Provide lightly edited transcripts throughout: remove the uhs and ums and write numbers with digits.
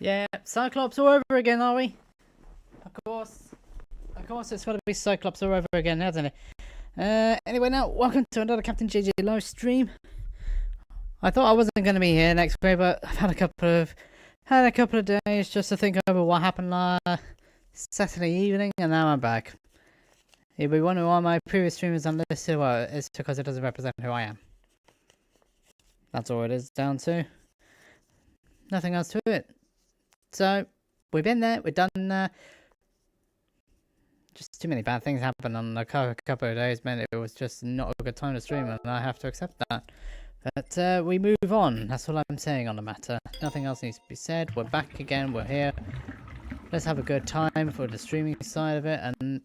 Yeah, Cyclops all over again, are we? Of course, it's got to be Cyclops all over again, hasn't it? Anyway, now welcome to another Captain JJ live stream. I thought I wasn't going to be here next week, but I've had a couple of days just to think over what happened Saturday evening, and now I'm back. You'll be wondering why my previous stream is unlisted. Well, it's because it doesn't represent who I am. That's all it is down to. Nothing else to it. So, we've been there, we've done just too many bad things happened on a couple of days, meant it was just not a good time to stream, and I have to accept that. But we move on, that's all I'm saying on the matter. Nothing else needs to be said, we're back again, we're here. Let's have a good time for the streaming side of it, and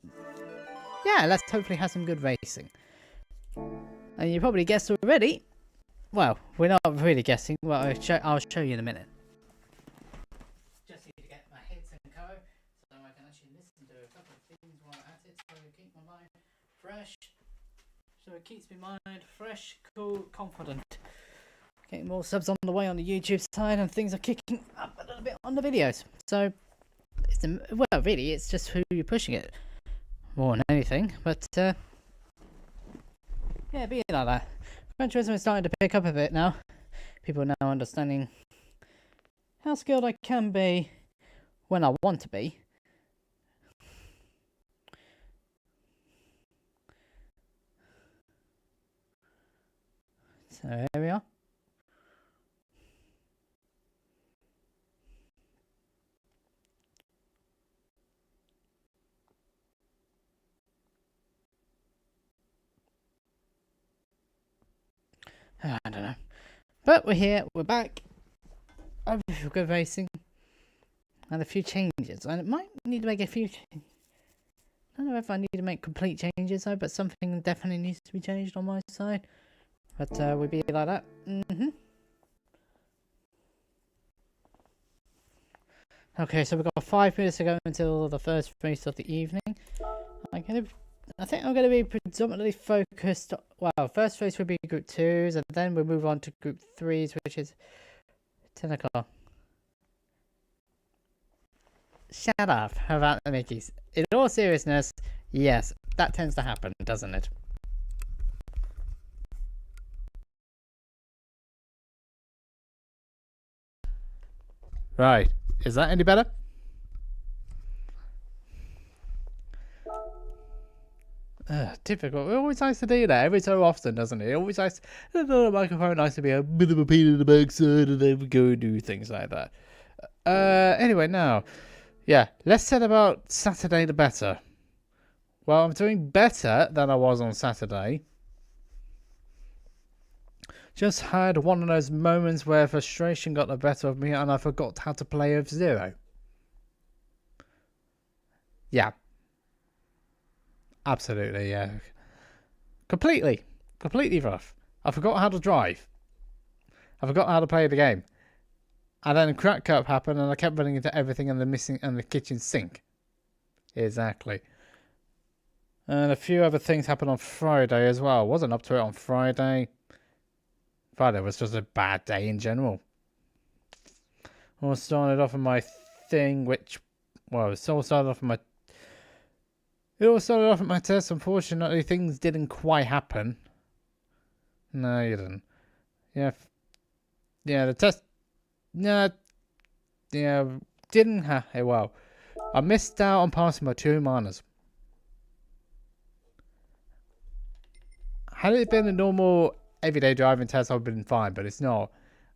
yeah, let's hopefully have some good racing. And you probably guessed already. Well, we're not really guessing, well, I'll show you in a minute. Fresh, so it keeps my mind fresh, cool, confident. Getting more subs on the way on the YouTube side, and things are kicking up a little bit on the videos. So, well, really, it's just who you're pushing it more than anything. But yeah, being like that, Gran Turismo is starting to pick up a bit now. People are now understanding how skilled I can be when I want to be. So here we are. I don't know. But we're here, we're back. I feel good racing. And a few changes. I might need to make a few changes. I don't know if I need to make complete changes though, but something definitely needs to be changed on my side. But we'll be like that. Okay, so we've got 5 minutes to go until the first race of the evening. I think I'm going to be predominantly focused. Well, first race will be Group 2s, and then we'll move on to Group 3s, which is 10 o'clock. Shut up about the Mickeys. In all seriousness, yes, that tends to happen, doesn't it? Right, is that any better? Typical. It always likes to do that every so often, doesn't it? It always likes the microphone likes to be a bit of a pain in the backside, and then we go and do things like that. Anyway, now, yeah, less said about Saturday the better. Well, I'm doing better than I was on Saturday. Just had one of those moments where frustration got the better of me and I forgot how to play F-Zero. Yeah. Absolutely, yeah. Completely rough. I forgot how to drive. I forgot how to play the game. And then a crack cup happened and I kept running into everything and the kitchen sink. Exactly. And a few other things happened on Friday as well. I wasn't up to it on Friday. Friday was just a bad day in general. I started off with my thing, which, well, it all started off with my test. Unfortunately, things didn't quite happen. No, you didn't. Yeah, the test. No, yeah, didn't happen. Well, I missed out on passing my 2 minors. Had it been a normal everyday driving test, I've been fine, but it's not.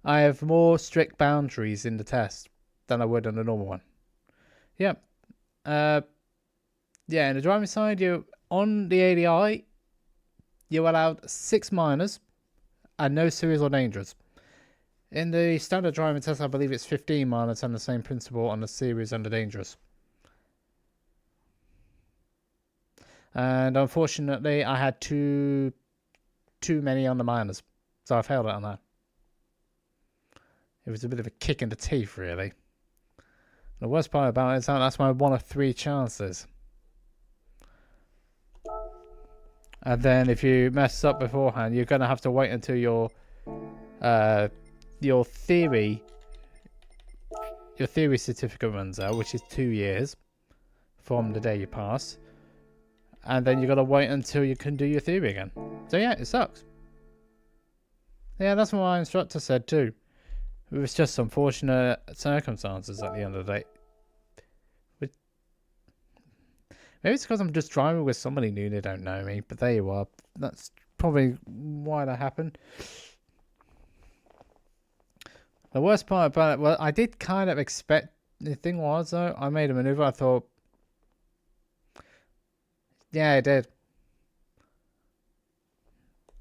I have more strict boundaries in the test than I would on the normal one. Yep. Yeah, in the driving side, you on the ADI, you're allowed 6 minors and no serious or dangerous. In the standard driving test, I believe it's 15 minors and the same principle on the serious and the dangerous. And unfortunately, I had too many on the minors, so I failed it on that. It was a bit of a kick in the teeth, really. The worst part about it is that that's my 1 of 3 chances. And then if you mess up beforehand, you're going to have to wait until your theory your theory certificate runs out, which is 2 years from the day you pass. And then you got to wait until you can do your theory again. So yeah, it sucks. Yeah, that's what my instructor said too. It was just unfortunate circumstances at the end of the day. But maybe it's because I'm just driving with somebody new, they don't know me. But there you are. That's probably why that happened. The worst part about it, well, I did kind of expect, the thing was though, I made a maneuver, I thought, yeah, it did.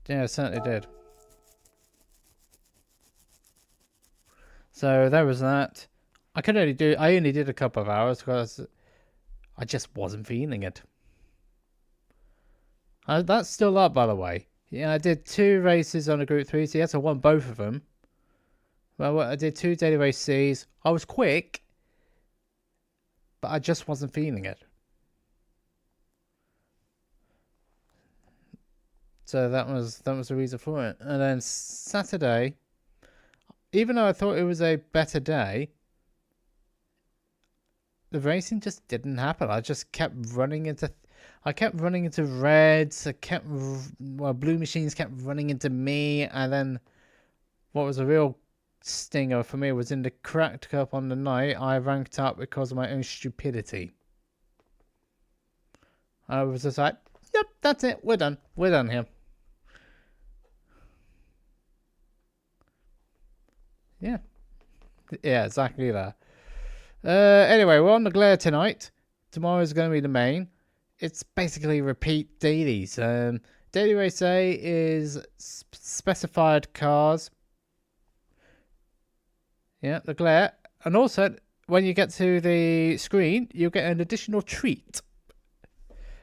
Yeah, it certainly did. So there was that. I only did a couple of hours because I just wasn't feeling it. That's still up, by the way. Yeah, I did 2 races on a Group 3, so yes, I won both of them. Well, I did 2 daily race Cs. I was quick, but I just wasn't feeling it. So that was the reason for it. And then Saturday, even though I thought it was a better day, the racing just didn't happen. I just kept running into reds. Blue machines kept running into me, and then what was a real stinger for me was in the cracked cup on the night. I ranked up because of my own stupidity. I was just like, yep, that's it. We're done here. Yeah, exactly that. Anyway, we're on the Glare tonight. Tomorrow's going to be the main. It's basically repeat dailies. Daily race A is specified cars. Yeah, the Glare. And also, when you get to the screen, you'll get an additional treat.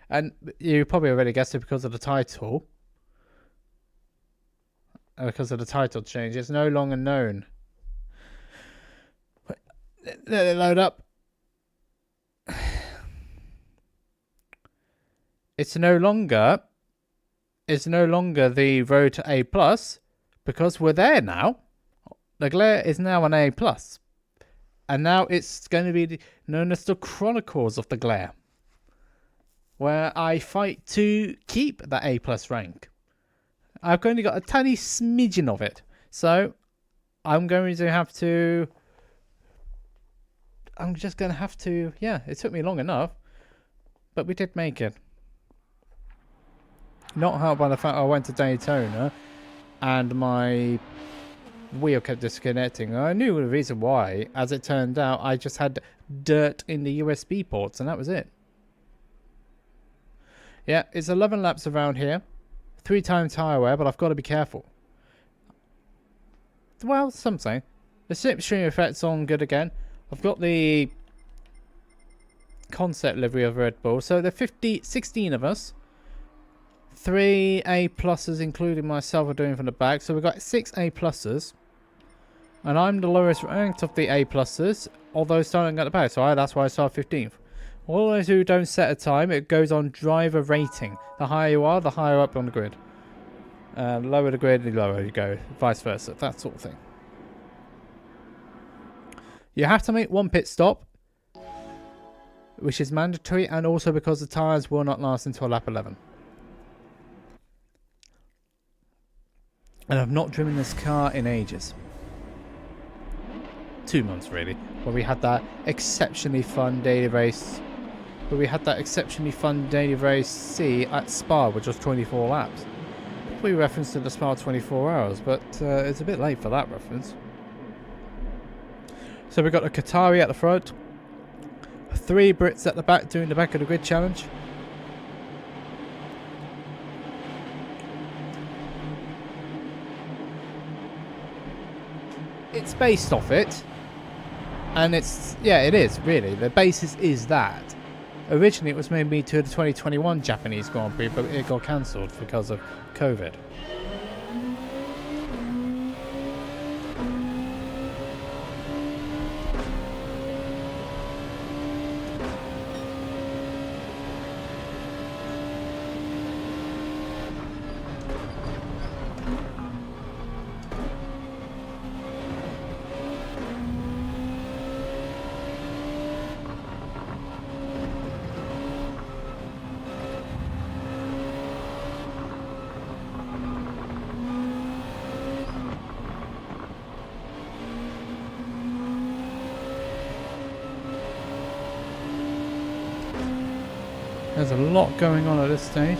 And you probably already guessed it because of the title. Because of the title change. It's no longer known. Let it load up. It's no longer the road to A+, because we're there now. The Glare is now an A+. And now it's going to be known as the Chronicles of the Glare, where I fight to keep that A+ rank. I've only got a tiny smidgen of it. So I'm just going to have to, yeah, it took me long enough, but we did make it. Not helped by the fact I went to Daytona and my wheel kept disconnecting. I knew the reason why. As it turned out, I just had dirt in the USB ports, and that was it. Yeah, it's 11 laps around here. 3 times tyre wear, but I've got to be careful. Well, something. The slipstream effect's on good again. I've got the concept livery of Red Bull. So there are 16 of us. 3 A+, including myself, are doing from the back. So we've got 6 A+. And I'm the lowest ranked of the A+, although starting at the back. So that's why I start 15th. All those who don't set a time, it goes on driver rating. The higher you are, the higher up on the grid. Lower the grid, the lower you go. Vice versa. That sort of thing. You have to make 1 pit stop, which is mandatory, and also because the tyres will not last until lap 11. And I've not driven this car in ages. 2 months, really. Where we had that exceptionally fun daily race. C at Spa, which was 24 laps. We referenced to the Spa 24 hours, but it's a bit late for that reference. So we've got a Qatari at the front, 3 Brits at the back doing the back of the grid challenge. It's based off it, and it is really. The basis is that. Originally it was maybe to the 2021 Japanese Grand Prix, but it got cancelled because of COVID. There's a lot going on at this stage.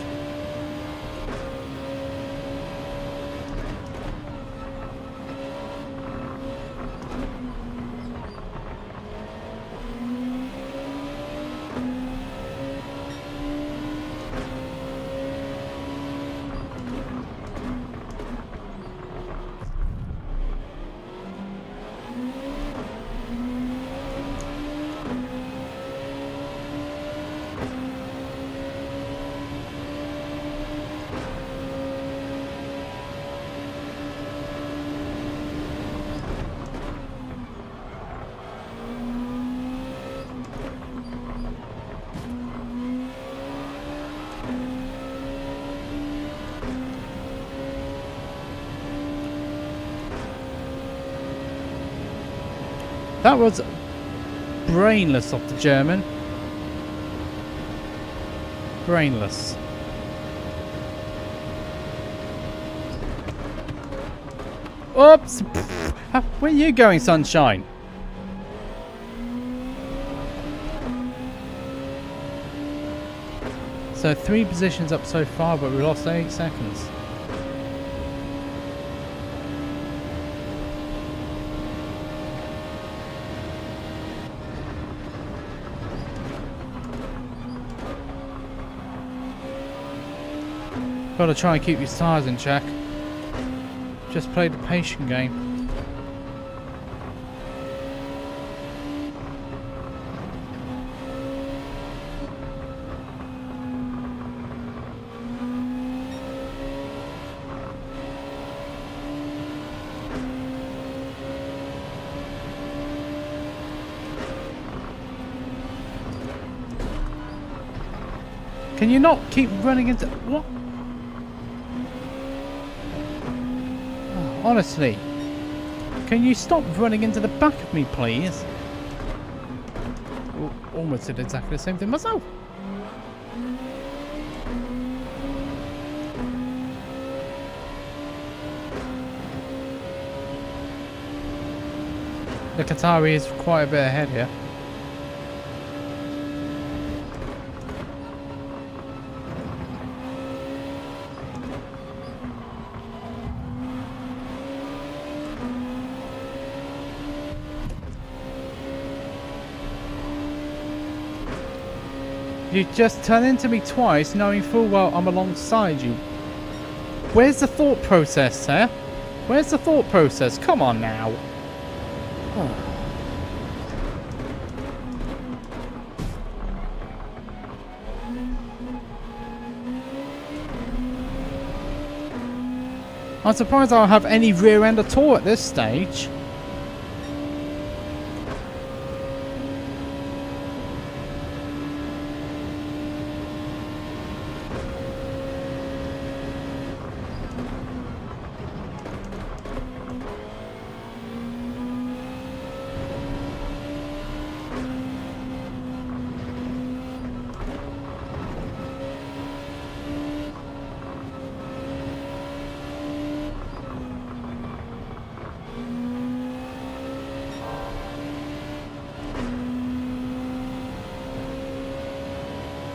That was brainless of the German. Brainless. Oops! Where are you going, sunshine? So 3 positions up so far, but we lost 8 seconds. Gotta try and keep your tyres in check. Just play the patient game. Can you not keep running into... What? Honestly, can you stop running into the back of me, please? Almost did exactly the same thing myself. The Qatari is quite a bit ahead here. You just turn into me twice, knowing full well I'm alongside you. Where's the thought process, eh? Where's the thought process? Come on now. Oh. I'm surprised I don't have any rear end at all at this stage.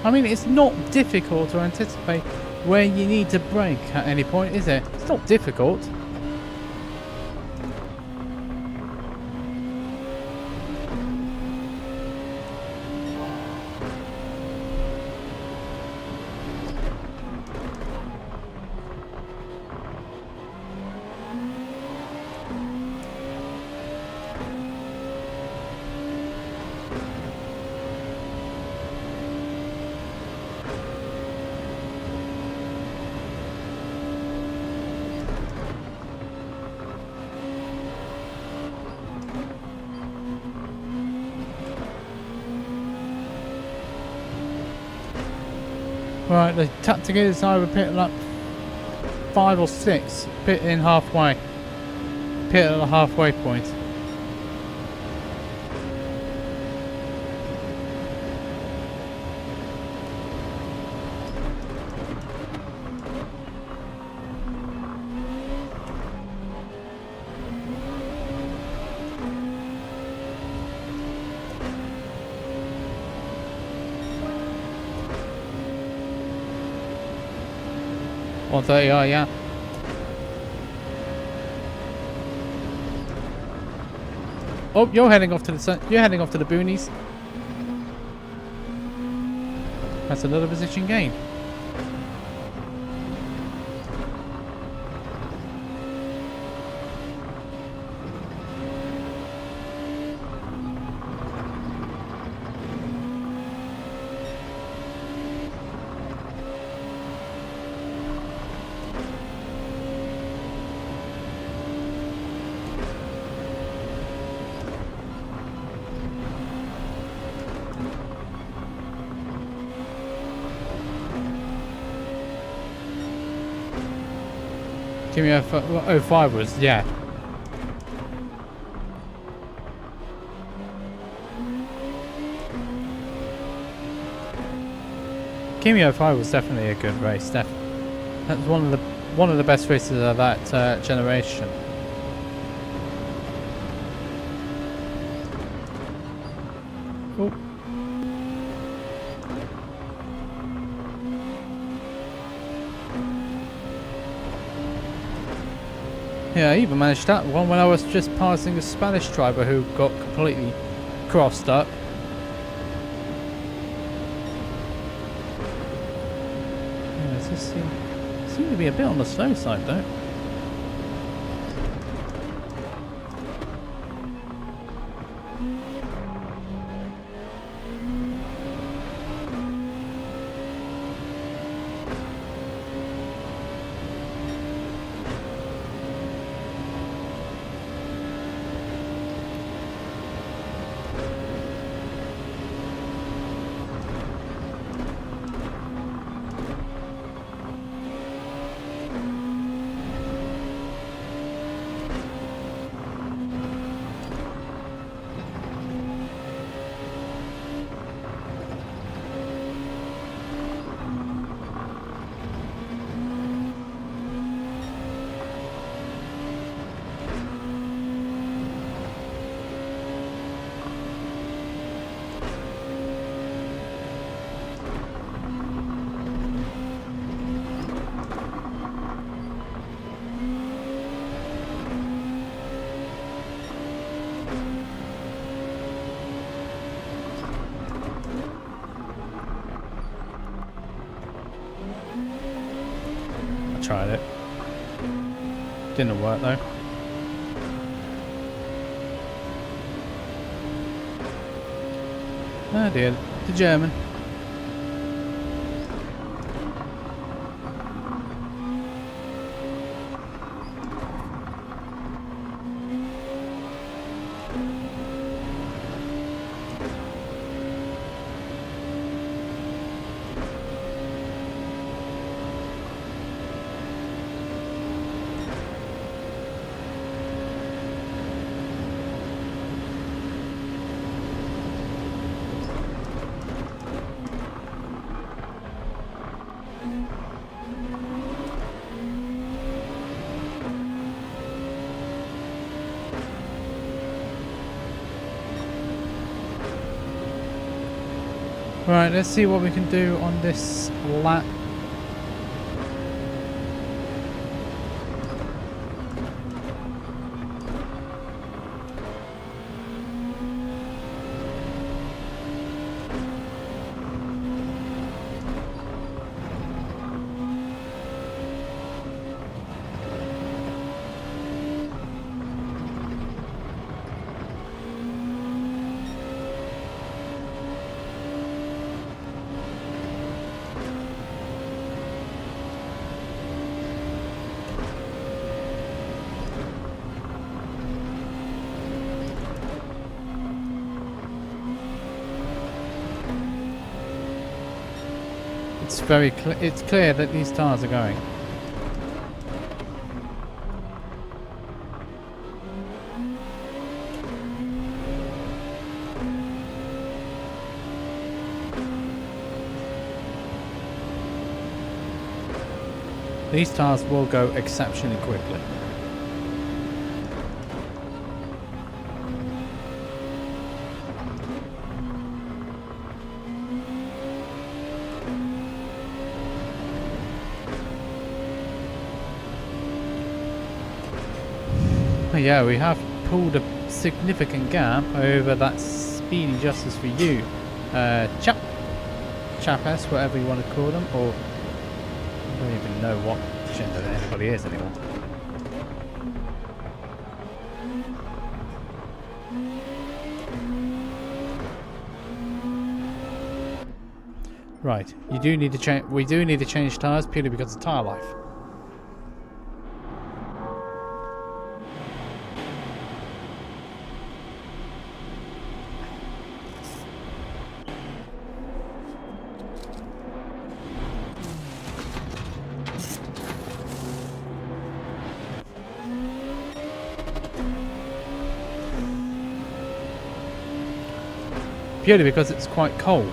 I mean, it's not difficult to anticipate where you need to brake at any point, is it? It's not difficult. Right, the tactic is either pit lap 5 or 6, pit in halfway, pit at the halfway point. 130i, yeah. Oh, you're heading off to the sun. You're heading off to the boonies. That's another position gain. Give me a 05 was, yeah. Kimi 05 was definitely a good race. That's one of the best races of that generation. Oh. Yeah, I even managed that one when I was just passing a Spanish driver who got completely crossed up. Yeah, it just seemed to be a bit on the slow side though. Tried it. Didn't work though. Oh dear, the German. Right, let's see what we can do on this lap. It's clear that these tires are going. These tires will go exceptionally quickly. Yeah, we have pulled a significant gap over that speedy justice for you, chapass, whatever you want to call them, or I don't even know what gender anybody is anymore. Right, you do need to change. We do need to change tyres purely because of tyre life. Purely because it's quite cold.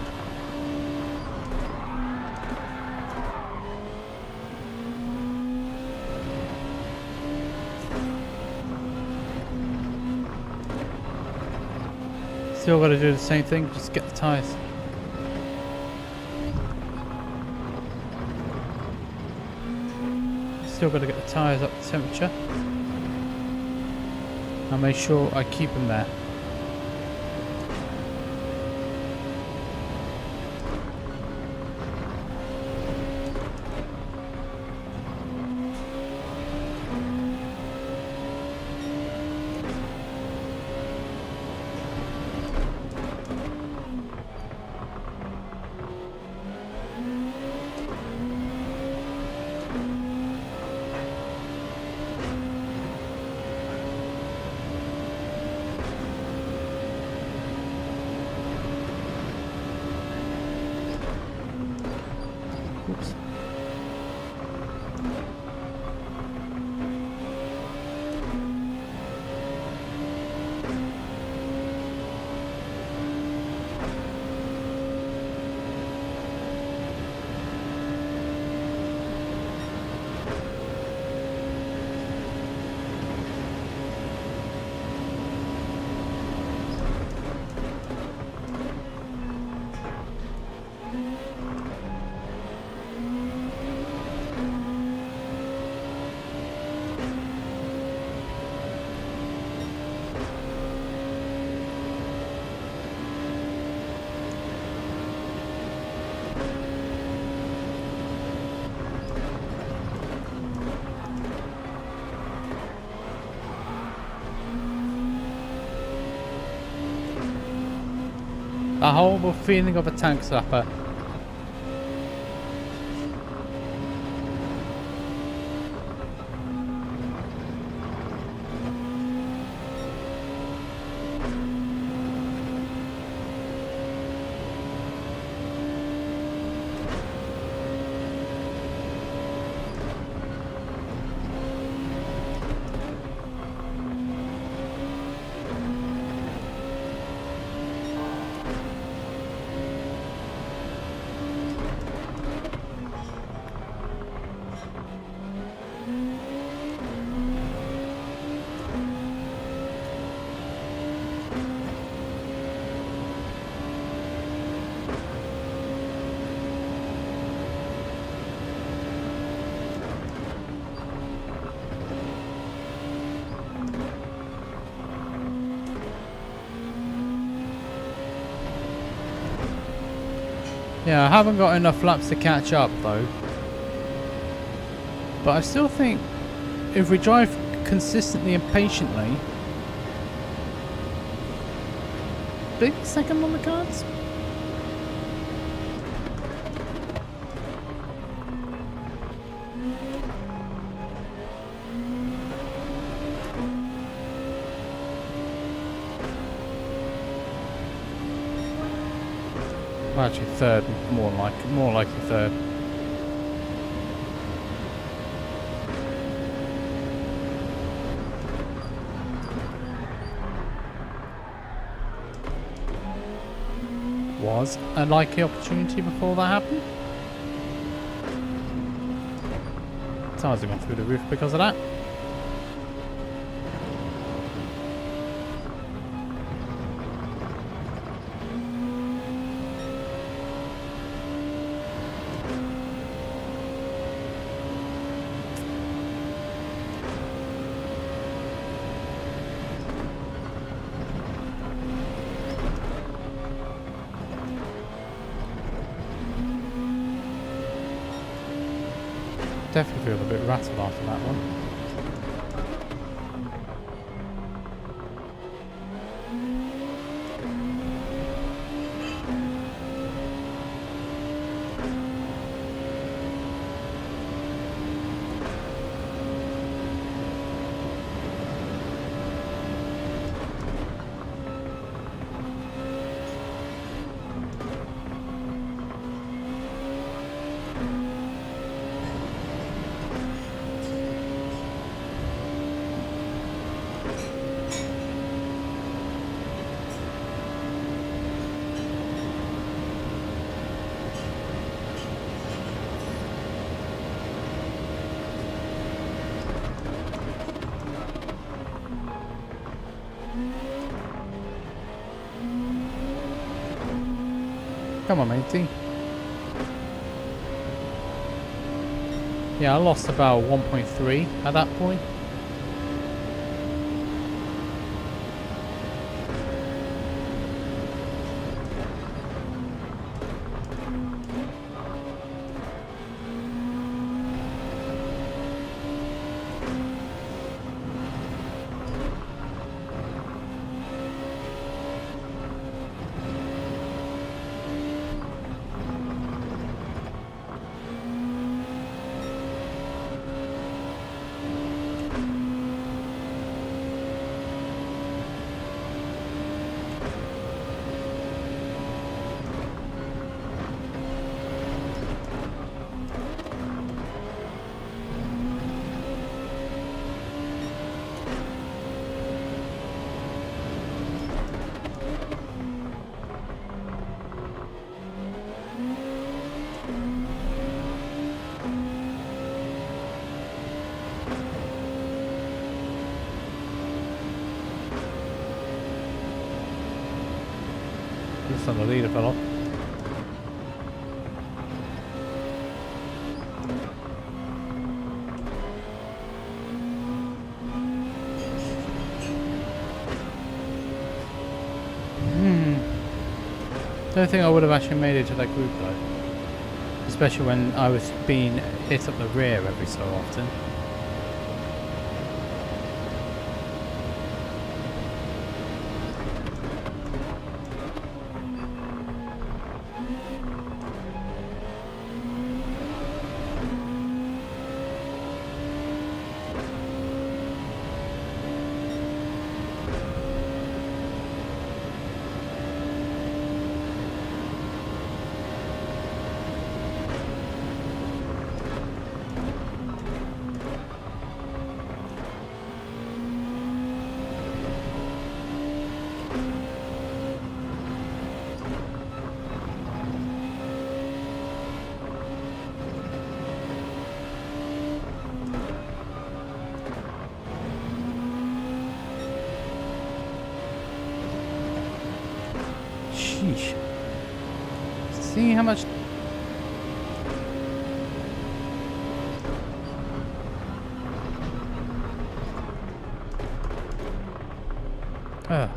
Still got to do the same thing, just get the tyres. Still got to get the tyres up to temperature. I'll make sure I keep them there. Oops. A horrible feeling of a tank slapper. Yeah, I haven't got enough laps to catch up though. But I still think if we drive consistently and patiently, big second on the cards. Well, actually third, more likely third. Was a likely opportunity before that happened. Tires have gone through the roof because of that. Definitely feel a bit rattled after that one. Come on, matey. Yeah, I lost about 1.3 at that point. Looks like the leader fell off. Don't think I would have actually made it to that group though. Especially when I was being hit up the rear every so often. Sheesh. See how much... Ugh.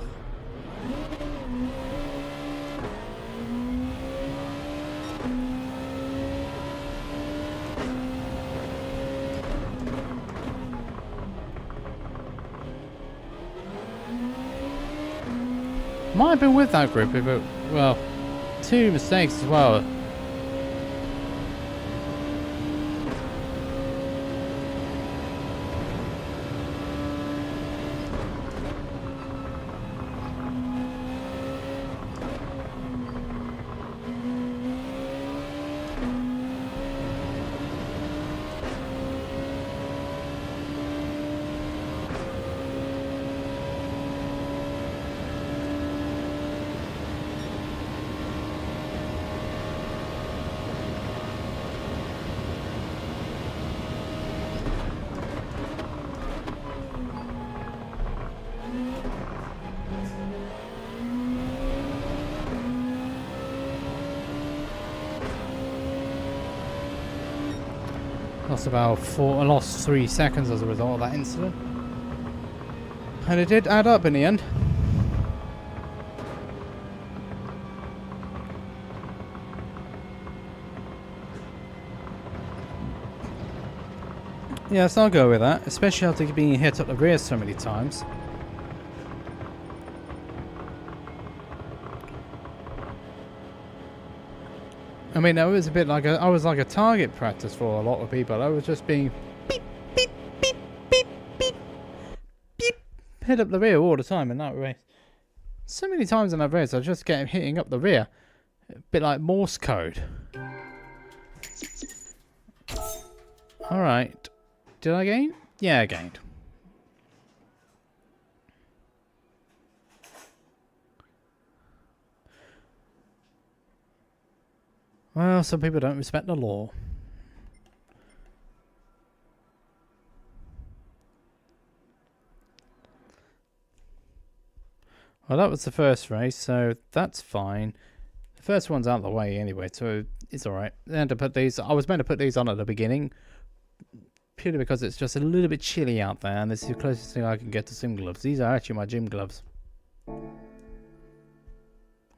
Might have been with that group if it... Well, 2 mistakes as well. I lost 3 seconds as a result of that incident. And it did add up in the end. Yes, I'll go with that, especially after being hit up the rear so many times. I mean, it was a bit like I was like a target practice for a lot of people. I was just being beep, beep, beep, beep, beep, beep, hit up the rear all the time in that race. So many times in that race, I just get hitting up the rear, a bit like Morse code. All right, did I gain? Yeah, I gained. Well, some people don't respect the law. Well, that was the first race, so that's fine. The first one's out of the way anyway, so it's alright. I was meant to put these on at the beginning, purely because it's just a little bit chilly out there, and this is the closest thing I can get to sim gloves. These are actually my gym gloves,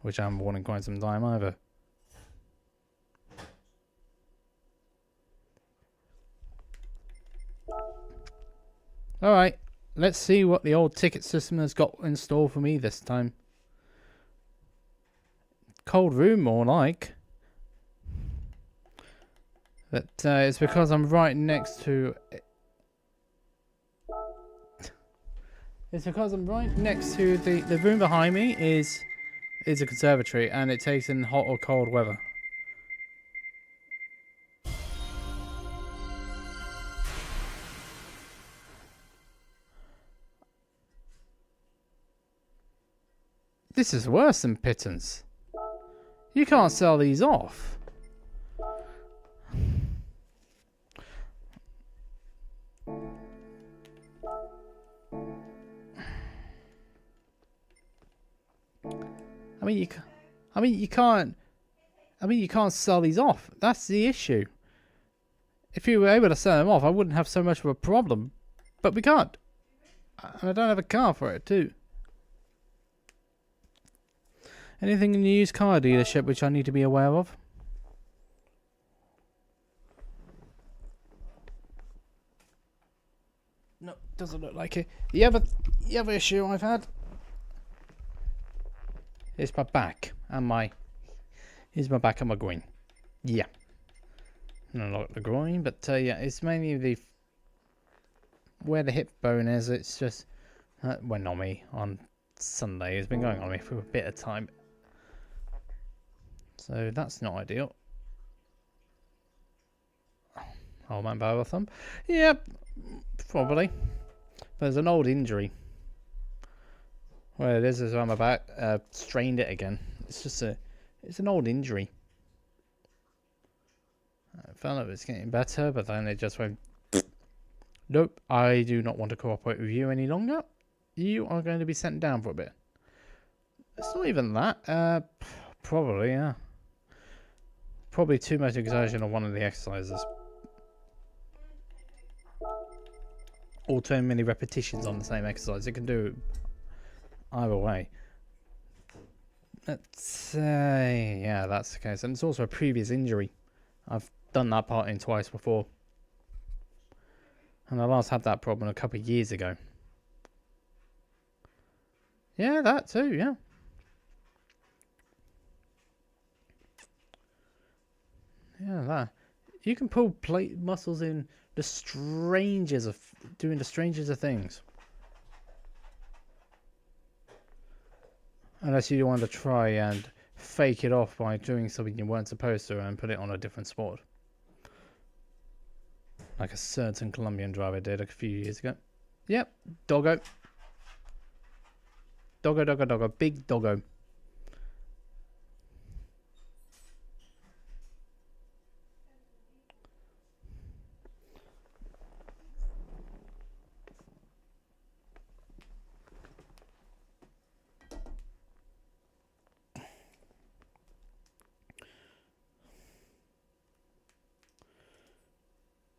which I haven't worn in quite some time either. Alright, let's see what the old ticket system has got in store for me this time. Cold room, more like. But it's because I'm right next to... It's because I'm right next to the room behind me is a conservatory, and it takes in hot or cold weather. This is worse than pittance. You can't sell these off. I mean, you can't sell these off. That's the issue. If you were able to sell them off, I wouldn't have so much of a problem. But we can't. And I don't have a car for it, too. Anything in the used car dealership which I need to be aware of? No, doesn't look like it. The other issue I've had is my back and my groin. Yeah. Not like the groin, but yeah, it's mainly where the hip bone is. It's just went on me on Sunday. It's been going on me for a bit of time. So that's not ideal. Old man power thumb. Yep, probably. There's an old injury. Where it is on my back. Strained it again. It's an old injury. I felt like it was getting better, but then it just went, nope, I do not want to cooperate with you any longer. You are going to be sent down for a bit. It's not even that. Probably, yeah. Probably too much exertion on one of the exercises. Or too many repetitions on the same exercise. It can do either way. Let's say, yeah, that's the case. And it's also a previous injury. I've done that part in twice before. And I last had that problem a couple of years ago. Yeah, that too, yeah. Yeah, that. You can pull plate muscles in the strangest of doing the strangest of things. Unless you want to try and fake it off by doing something you weren't supposed to and put it on a different sport. Like a certain Colombian driver did a few years ago. Yep, doggo. Doggo, doggo, doggo. Big doggo.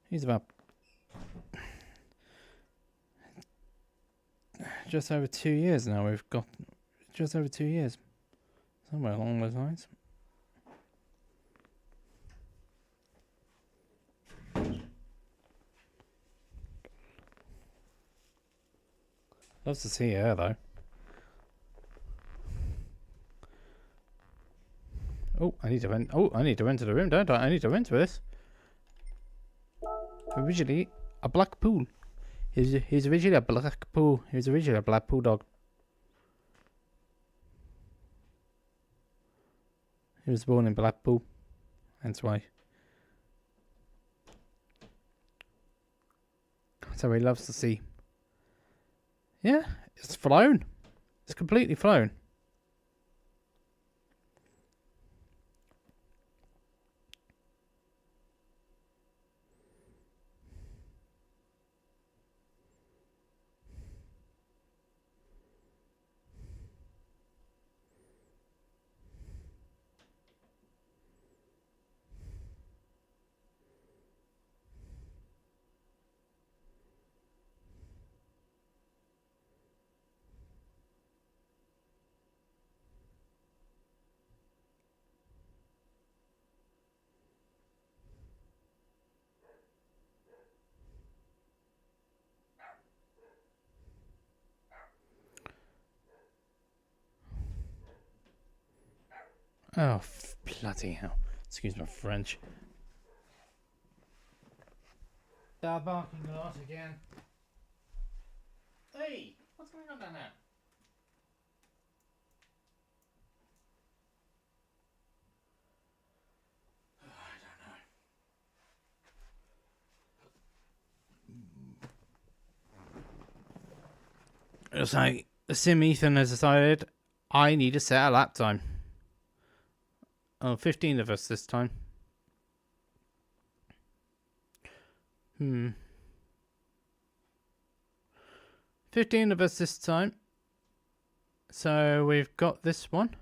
He's about just over 2 years now. We've got just over 2 years. Somewhere along those lines. Love to see her though. Oh, I need to rent. Oh, I need to enter the room, don't I? I need to enter this. Originally a black pool. He's originally a black pool. He was originally a black pool dog. He was born in Blackpool. That's why. So he loves the sea. Yeah, it's flown. It's completely flown. Oh, bloody hell. Excuse my French. They're barking a lot again. Hey, what's going on down there? Oh, I don't know. It's like, Sim Ethan has decided I need to set a lap time. Oh, 15 of us this time. 15 of us this time. So we've got this one.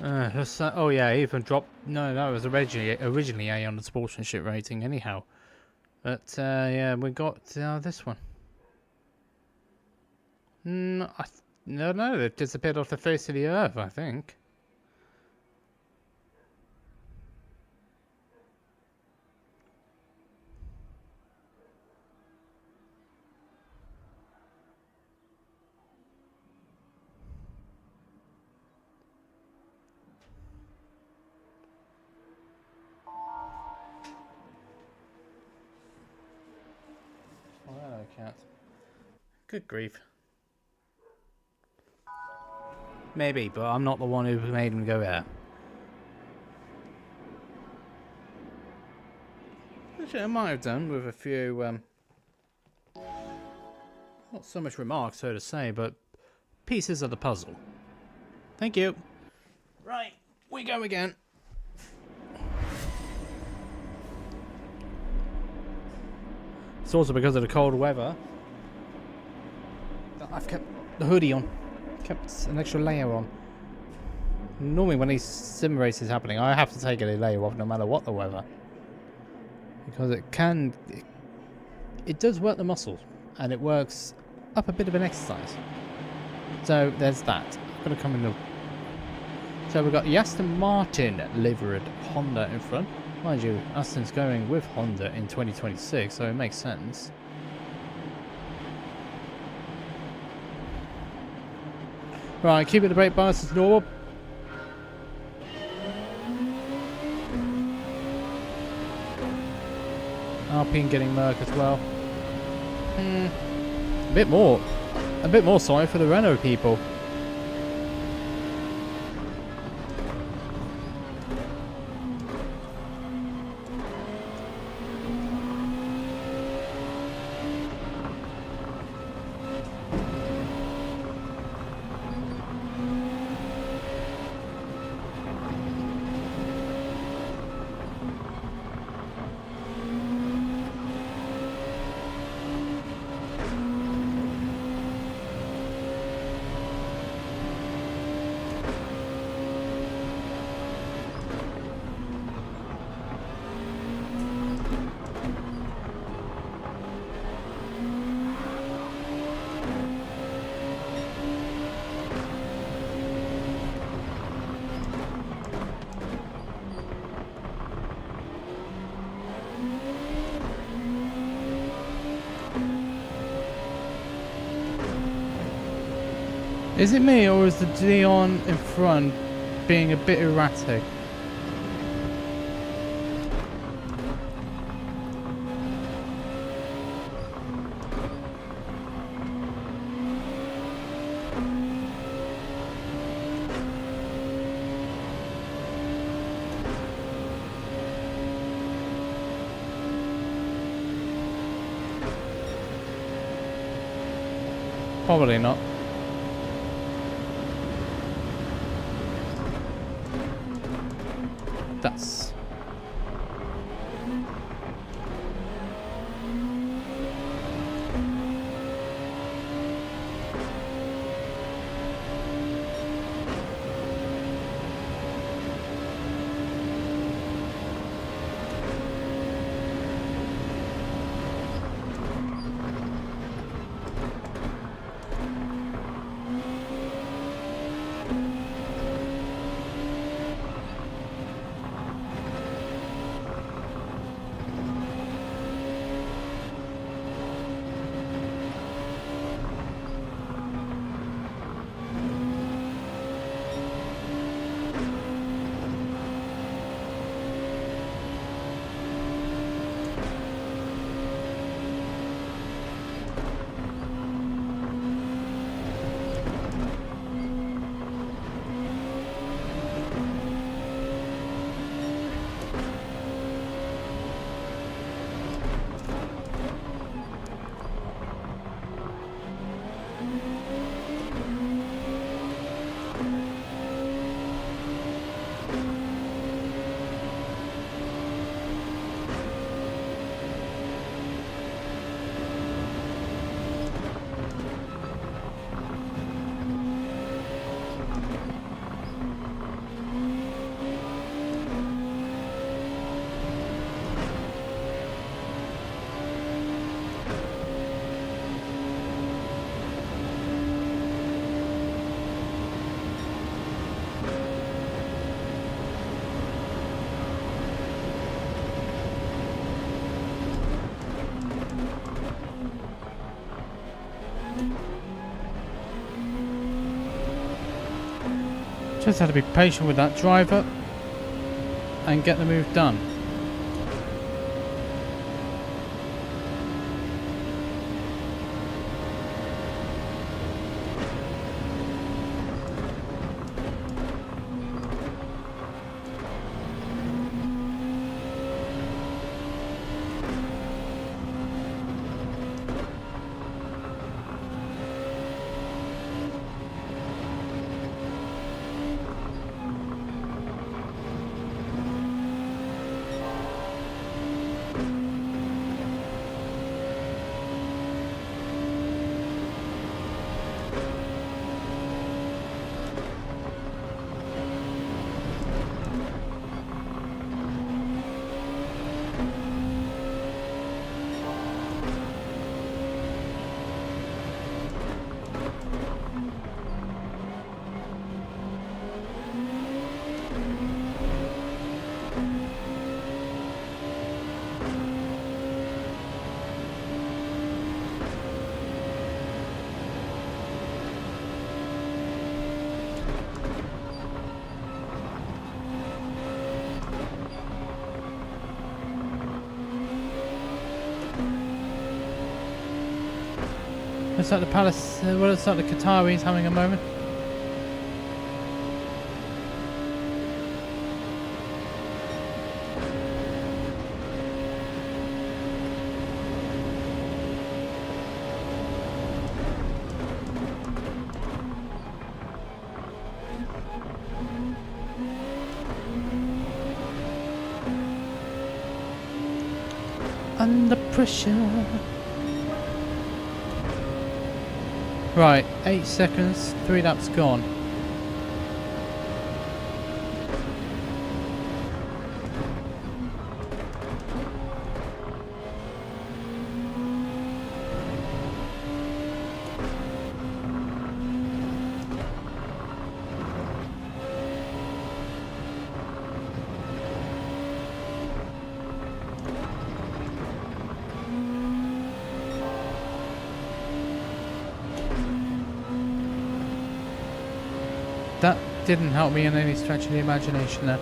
Oh yeah, even dropped. No, that was originally A on the sportsmanship rating anyhow. But yeah, we got this one. No, no, it disappeared off the face of the earth, I think. Oh, hello, cat. Good grief. Maybe, but I'm not the one who made him go there. Which I might have done with a few, not so much remarks, so to say, but pieces of the puzzle. Thank you. Right, we go again. It's also because of the cold weather that I've kept the hoodie on. Kept an extra layer on. Normally when these sim races happening, I have to take a layer off no matter what the weather. Because it does work the muscles. And it works up a bit of an exercise. So there's that. I'm going to come in the... So we've got the Aston Martin livered Honda in front. Mind you, Aston's going with Honda in 2026, so it makes sense. Right, keeping the brake bias as normal. Alpine getting Merc as well. A bit more sorry for the Renault people. Is it me, or is the Dion in front being a bit erratic? Probably not. That's... Just had to be patient with that driver and get the move done. Looks like the Palace, well, looks like the Qataris having a moment. Under pressure. Right, 8 seconds, 3 laps gone. didn't help me in any stretch of the imagination there.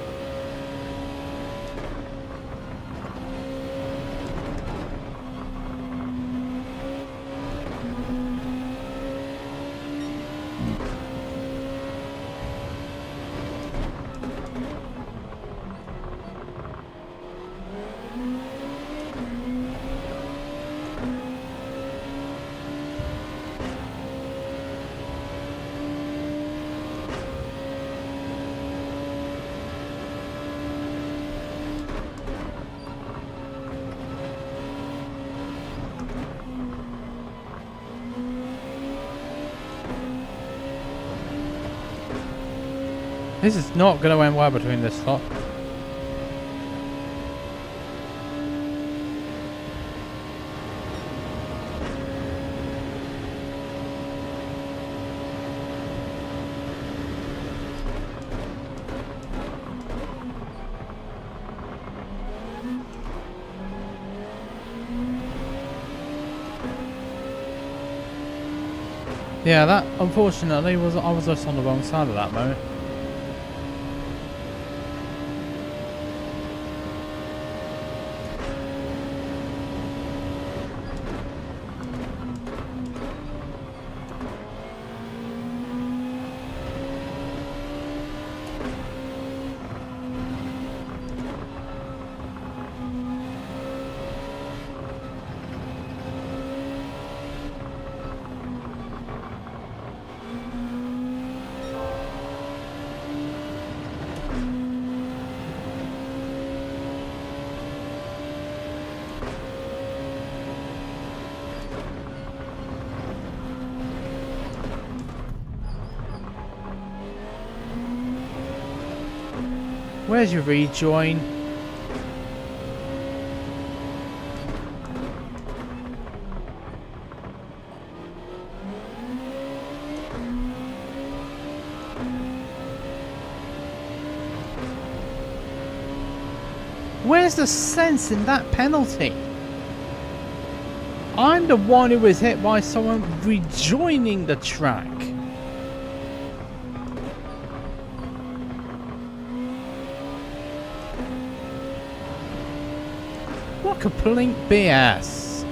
This is not going to end well between this lot. Yeah, that unfortunately I was just on the wrong side of that moment. Where's your rejoin? Where's the sense in that penalty? I'm the one who was hit by someone rejoining the track. What complete BS.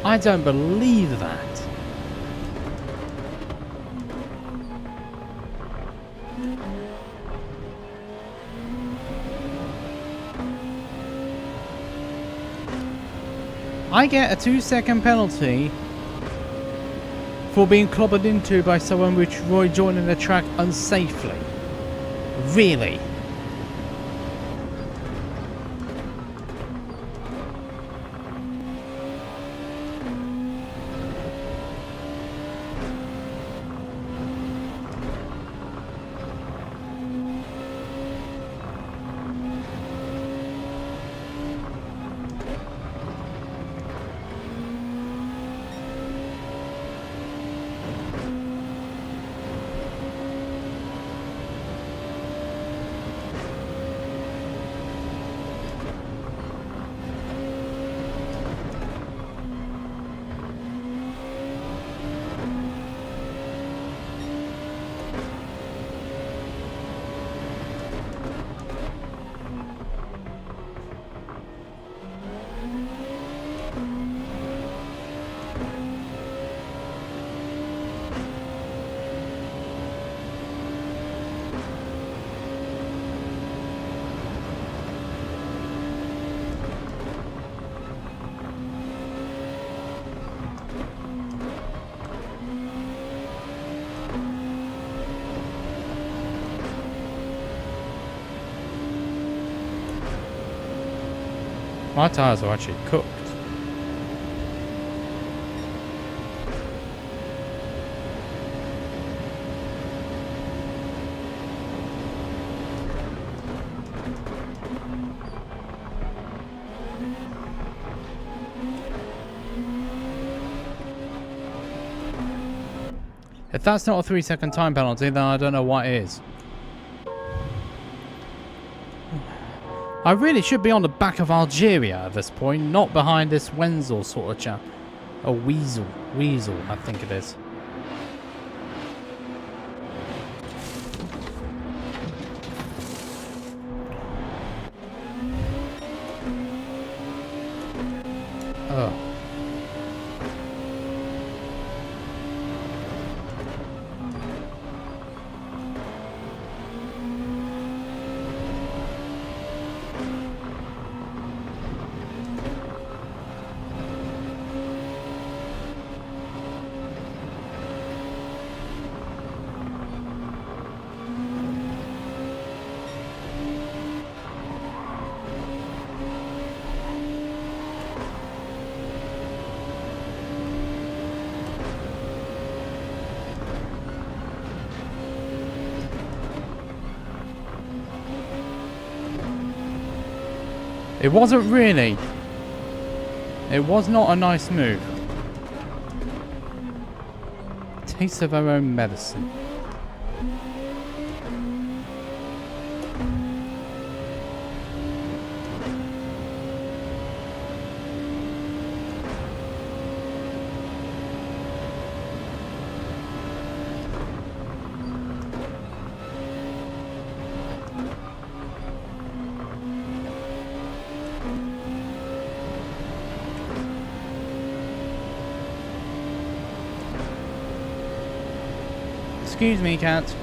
I don't believe that. I get a 2-second penalty for being clobbered into by someone which joining the track unsafely. Really? My tyres are actually cooked. If that's not a 3-second time penalty, then I don't know what is. I really should be on the back of Algeria at this point, not behind this Wenzel sort of chap. A Weasel. Weasel, I think it is. Oh. It wasn't really. It was not a nice move. Taste of our own medicine. Excuse me, cat.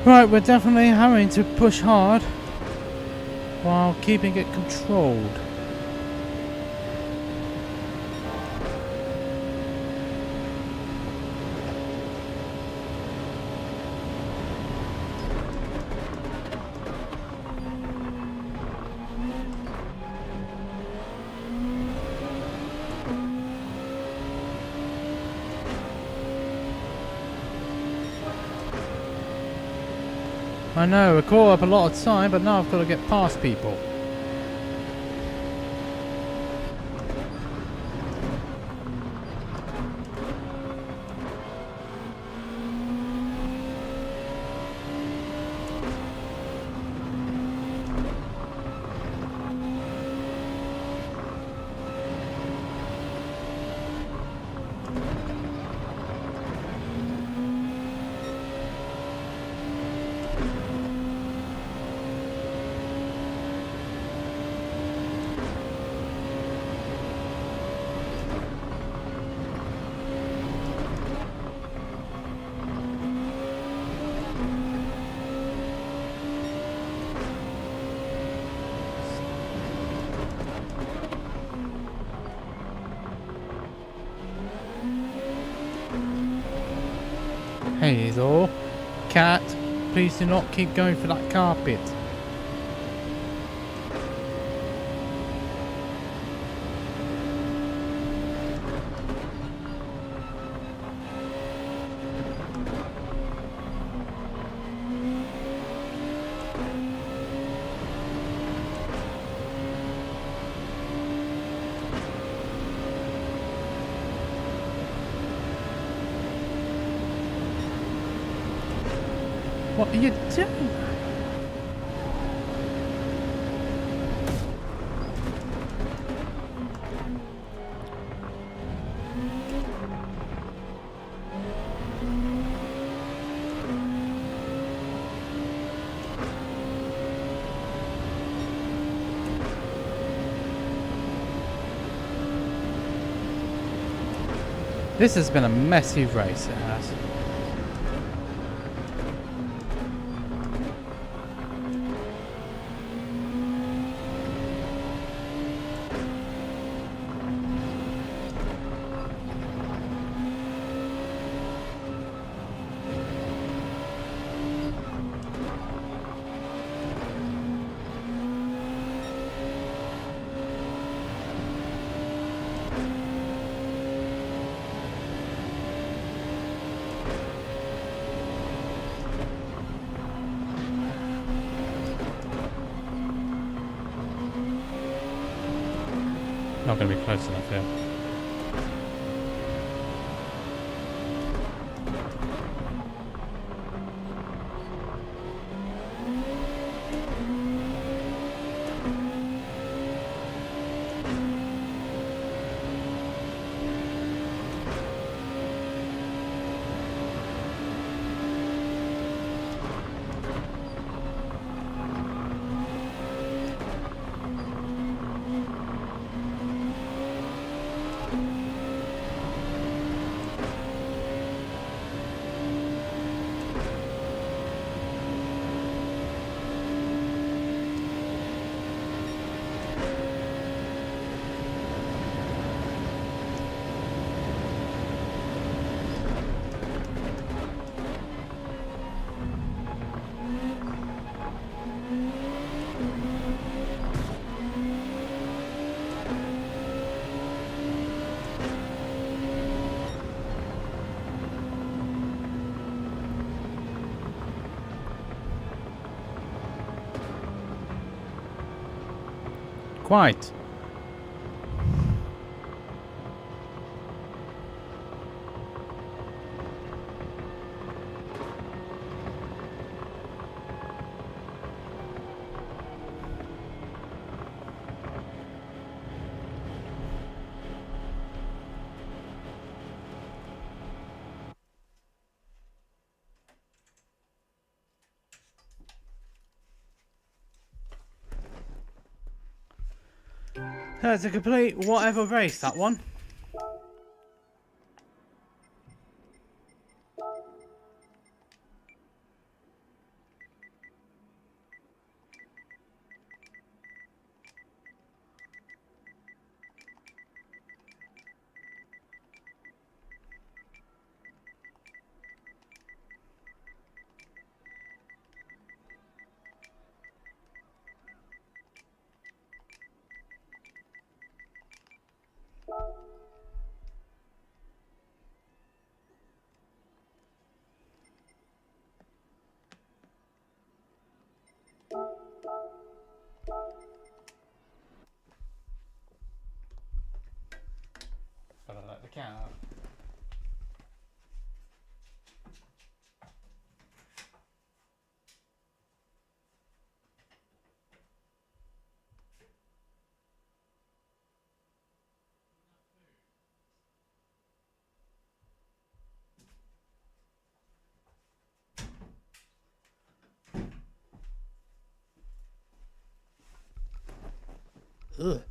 Right, we're definitely having to push hard while keeping it controlled. I know, we caught up a lot of time, but now I've got to get past people. Hey though, cat, please do not keep going for that carpet. What are you doing? This has been a messy race, it has. Not going to be close enough here. Quite. That's a complete whatever race, that one. Ugh.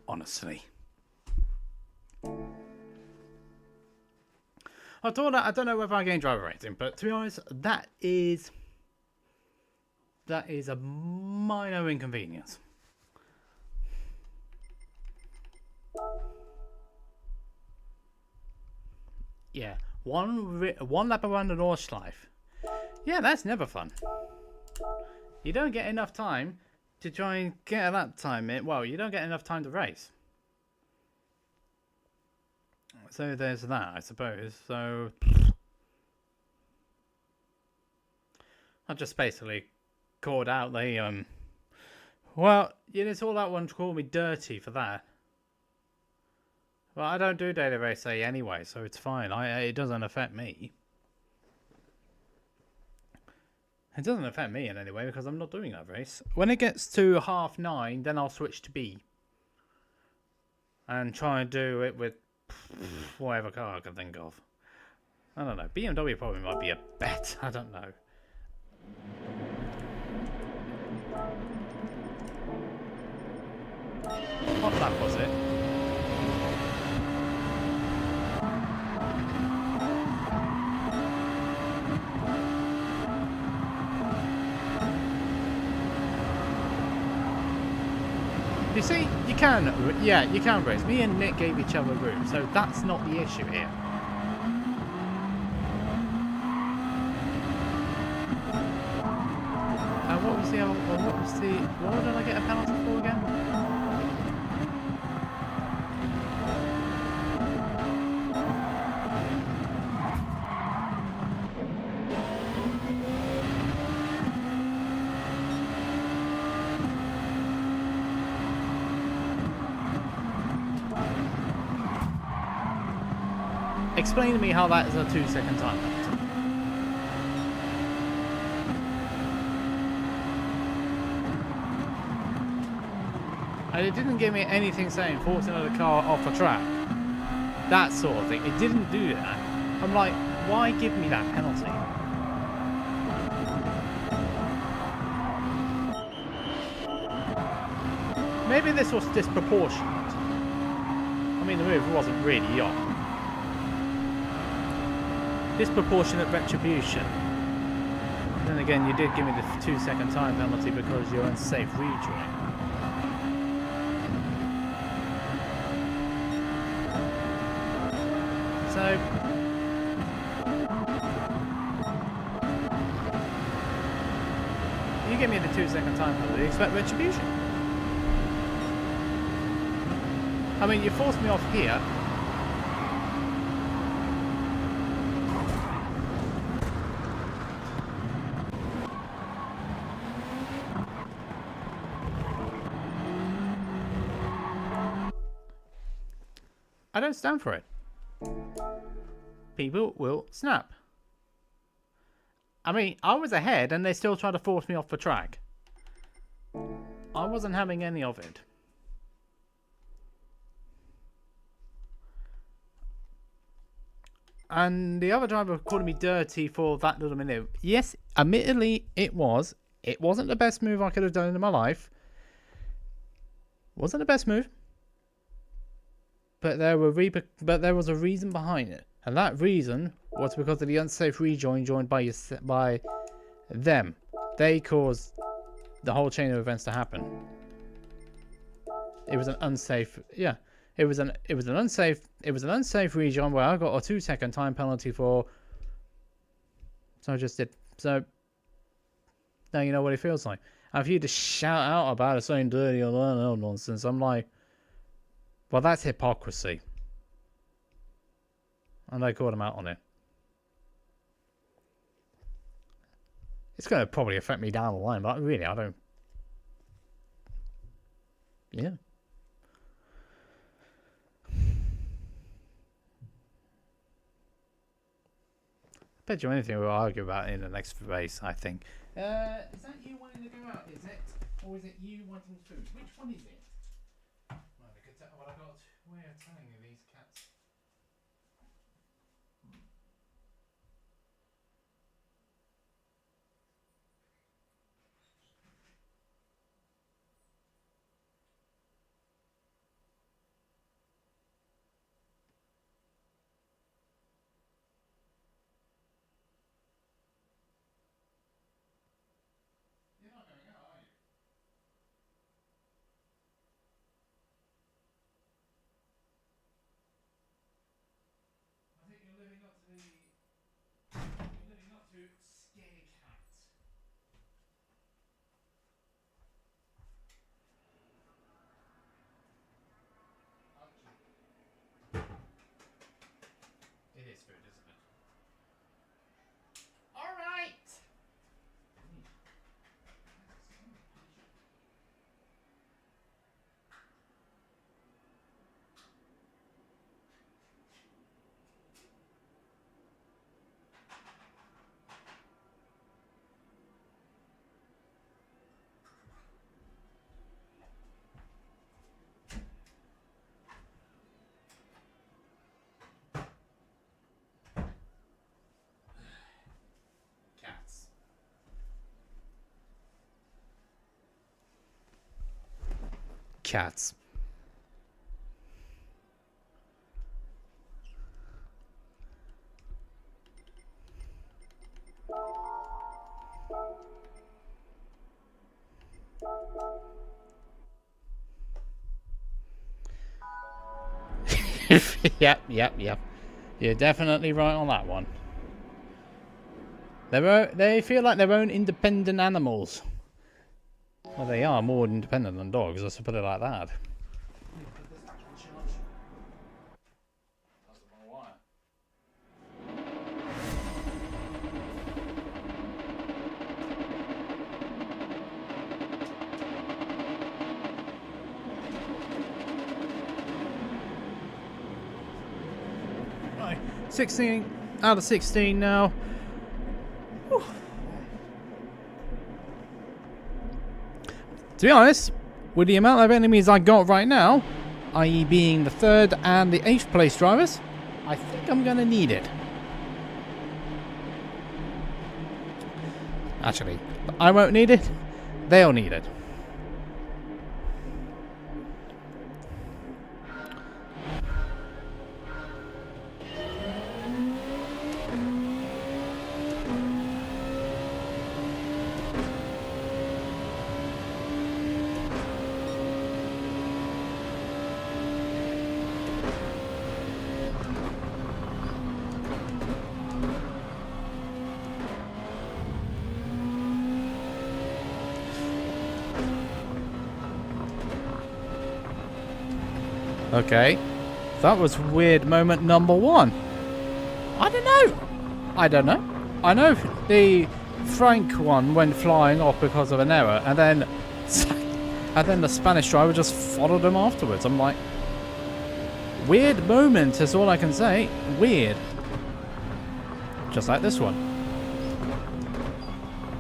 Honestly. I don't know whether I gain driver rating, but to be honest, that is a minor inconvenience. Yeah, one lap around the Nordschleife. Yeah, that's never fun. You don't get enough time to try and get that time in. Well, you don't get enough time to race. So there's that, I suppose. So I just basically called out the well, it's all that one to call me dirty for that. Well, I don't do daily race day anyway, so it's fine. It doesn't affect me. It doesn't affect me in any way because I'm not doing that race. When it gets to 9:30, then I'll switch to B. And try and do it with whatever car I can think of. I don't know. BMW probably might be a bet. I don't know. What lap was it? You see, you can race. Me and Nick gave each other room, so that's not the issue here. What did I get a penalty for again? Explain to me how that is a 2-second time penalty. And it didn't give me anything saying force another car off the track. That sort of thing. It didn't do that. I'm like, why give me that penalty? Maybe this was disproportionate. I mean, the move wasn't really on. Disproportionate retribution. Then again, you did give me the 2-second time penalty because you're unsafe rejoin. So you give me the 2-second time penalty, you expect retribution. I mean, you forced me off here. I don't stand for it. People will snap. I mean, I was ahead and they still tried to force me off the track. I wasn't having any of it. And the other driver called me dirty for that little minute. Yes, admittedly, it was. It wasn't the best move I could have done in my life. Wasn't the best move. But there was a reason behind it. And that reason was because of the unsafe rejoin joined by them. They caused the whole chain of events to happen. It was an unsafe, yeah. It was an unsafe rejoin where I got a 2-second time penalty for. So I just did. So now you know what it feels like. And for you to shout out about it saying dirty or no nonsense, I'm like, well, that's hypocrisy. And I called him out on it. It's going to probably affect me down the line, but really, I don't. Yeah. I bet you anything we'll argue about in the next race, I think. Is that you wanting to go out, is it? Or is it you wanting food? Which one is it? Well, I got a way of telling you these cats. scaredy cat. It is food, isn't it? All right. Cats. Cats. Yep. You're definitely right on that one. They feel like their own independent animals. Well, they are more independent than dogs, let's put it like that. Right, 16 out of 16 now. Whew. To be honest, with the amount of enemies I got right now, i.e. being the 3rd and the 8th place drivers, I think I'm gonna need it. Actually, I won't need it, they'll need it. Okay, that was weird moment number 1. I don't know. I know the Frank one went flying off because of an error, and then the Spanish driver just followed him afterwards. I'm like, weird moment is all I can say. Weird. Just like this one.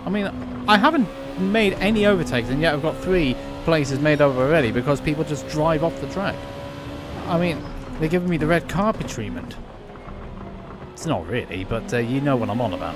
I mean, I haven't made any overtakes, and yet I've got 3 places made over already because people just drive off the track. I mean, they're giving me the red carpet treatment. It's not really, but you know what I'm on about.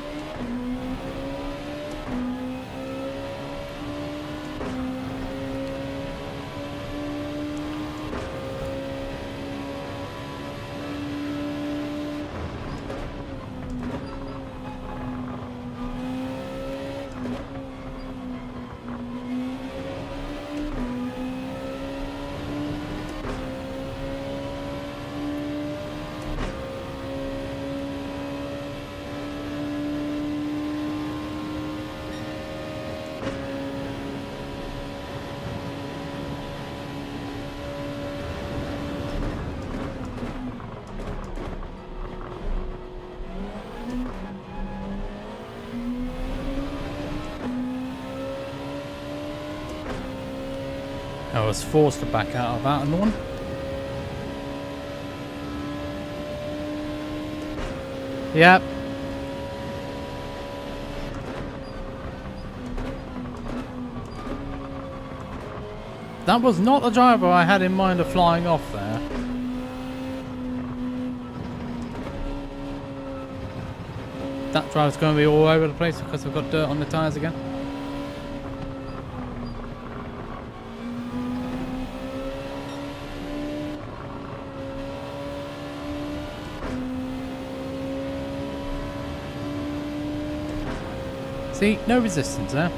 I was forced to back out of that one. Yep. That was not the driver I had in mind of flying off there. That driver's going to be all over the place because I've got dirt on the tyres again. See, no resistance there.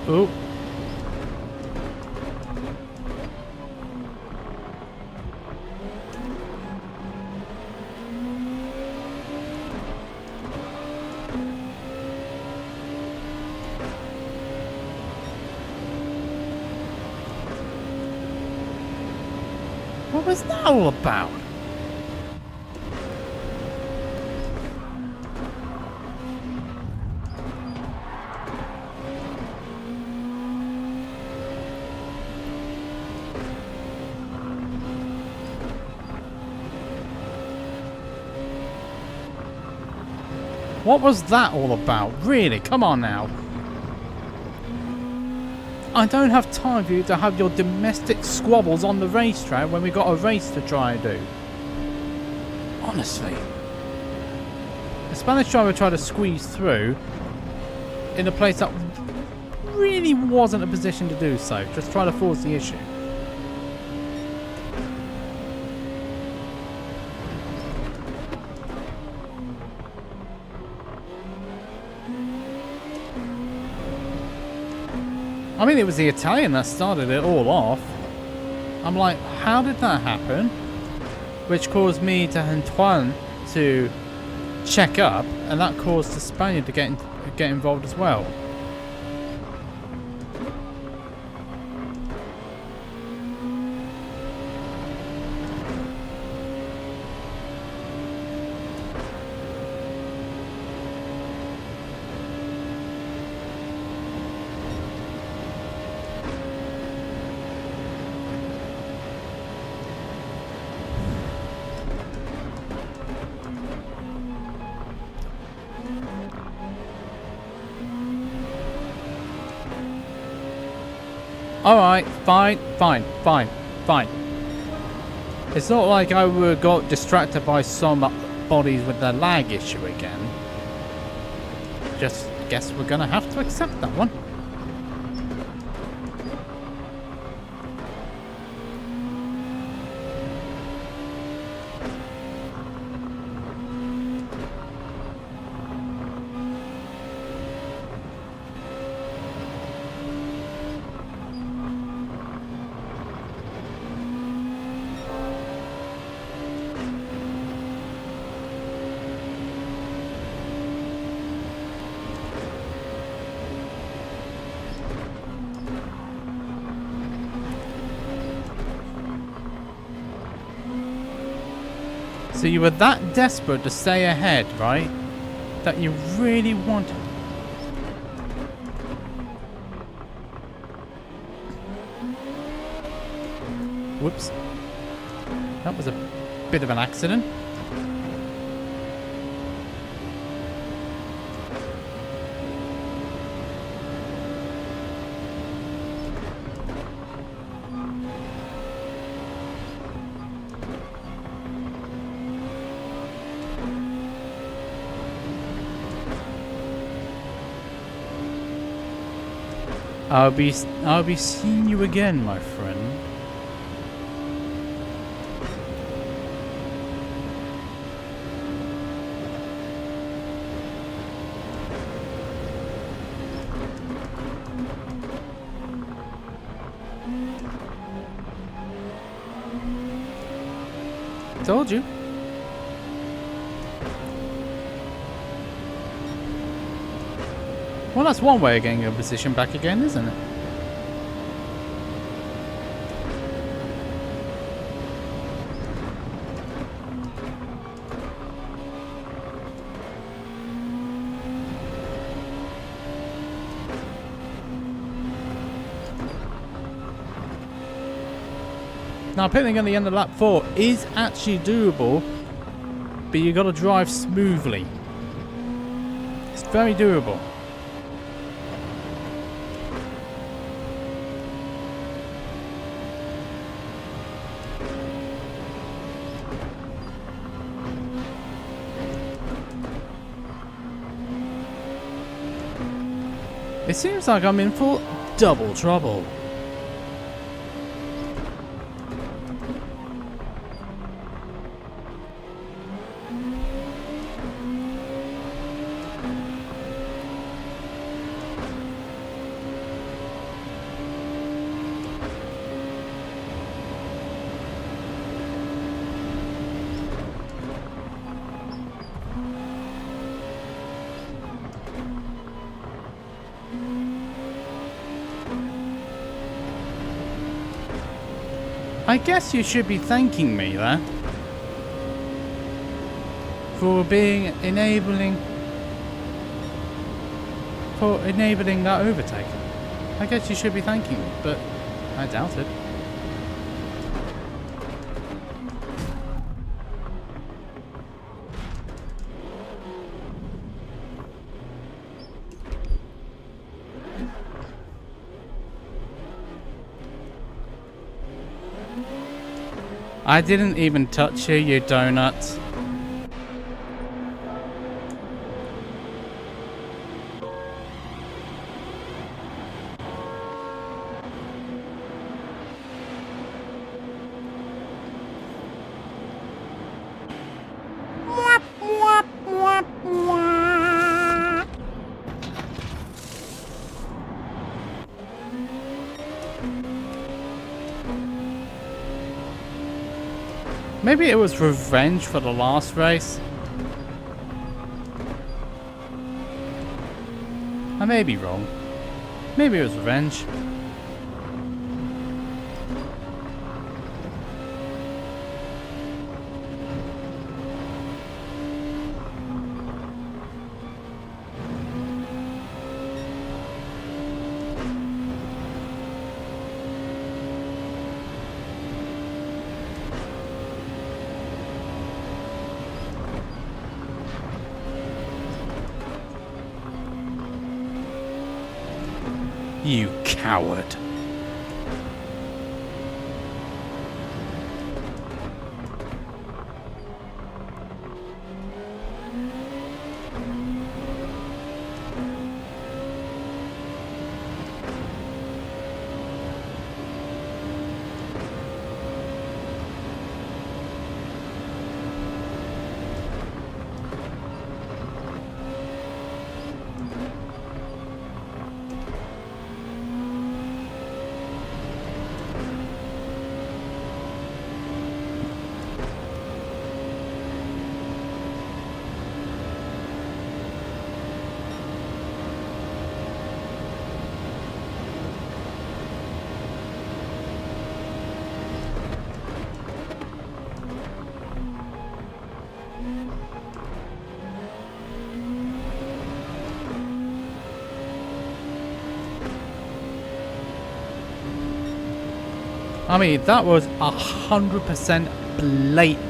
Ooh. What was that all about? What was that all about? Really? Come on now. I don't have time for you to have your domestic squabbles on the racetrack when we got a race to try and do. Honestly. The Spanish driver tried to squeeze through in a place that really wasn't a position to do so. Just try to force the issue. I mean, it was the Italian that started it all off. I'm like, how did that happen? Which caused me to Antoine to check up, and that caused the Spaniard to get involved as well. Alright, fine. It's not like I got distracted by some bodies with the lag issue again. Just guess we're gonna have to accept that one. So you were that desperate to stay ahead, right? That you really wanted. Whoops. That was a bit of an accident. I'll be seeing you again, my friend. Told you. Well, that's one way of getting your position back again, isn't it? Now, pitting at the end of lap 4 is actually doable, but you got to drive smoothly. It's very doable. It seems like I'm in for double trouble. I guess you should be thanking me there. For enabling that overtake. I guess you should be thanking me, but I doubt it. I didn't even touch you, you donut. Maybe it was revenge for the last race. I may be wrong. Maybe it was revenge. You coward. I mean, that was 100% blatant.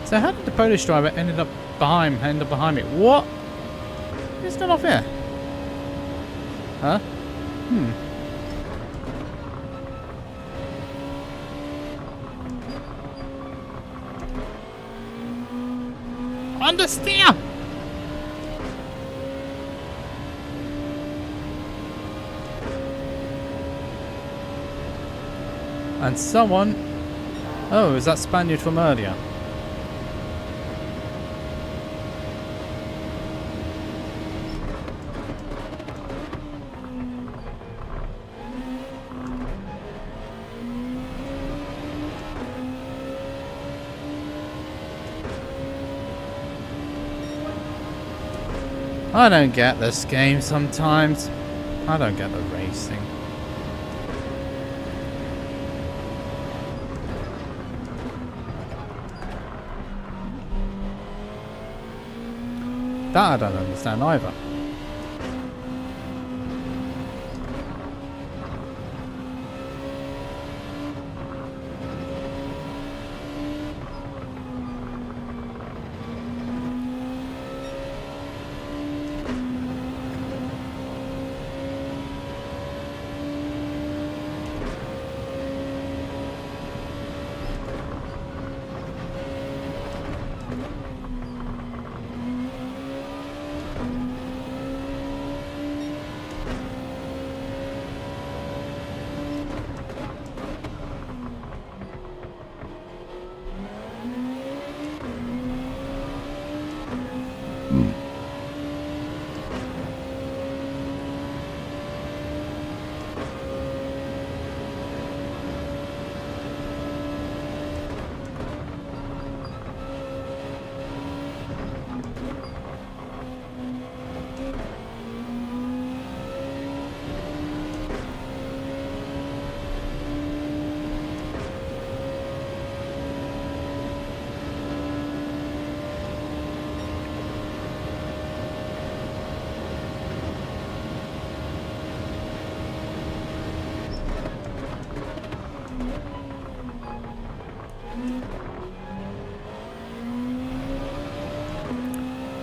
So how did the Polish driver end up behind me? What? He's not off here. Huh? Understeer! And someone... Oh, is that Spaniard from earlier? I don't get this game sometimes. I don't get the racing. That I don't understand either.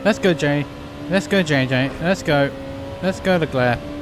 Let's go, Jay. Let's go, JJ. Let's go. Let's go, TheGlare.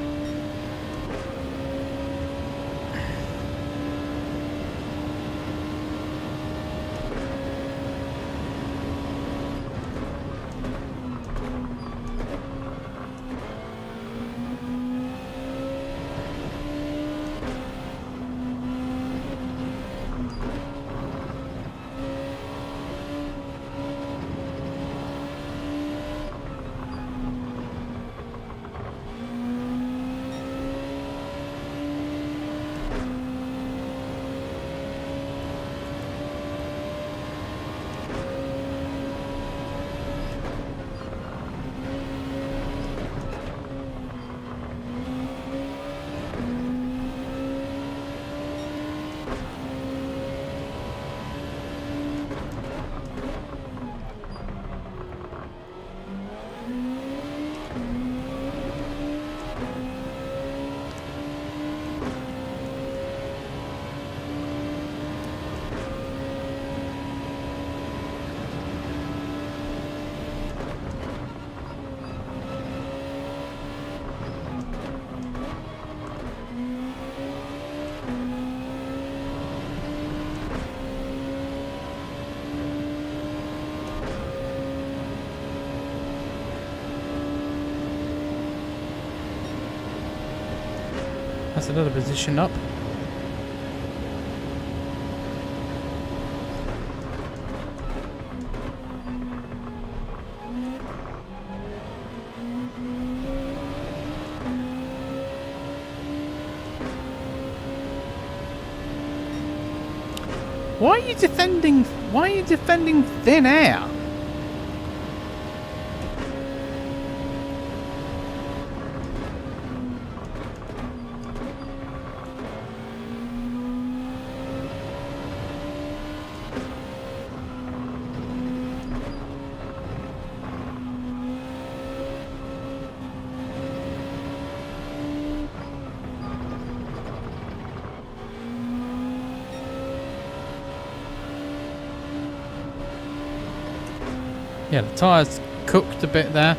That's another position up. Why are you defending? Why are you defending thin air? Yeah, the tyres cooked a bit there.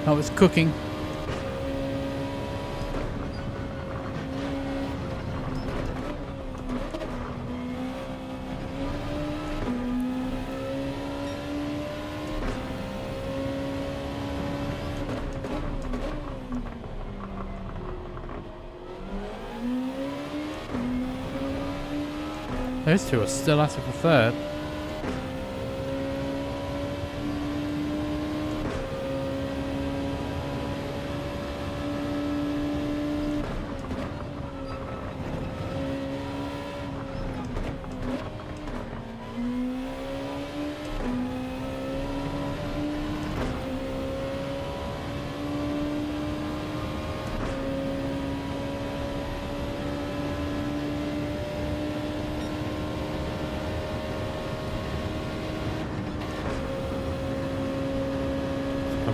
That was cooking. Those two are still at it for third.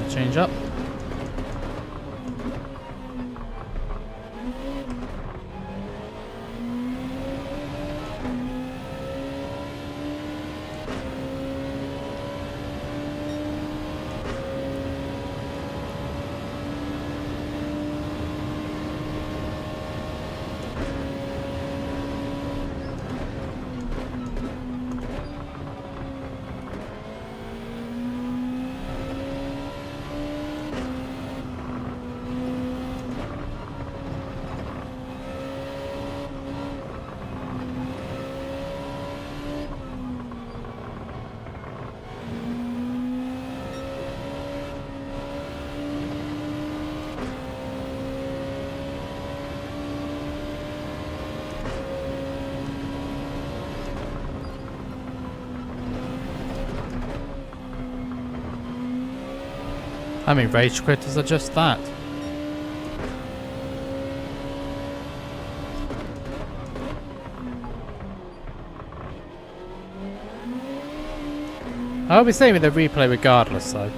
Change up. I mean, rage quitters are just that. I'll be saving the replay regardless, though.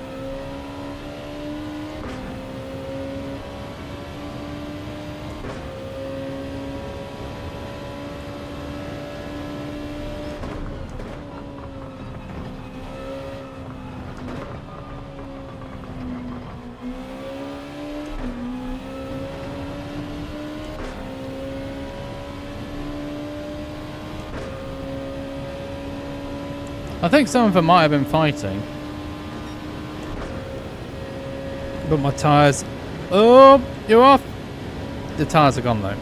I think some of them might have been fighting. But my tyres... Oh, you're off! The tyres are gone though.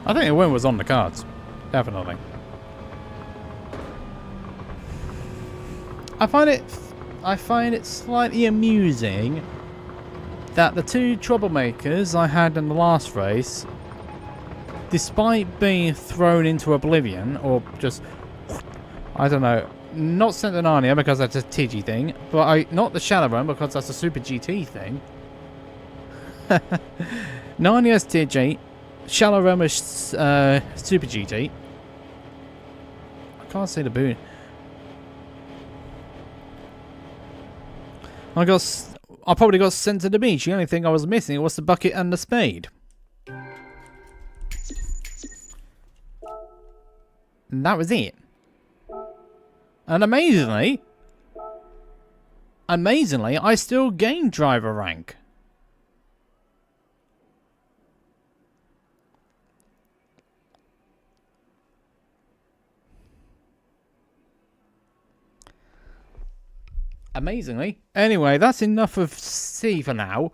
I think the win was on the cards. Definitely. I find it slightly amusing that the two troublemakers I had in the last race, despite being thrown into oblivion, or just, I don't know, not sent to Narnia because that's a TG thing, but not the Shadow Run because that's a Super GT thing. Narnia's TG, Shallow Run is Super GT. I can't see the boot. I probably got sent to the beach. The only thing I was missing was the bucket and the spade. And that was it. And amazingly, I still gained driver rank. Amazingly. Anyway, that's enough of C for now.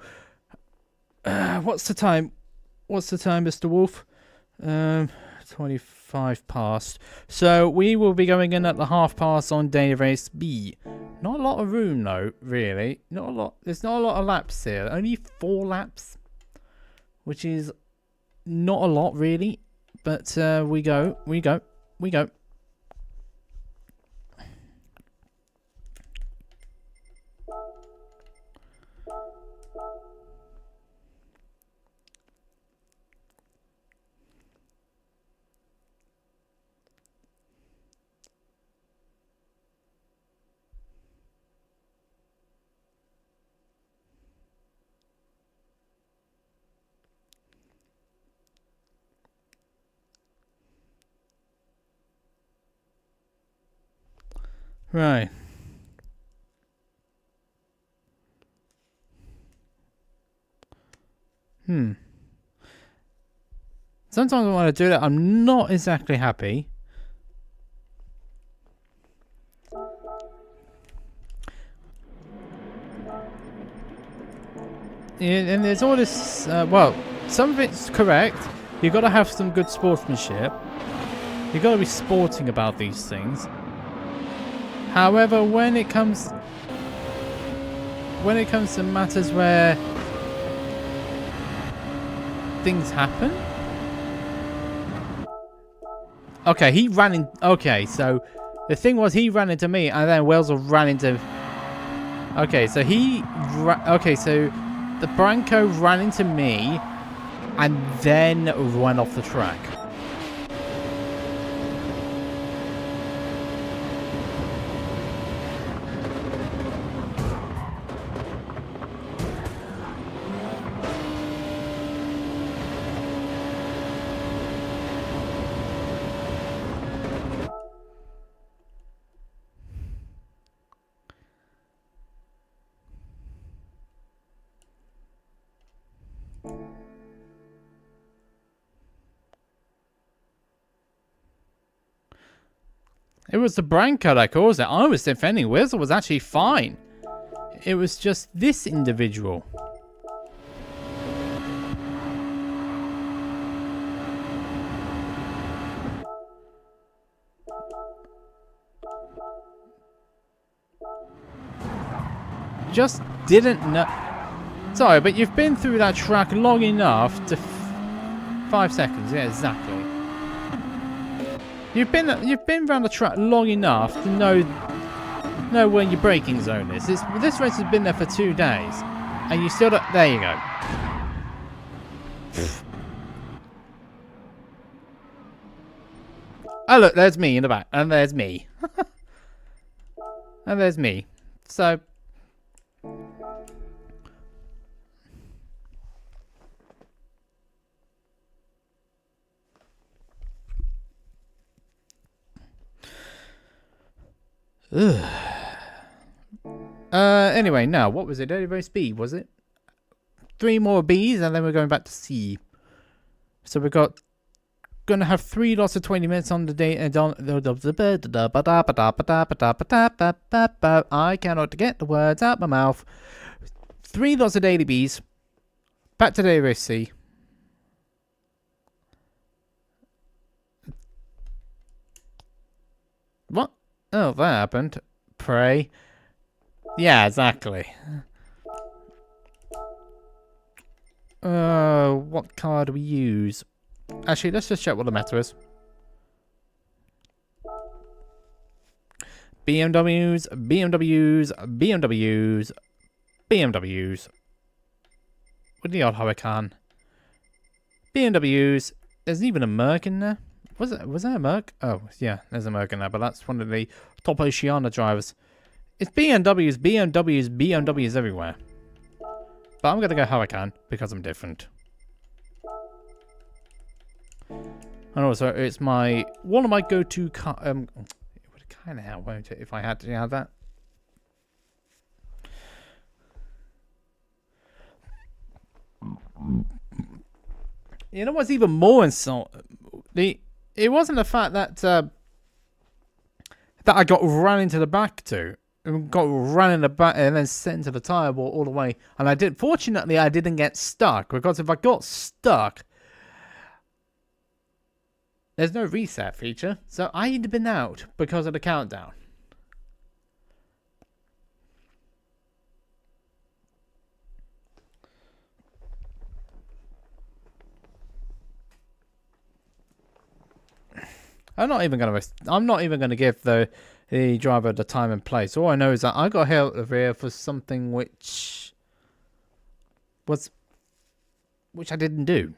What's the time? What's the time, Mr. Wolf? 25 past. So we will be going in at the half past on day race B. Not a lot of room though, really. Not a lot. There's not a lot of laps here. Only 4 laps, which is not a lot really. But we go. Right. Sometimes when I do that, I'm not exactly happy. And there's all this, well, some of it's correct. You've got to have some good sportsmanship. You've got to be sporting about these things. However, when it comes to matters where things happen. Okay, he ran in. Okay, so the thing was he ran into me, and then Welser ran into. Okay, so okay, so the Branco ran into me, and then went off the track. It was the Branco that caused it. I was defending. Whistle was actually fine. It was just this individual. Just didn't know. Sorry, but you've been through that track long enough to 5 seconds. Yeah, exactly. You've been around the track long enough to know where your braking zone is. This race has been there for 2 days, and you still don't. There you go. Oh look, there's me in the back, and there's me, and there's me. So. Anyway, now, what was it? Early race B, was it? 3 more Bs, and then we're going back to C. So we've got... Gonna have 3 lots of 20 minutes on the day, and I cannot get the words out my mouth. 3 lots of daily Bs. Back to day race C. What? Oh, that happened. Pray. Yeah, exactly. What car do we use? Actually, let's just check what the meta is. BMWs, BMWs, BMWs, BMWs. With the odd Huracan. BMWs. There's even a Merc in there. Was there a Merc? Oh, yeah, there's a Merc in there, but that's one of the top Oceania drivers. It's BMWs, BMWs, BMWs everywhere. But I'm going to go Huracan because I'm different. And also, it's one of my go-to car. It would kind of help, won't it, if I had to have that? You know what's even more insulting? It wasn't the fact that that I got run into the back to. Got run in the back and then sent into the tyre wall all the way. And fortunately, I didn't get stuck. Because if I got stuck, there's no reset feature. So I'd been out because of the countdown. I'm not even gonna give the driver the time and place. All I know is that I got held over here for something which I didn't do.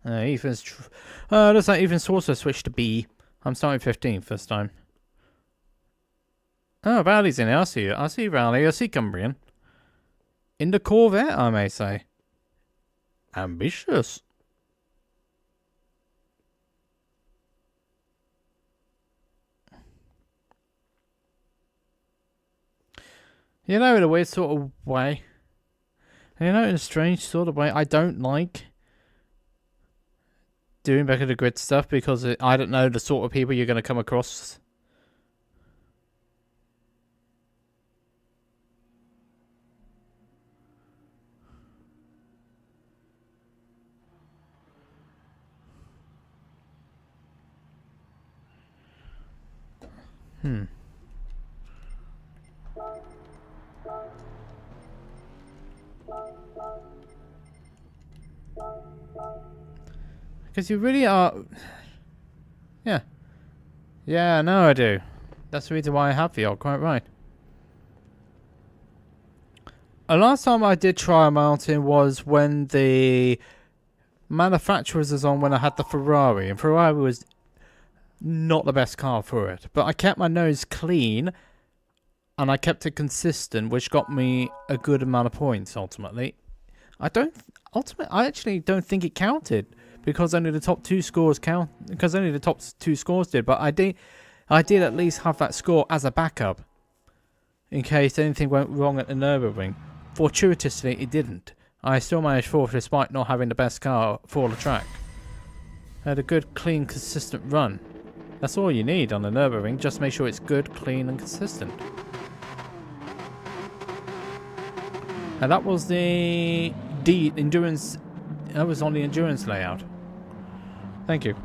Looks like Ethan's also switched to B. I'm starting 15th this time. Oh, Rowley's in here. I see you. I see Rowley. I see Cumbrian. In the Corvette, I may say. Ambitious. You know, in a weird sort of way. You know, in a strange sort of way, I don't like doing back of the grid stuff because I don't know the sort of people you're going to come across. Because you really are... Yeah. Yeah, no, I do. That's the reason why I have the odd, quite right. The last time I did try a mountain was when the manufacturers was on when I had the Ferrari. And Ferrari was not the best car for it. But I kept my nose clean. And I kept it consistent, which got me a good amount of points, ultimately. I actually don't think it counted. Because only the top 2 scores count. Because only the top 2 scores did. But I did at least have that score as a backup. In case anything went wrong at the Nürburgring. Fortuitously, it didn't. I still managed 4th despite not having the best car for the track. I had a good, clean, consistent run. That's all you need on the Nürburgring. Just make sure it's good, clean and consistent. And that was the endurance... That was on the endurance layout. Thank you.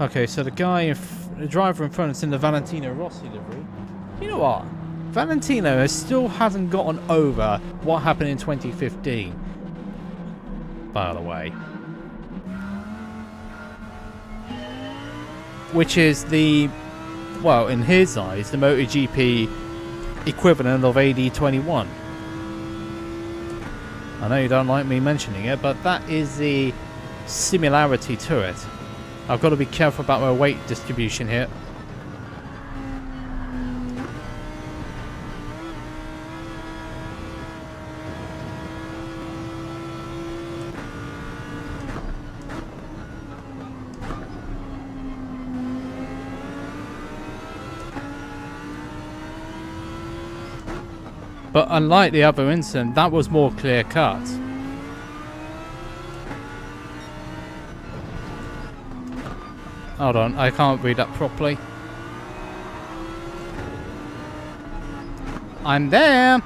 Okay, so the driver in front is in the Valentino Rossi livery. You know what? Valentino still hasn't gotten over what happened in 2015. By the way. Which is the, well, in his eyes, the MotoGP equivalent of AD21. I know you don't like me mentioning it, but that is the similarity to it. I've got to be careful about my weight distribution here. But unlike the other incident, that was more clear cut. Hold on, I can't read that properly. I'm there!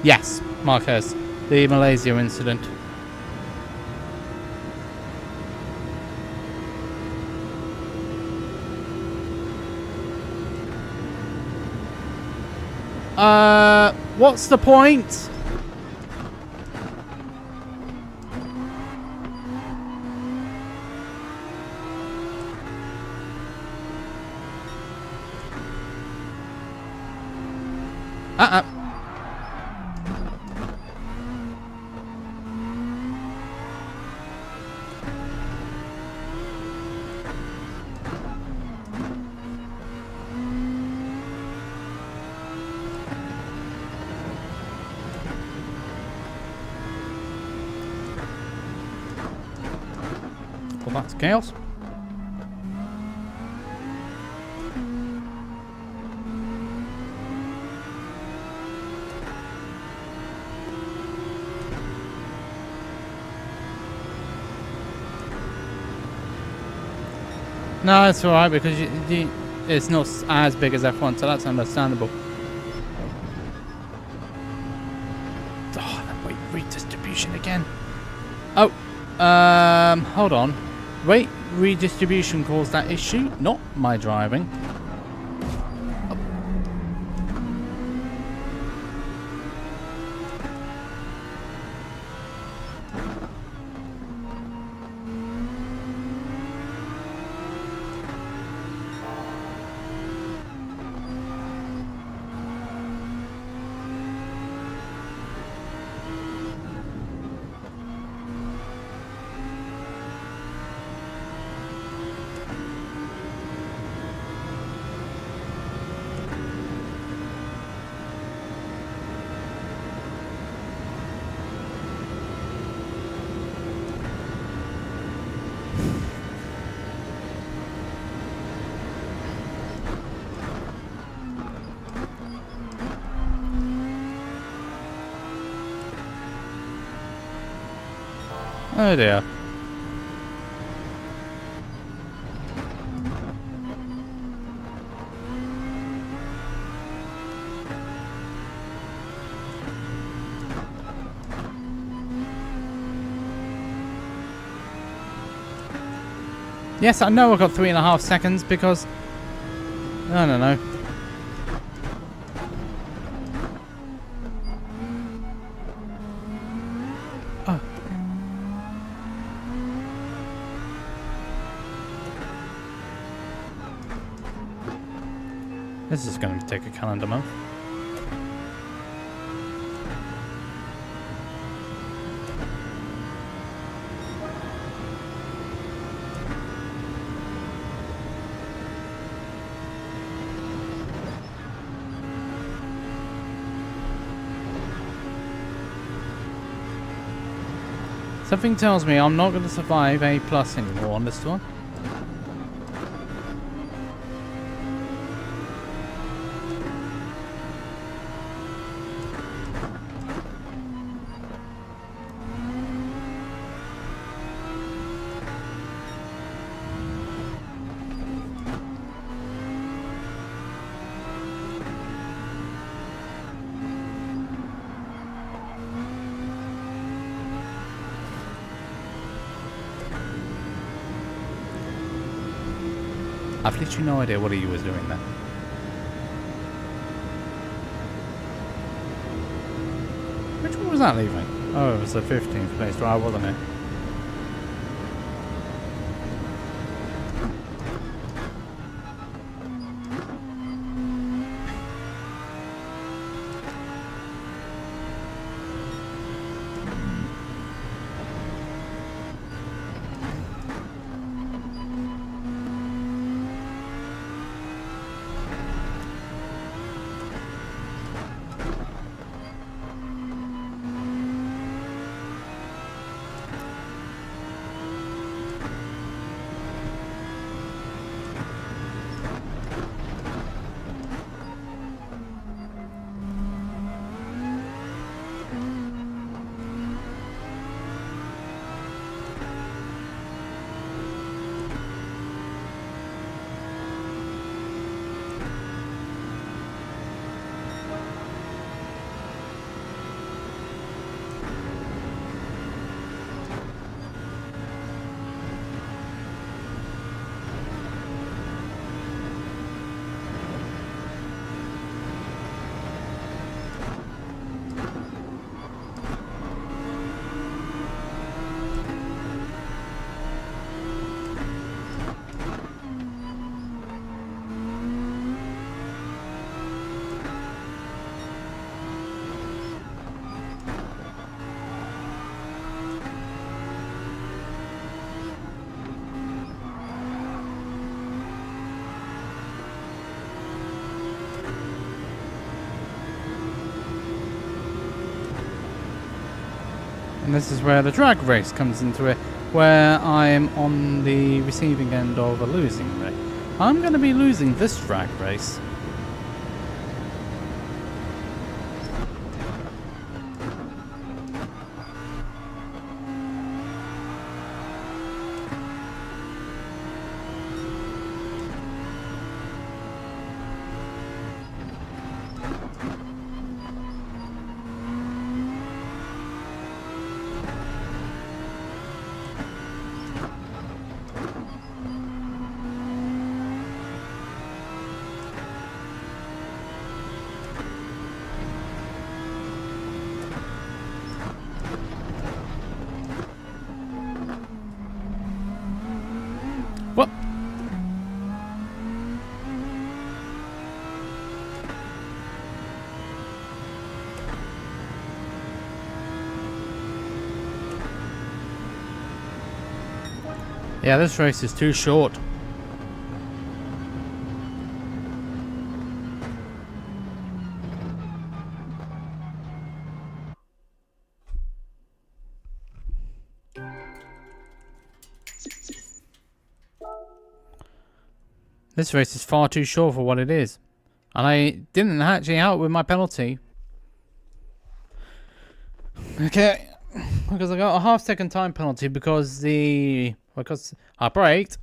Yes, Marquez, the Malaysia incident. What's the point? Well, that's chaos. No, it's alright because it's not as big as F1, so that's understandable. Oh, that weight redistribution again. Oh, hold on. Weight redistribution caused that issue, not my driving. Oh dear. Yes, I know I got 3.5 seconds because I don't know. Oh. This is going to take a calendar month. Something tells me I'm not going to survive A+ anymore on this one. I've literally no idea what he was doing there. Which one was that leaving? Oh, it was the 15th place drive, wasn't it? And this is where the drag race comes into it, where I'm on the receiving end of a losing race. I'm going to be losing this drag race. What? Yeah, this race is too short. This race is far too short for what it is. And I didn't actually help with my penalty. Okay. Because I got a half-second time penalty because I braked.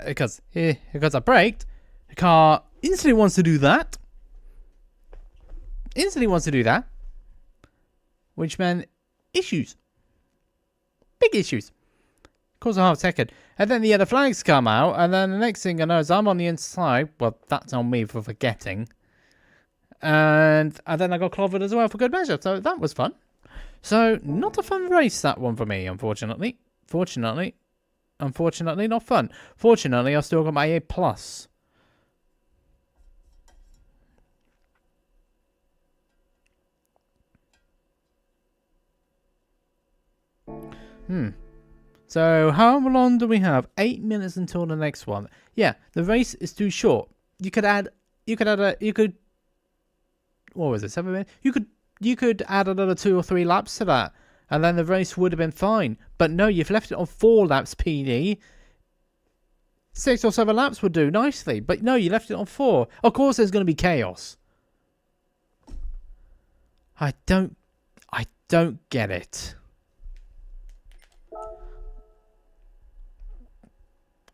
Because I braked. The car instantly wants to do that. Which meant issues. Big issues. Cause a half second. And then the other flags come out, and then the next thing I know is I'm on the inside. Well, that's on me for forgetting. And then I got clobbered as well for good measure. So that was fun. So not a fun race, that one for me, unfortunately. Unfortunately, not fun. Fortunately, I still got my A+. So how long do we have? 8 minutes until the next one. Yeah, the race is too short. You could what was it, 7 minutes? You could add another 2 or 3 laps to that, and then the race would have been fine. But no, you've left it on 4 laps, PD. 6 or 7 laps would do nicely, but no, you left it on 4. Of course there's going to be chaos. I don't get it.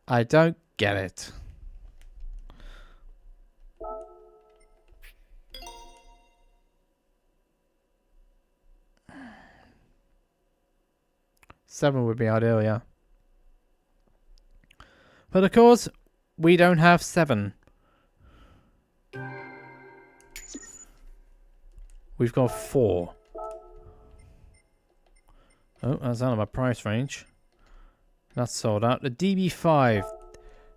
I don't get it. Seven would be ideal, yeah. But of course, We don't have 7. We've got 4. Oh, that's out of my price range. That's sold out. The DB5.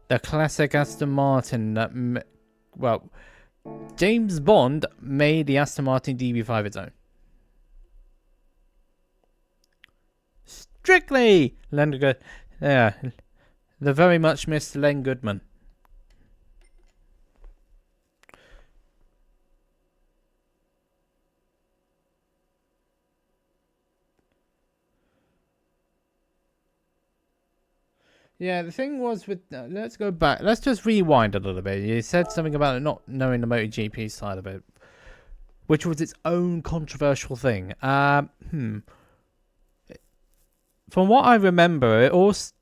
The classic Aston Martin that... Well, James Bond made the Aston Martin DB5 its own. Strictly! Len Good. Yeah. The very much missed Len Goodman. Yeah, the thing was with... let's go back. Let's just rewind a little bit. You said something about not knowing the MotoGP side of it, which was its own controversial thing. From what I remember, it's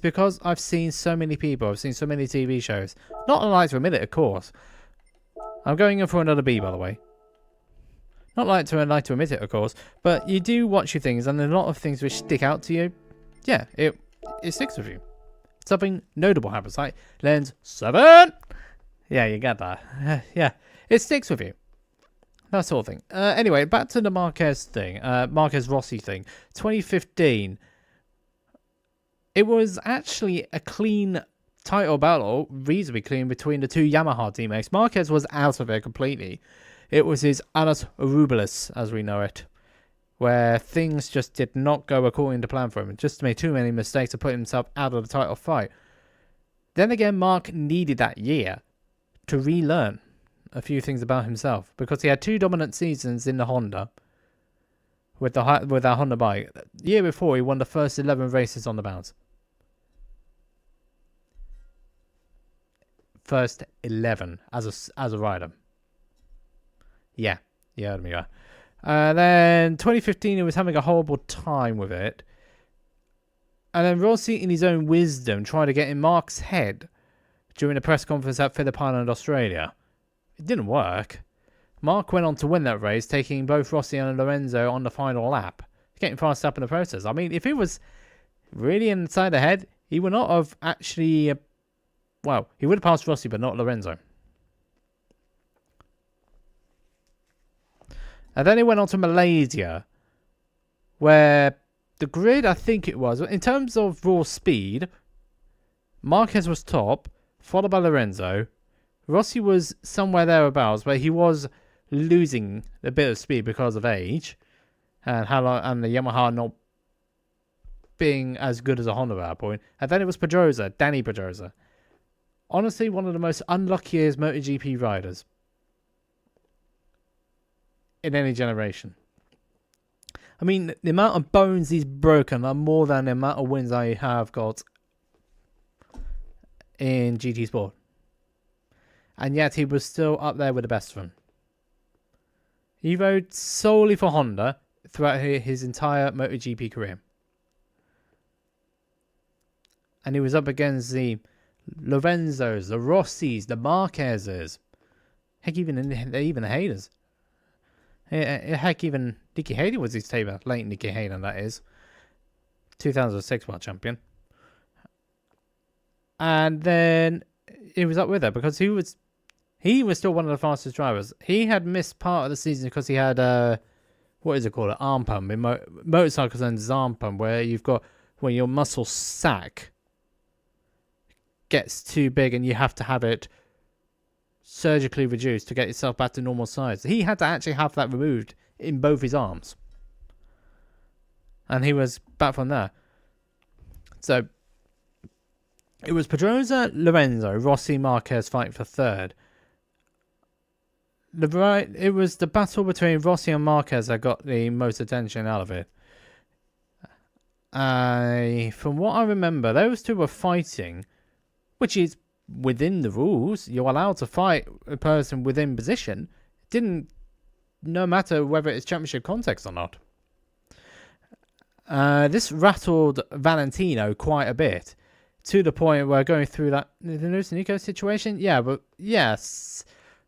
because I've seen so many people. I've seen so many TV shows. Not like to admit it, of course. I'm going in for another B, by the way. Not like to admit it, of course, but you do watch your things, and a lot of things which stick out to you, yeah, it sticks with you. Something notable happens, like Lens 7. Yeah, you get that. Yeah, it sticks with you. That sort of thing. Anyway, back to the Marquez thing, Marquez Rossi thing. 2015. It was actually a clean title battle, reasonably clean, between the two Yamaha teammates. Marquez was out of it completely. It was his annus horribilis, as we know it, where things just did not go according to plan for him. Just made too many mistakes to put himself out of the title fight. Then again, Mark needed that year to relearn a few things about himself, because he had 2 dominant seasons in the Honda with that Honda bike. The year before, he won the first 11 races on the bounce. First 11 as a rider. Yeah, you heard me go. Then 2015, he was having a horrible time with it. And then Rossi, in his own wisdom, tried to get in Mark's head during a press conference at Phillip Island, Australia. It didn't work. Mark went on to win that race, taking both Rossi and Lorenzo on the final lap, getting fast up in the process. I mean, if he was really inside the head, he would not have actually... well, he would have passed Rossi, but not Lorenzo. And then he went on to Malaysia, where the grid, I think it was, in terms of raw speed, Marquez was top, followed by Lorenzo. Rossi was somewhere thereabouts, but he was losing a bit of speed because of age, and the Yamaha not being as good as a Honda at that point. And then it was Pedrosa, Danny Pedrosa. Honestly, one of the most unluckiest MotoGP riders in any generation. I mean, the amount of bones he's broken are more than the amount of wins I have got in GT Sport. And yet he was still up there with the best of them. He rode solely for Honda throughout his entire MotoGP career. And he was up against the Lorenzos, the Rossis, the Marquezes. Heck, even the Hayers. Heck, even Nicky Hayden was his tamer. Late Nicky Hayden, that is. 2006 World Champion. And then he was up with her because he was still one of the fastest drivers. He had missed part of the season because he had what is it called? An arm pump. In motorcycles and arm pump, where you've got when your muscle sac gets too big and you have to have it surgically reduced to get yourself back to normal size. He had to actually have that removed in both his arms. And he was back from there. So it was Pedrosa, Lorenzo, Rossi, Marquez fighting for third. It was the battle between Rossi and Marquez that got the most attention out of it. From what I remember, those two were fighting, which is within the rules. You're allowed to fight a person within position. No matter whether it's championship context or not. This rattled Valentino quite a bit, to the point where going through the Nico situation. Yeah, but yes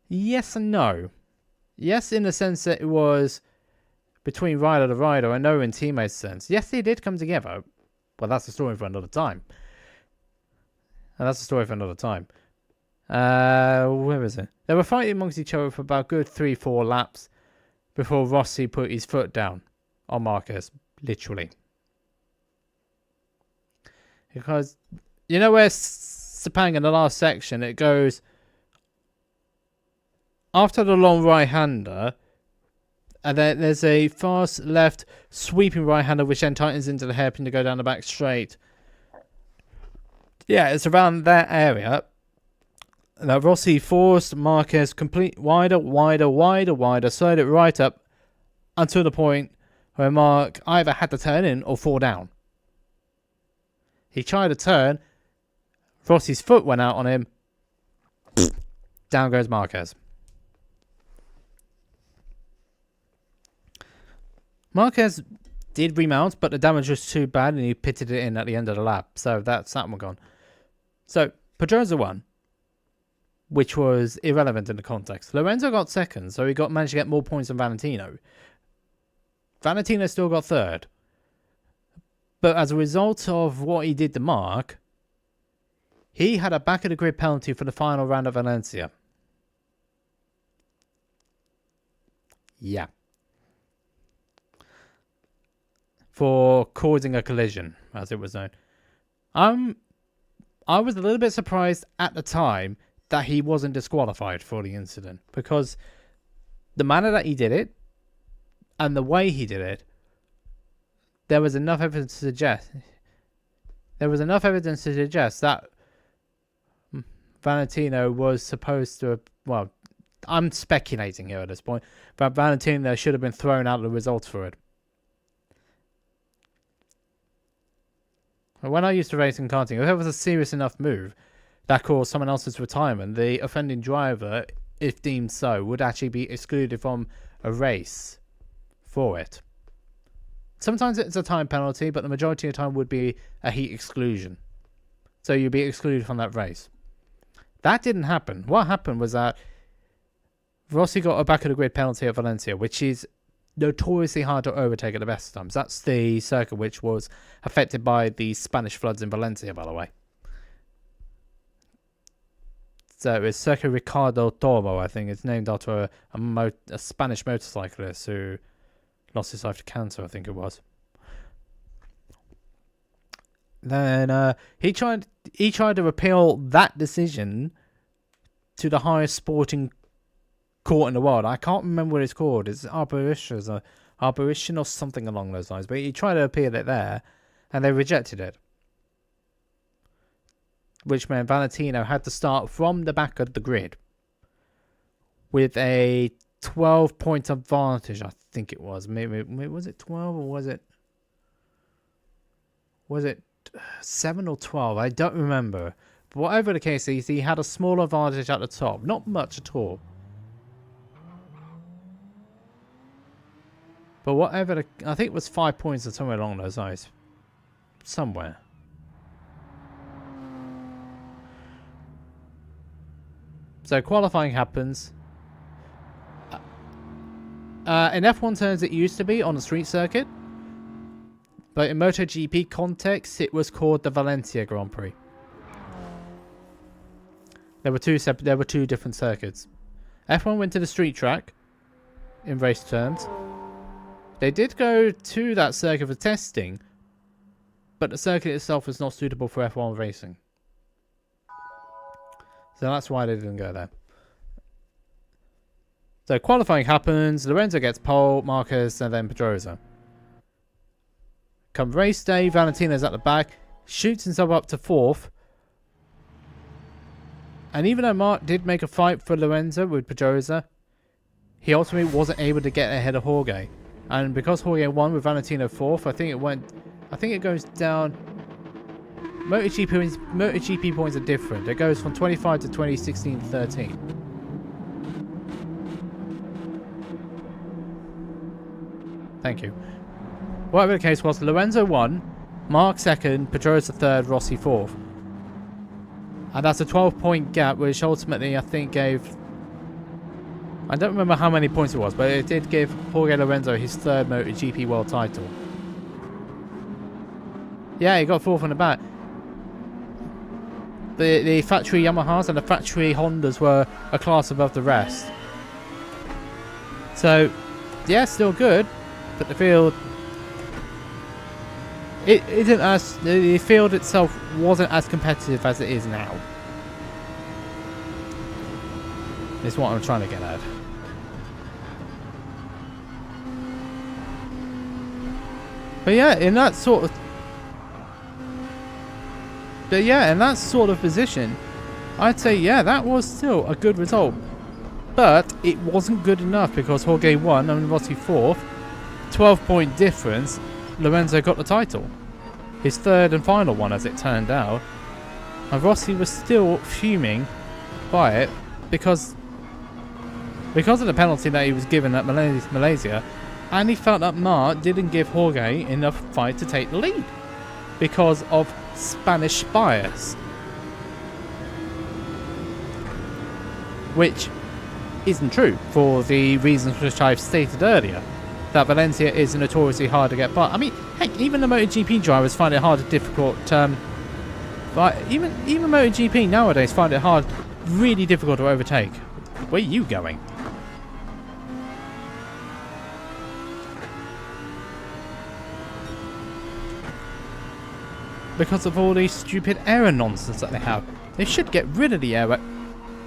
and no. Yes, in the sense that it was between rider to rider, and no in teammates' sense. Yes, they did come together, But that's a story for another time. And that's a story for another time. Where is it? They were fighting amongst each other for about good 3-4 laps before Rossi put his foot down on Marquez, literally. Because, you know where Sepang in the last section, it goes after the long right-hander, and then there's a fast left sweeping right-hander which then tightens into the hairpin to go down the back straight. Yeah, it's around that area that Rossi forced Marquez complete wider, slowed it right up until the point where Mark either had to turn in or fall down. He tried to turn, Rossi's foot went out on him, down goes Marquez. Marquez did remount, but the damage was too bad and he pitted it in at the end of the lap. So that's that one gone. So Pedrosa won, which was irrelevant in the context. Lorenzo got second, so he managed to get more points than Valentino. Valentino still got third. But as a result of what he did to Mark, he had a back of the grid penalty for the final round of Valencia. Yeah. For causing a collision, as it was known. I was a little bit surprised at the time that he wasn't disqualified for the incident, because the manner that he did it and the way he did it, there was enough evidence to suggest that Valentino was supposed to have, well, I'm speculating here at this point, but Valentino should have been thrown out of the results for it. When I used to race in karting, if there was a serious enough move that caused someone else's retirement, the offending driver, if deemed so, would actually be excluded from a race for it. Sometimes it's a time penalty, but the majority of the time would be a heat exclusion. So you'd be excluded from that race. That didn't happen. What happened was that Rossi got a back of the grid penalty at Valencia, which is notoriously hard to overtake at the best times. That's the circuit which was affected by the Spanish floods in Valencia, by the way. So it's Circuit Ricardo Toro, I think. It's named after a Spanish motorcyclist who lost his life to cancer, I think it was. Then he tried to appeal that decision to the highest sporting court in the world. I can't remember what it's called. It's Arborition or something along those lines. But he tried to appeal it there, and they rejected it. Which meant Valentino had to start from the back of the grid with a 12-point advantage, I think it was. Maybe was it 12 or was it 7 or 12? I don't remember. But whatever the case is, he had a small advantage at the top. Not much at all. But whatever, I think it was 5 points or somewhere along those lines. Somewhere. So qualifying happens. In F1 terms, it used to be on the street circuit. But in MotoGP context, it was called the Valencia Grand Prix. There were two different circuits. F1 went to the street track in race terms. They did go to that circuit for testing, but the circuit itself was not suitable for F1 racing. So that's why they didn't go there. So qualifying happens, Lorenzo gets pole, Marquez, and then Pedrosa. Come race day, Valentino's at the back, shoots himself up to 4th. And even though Mark did make a fight for Lorenzo with Pedrosa, he ultimately wasn't able to get ahead of Jorge. And because Jorge won with Valentino 4th, I think it goes down. MotoGP points are different. It goes from 25 to 20, 16 to 13. Thank you. Whatever the case was, Lorenzo won, Mark 2nd, Pedrosa 3rd, Rossi 4th. And that's a 12-point gap, which ultimately I think gave... I don't remember how many points it was, but it did give Jorge Lorenzo his 3rd MotoGP World title. Yeah, he got fourth on the back. The factory Yamahas and the factory Hondas were a class above the rest. So, yeah, still good, but the field, it isn't as, the field itself wasn't as competitive as it is now. Is what I'm trying to get at. But yeah, in that sort of position, I'd say, yeah, that was still a good result. But it wasn't good enough because Jorge won and Rossi fourth. 12-point difference, Lorenzo got the title. His third and final one, as it turned out. And Rossi was still fuming by it because of the penalty that he was given at Malaysia. And he felt that Marc didn't give Jorge enough fight to take the lead because of Spanish bias, which isn't true for the reasons which I've stated earlier, that Valencia is notoriously hard to get by. I mean, heck, even the MotoGP drivers find it hard and difficult, but even MotoGP nowadays find it really difficult to overtake. Where are you going? Because of all these stupid error nonsense that they have. They should get rid of the error.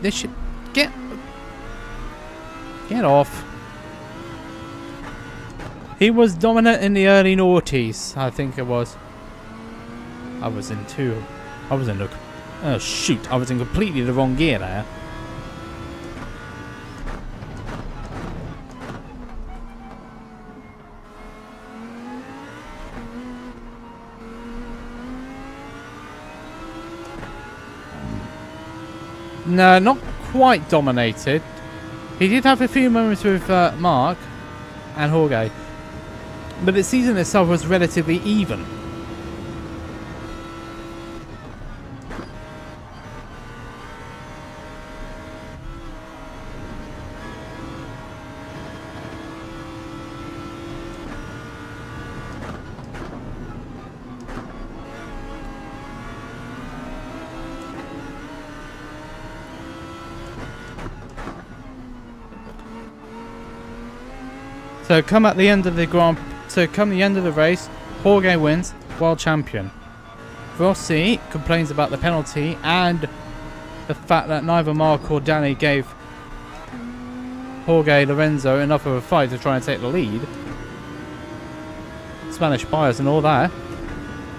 They should get off. He was dominant in the early noughties, I think it was. I was in oh shoot, I was in completely the wrong gear there. No, not quite dominated. He did have a few moments with Marc and Jorge, but the season itself was relatively even. So come the end of the race, Jorge wins, world champion. Rossi complains about the penalty and the fact that neither Marc or Danny gave Jorge Lorenzo enough of a fight to try and take the lead. Spanish bias and all that.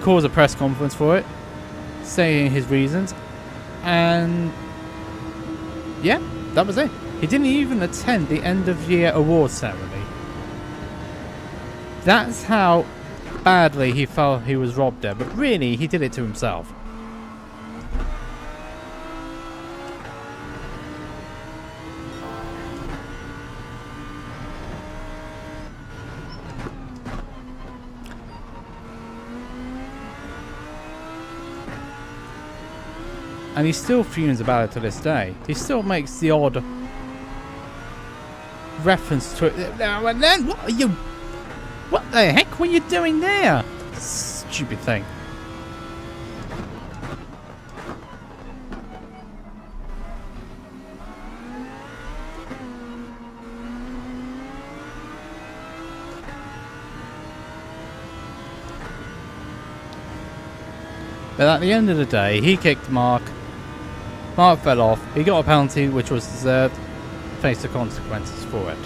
Calls a press conference for it, saying his reasons, and yeah, that was it. He didn't even attend the end of year awards ceremony. That's how badly he felt he was robbed there, but really he did it to himself. And he still fumes about it to this day. He still makes the odd reference to it now and then. What the heck were you doing there? Stupid thing. But at the end of the day, he kicked Marc. Marc fell off. He got a penalty, which was deserved. Faced the consequences for it.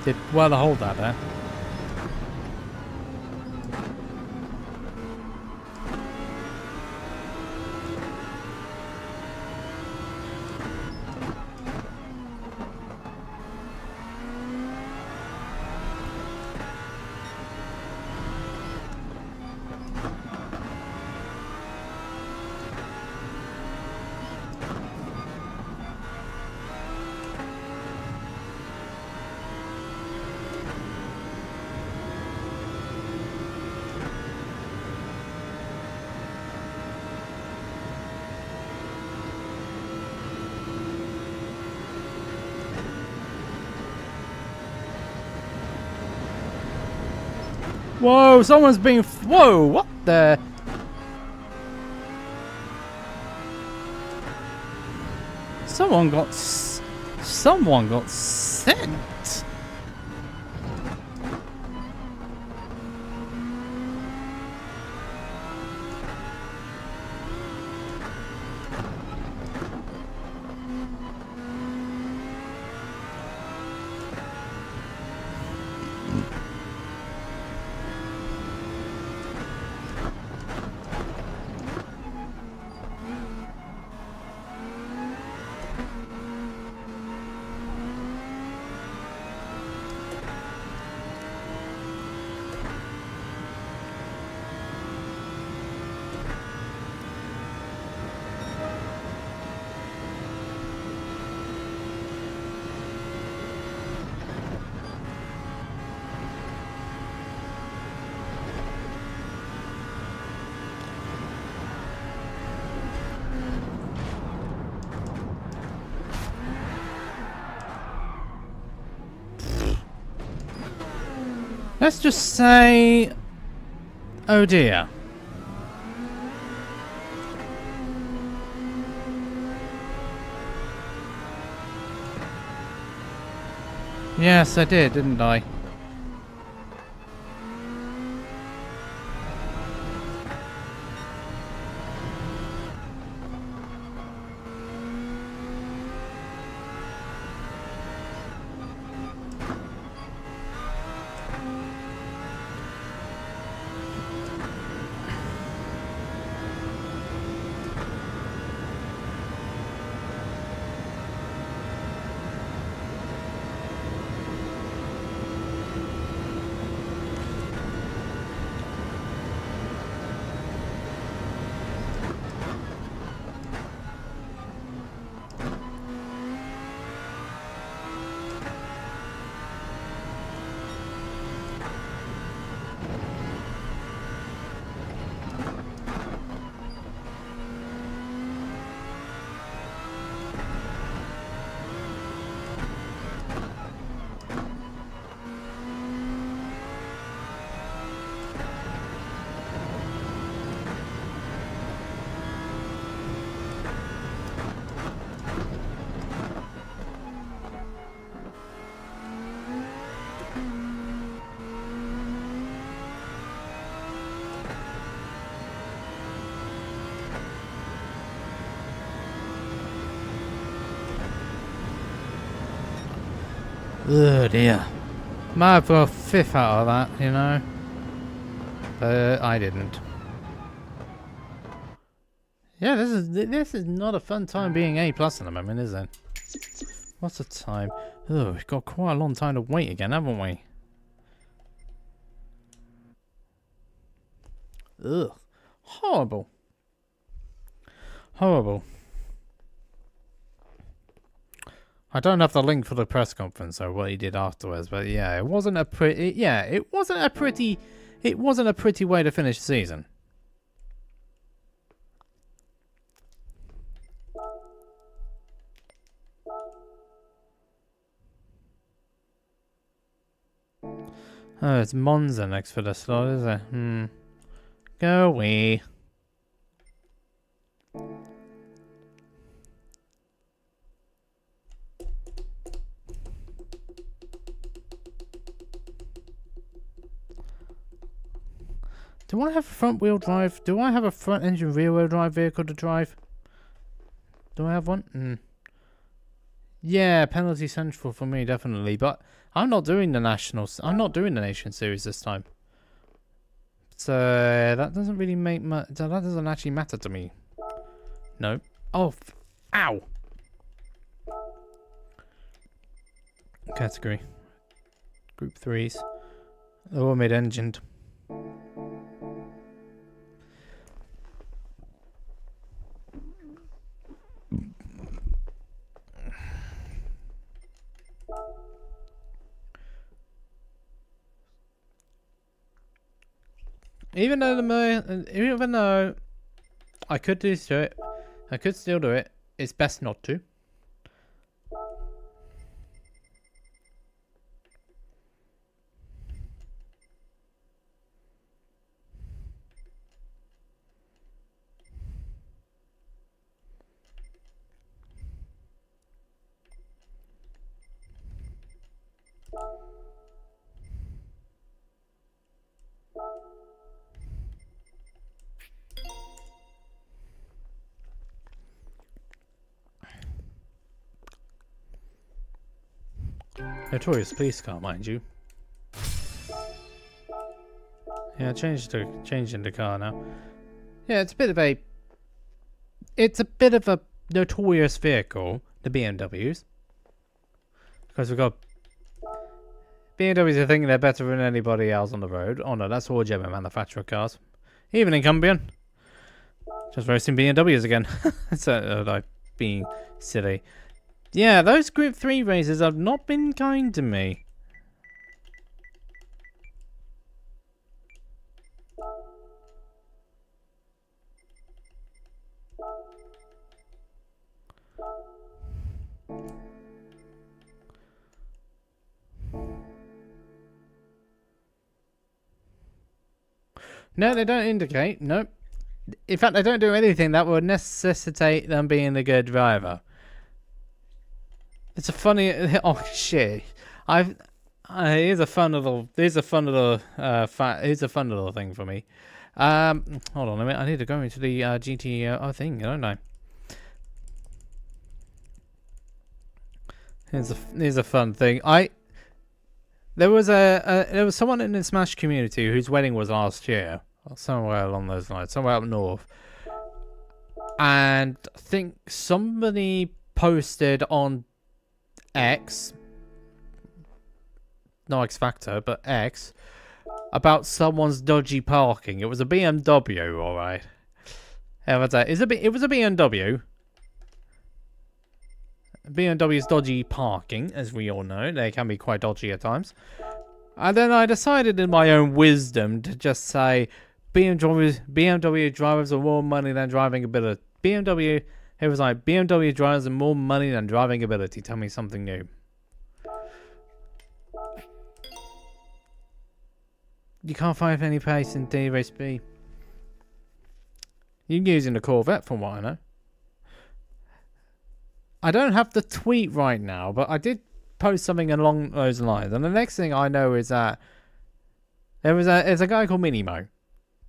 Did well to hold that there. Whoa, someone's being... Whoa, what the... Someone got sent. Let's just say, oh dear. Yes, I did, didn't I? Oh dear. Might have got a fifth out of that, you know. But I didn't. Yeah, this is not a fun time being A+ at the moment, is it? What's the time? Oh, we've got quite a long time to wait again, haven't we? Ugh. Horrible. Horrible. I don't have the link for the press conference or what he did afterwards, but yeah, it wasn't a pretty way to finish the season. Oh, it's Monza next for the slot, is it? Go away. Do I have a front wheel drive? Do I have a front engine rear wheel drive vehicle to drive? Do I have one? Yeah, penalty central for me, definitely. But I'm not doing the nationals. I'm not doing the Nation Series this time. So that doesn't really make much. That doesn't actually matter to me. No. Oh, ow. Category. Group 3s. All mid-engined. Even though I could do it, I could still do it. It's best not to. Notorious police car, mind you. Yeah, changing the car now. Yeah, it's a bit of a notorious vehicle, the BMWs. Because we've got BMWs are thinking they're better than anybody else on the road. Oh no, that's all German manufacturer cars. Even in Cumbian. Just roasting BMWs again. So, like, being silly. Yeah, those Group 3 races have not been kind to me. No, they don't indicate. Nope. In fact, they don't do anything that would necessitate them being a good driver. It's a funny. Oh shit! Here's a fun little thing for me. Hold on a minute. I need to go into the GTO thing, don't I? Here's a fun thing. There was someone in the Smash community whose wedding was last year, somewhere along those lines, somewhere up north, and I think somebody posted on X, not X Factor, but X, about someone's dodgy parking. It was a BMW, all right. It was a BMW. BMW's dodgy parking, as we all know. They can be quite dodgy at times. And then I decided in my own wisdom to just say BMW drivers are more money than driving ability. It was like, BMW drivers are more money than driving ability. Tell me something new. You can't find any pace in D-Race B. You're using the Corvette from what I know. I don't have the tweet right now, but I did post something along those lines. And the next thing I know is that there's a guy called Minimo,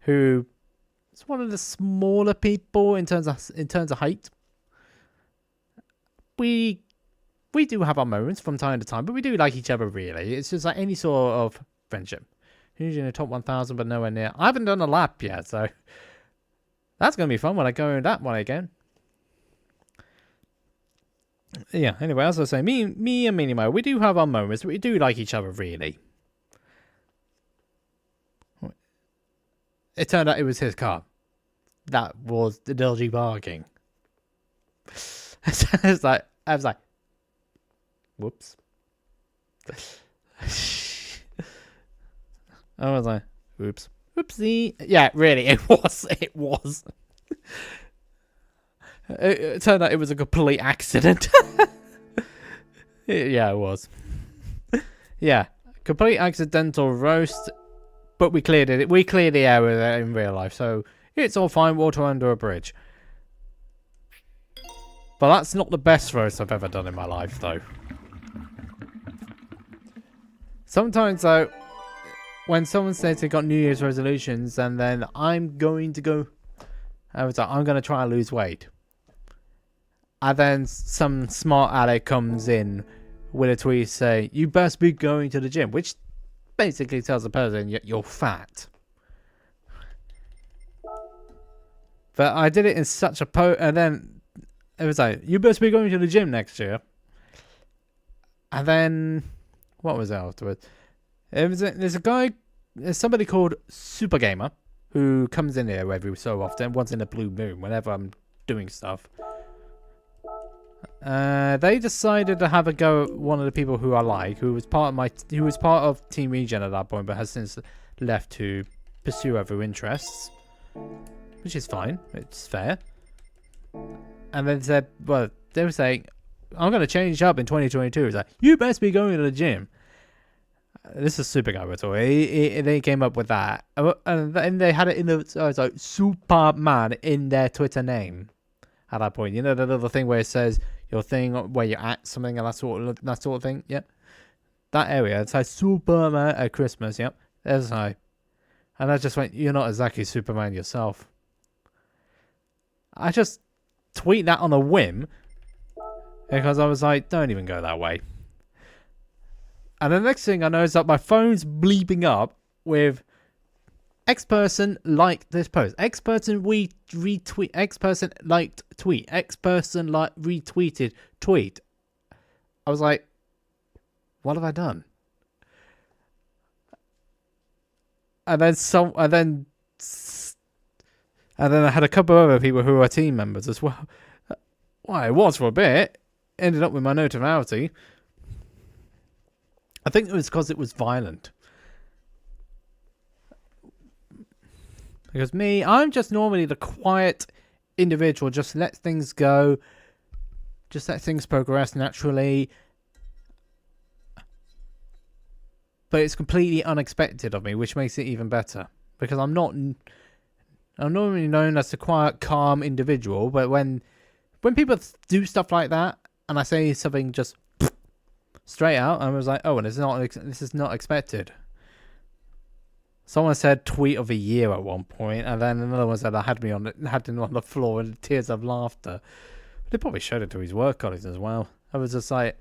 who is one of the smaller people in terms of height. We do have our moments from time to time, but we do like each other really. It's just like any sort of friendship. Usually in the top 1,000, but nowhere near. I haven't done a lap yet, so that's gonna be fun when I go in that one again. Yeah, anyway, as I say, me and Minimo, we do have our moments, but we do like each other, really. It turned out it was his car. That was the dodgy parking. I was like, whoops. I was like, whoops. Whoopsie. Yeah, really, it was. It turned out it was a complete accident. Yeah, it was. Yeah, complete accidental roast, but we cleared it. We cleared the air with it in real life, so it's all fine. Water under a bridge. But that's not the best roast I've ever done in my life, though. Sometimes, though, when someone says they got New Year's resolutions, and then I'm going to go, I'm going to try and lose weight. And then some smart aleck comes in with a tweet saying, you best be going to the gym, which basically tells the person you're fat. But I did it in such a and then it was like, you best be going to the gym next year. And then, what was it afterwards? There's somebody called Super Gamer who comes in here every so often, once in a blue moon, whenever I'm doing stuff. They decided to have a go at one of the people who I like, who was part of Team Regen at that point, but has since left to pursue other interests, which is fine. It's fair. And then said, well, they were saying, I'm going to change up in 2022. It's like, you best be going to the gym. This is Super Guy at all. They came up with that, and then they had it in the it's like Superman in their Twitter name. At that point, you know the little thing where it says your thing where you're at something and that sort of thing. Yep, that area. It says Superman at Christmas. Yep, there's how. And I just went, you're not exactly Superman yourself. I just tweet that on a whim because I was like, don't even go that way. And the next thing I know is that my phone's bleeping up with X person liked this post. X person retweet. X person liked tweet. X person retweeted tweet. I was like, what have I done? And then I had a couple of other people who were team members as well. Well, it was for a bit. Ended up with my notoriety. I think it was because it was violent. Because I'm just normally the quiet individual. Just let things go. Just let things progress naturally. But it's completely unexpected of me, which makes it even better. Because I'm normally known as the quiet, calm individual. But when people do stuff like that, and I say something just straight out, I was like, oh, and this is not expected. Someone said tweet of the year at one point, and then another one said I had him on the floor in tears of laughter. They probably showed it to his work colleagues as well. I was just like,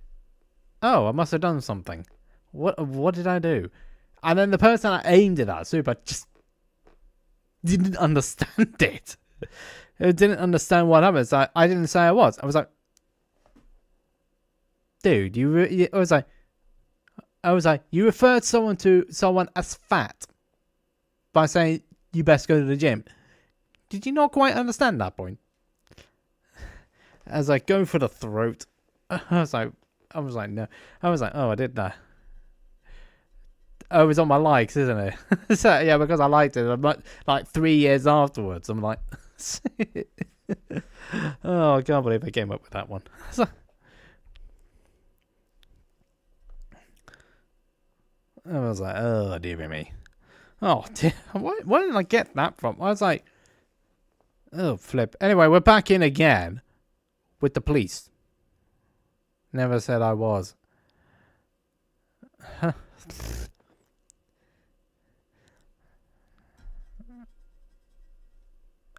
oh, I must have done something. What did I do? And then the person I aimed it at, Super, just didn't understand it. It didn't understand what happened. So I didn't say I was. I was like, dude, I was like, you referred someone as fat by saying you best go to the gym. Did you not quite understand that point? As I go for the throat, I was like, no. I was like, oh, I did that. Oh, it's on my likes, isn't it? So, yeah, because I liked it. I'm like 3 years afterwards. I'm like, oh, I can't believe I came up with that one. So, I was like, oh, dear me. Oh, dear. Where did I get that from? I was like, oh, flip. Anyway, we're back in again with the police. Never said I was.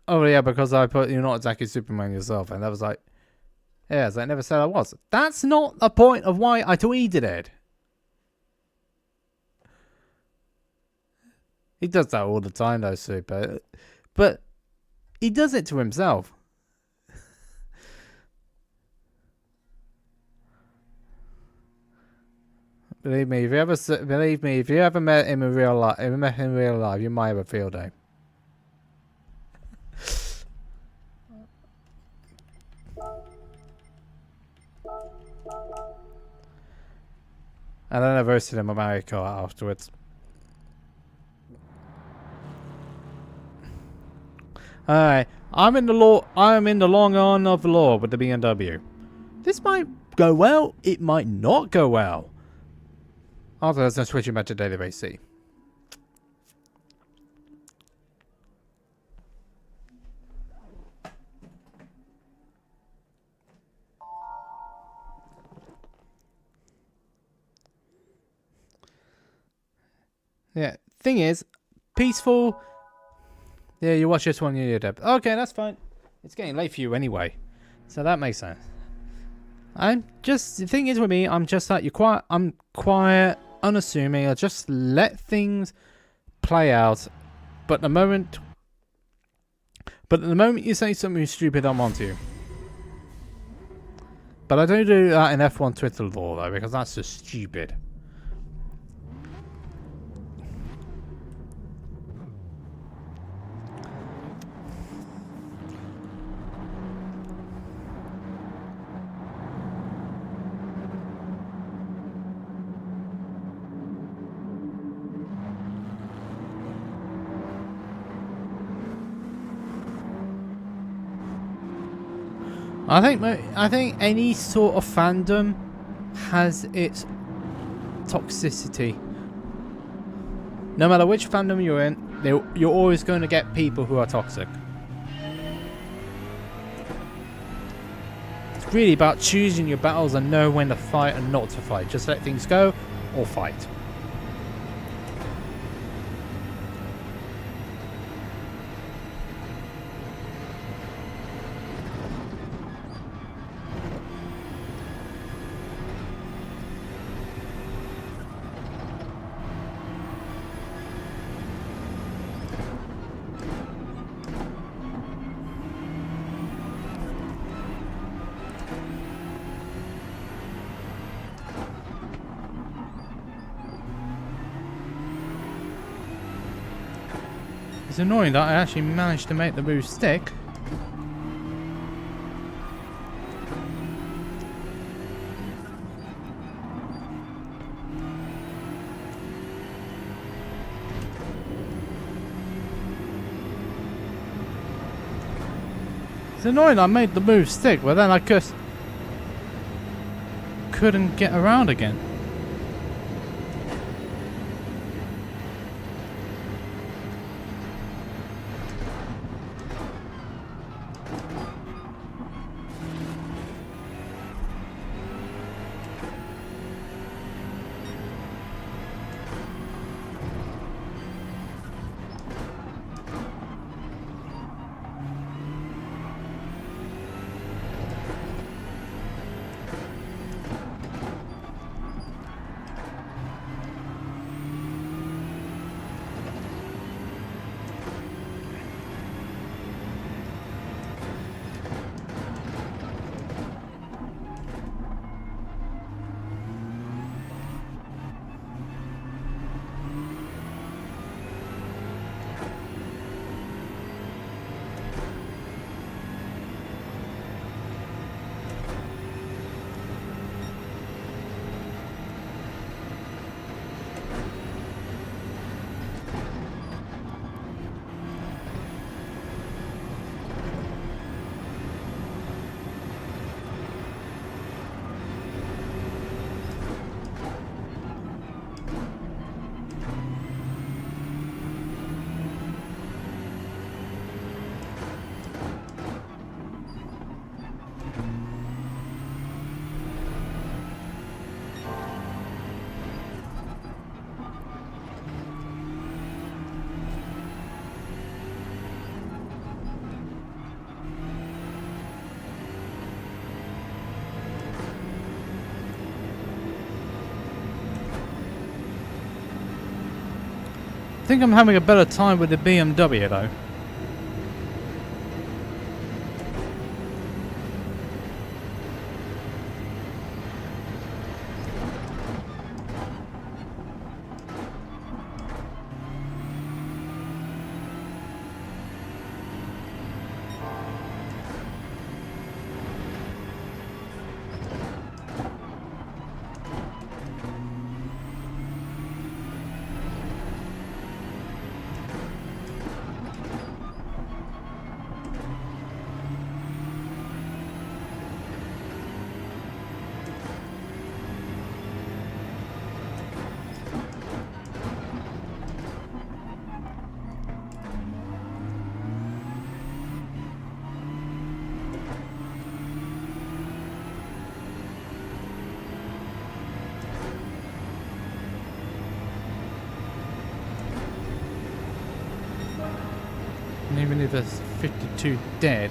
Oh, yeah, because I put, you're not exactly Superman yourself. And that was like, yes, I never said I was. That's not the point of why I tweeted it. He does that all the time, though, Super. But he does it to himself. Believe me, if you ever met him in real life, you might have a field day. And then I roasted him a Mario Kart afterwards. Alright, I'm in the long arm of the law with the BMW. This might go well, it might not go well. After that, I'm switching back to Daily AC. Yeah, thing is, peaceful. Yeah, you watch this one, you're dead. Okay, that's fine. It's getting late for you anyway, so that makes sense. The thing is with me, I'm just like I'm quiet, unassuming. I just let things play out. But the moment you say something stupid, I'm onto you. But I don't do that in F1 Twitter law though, because that's just stupid. I think any sort of fandom has its toxicity. No matter which fandom you're in, you're always going to get people who are toxic. It's really about choosing your battles and know when to fight and not to fight. Just let things go or fight. It's annoying that I actually managed to make the move stick. It's annoying I made the move stick, but then I couldn't get around again. I think I'm having a better time with the BMW though. And even if there's 52 dead.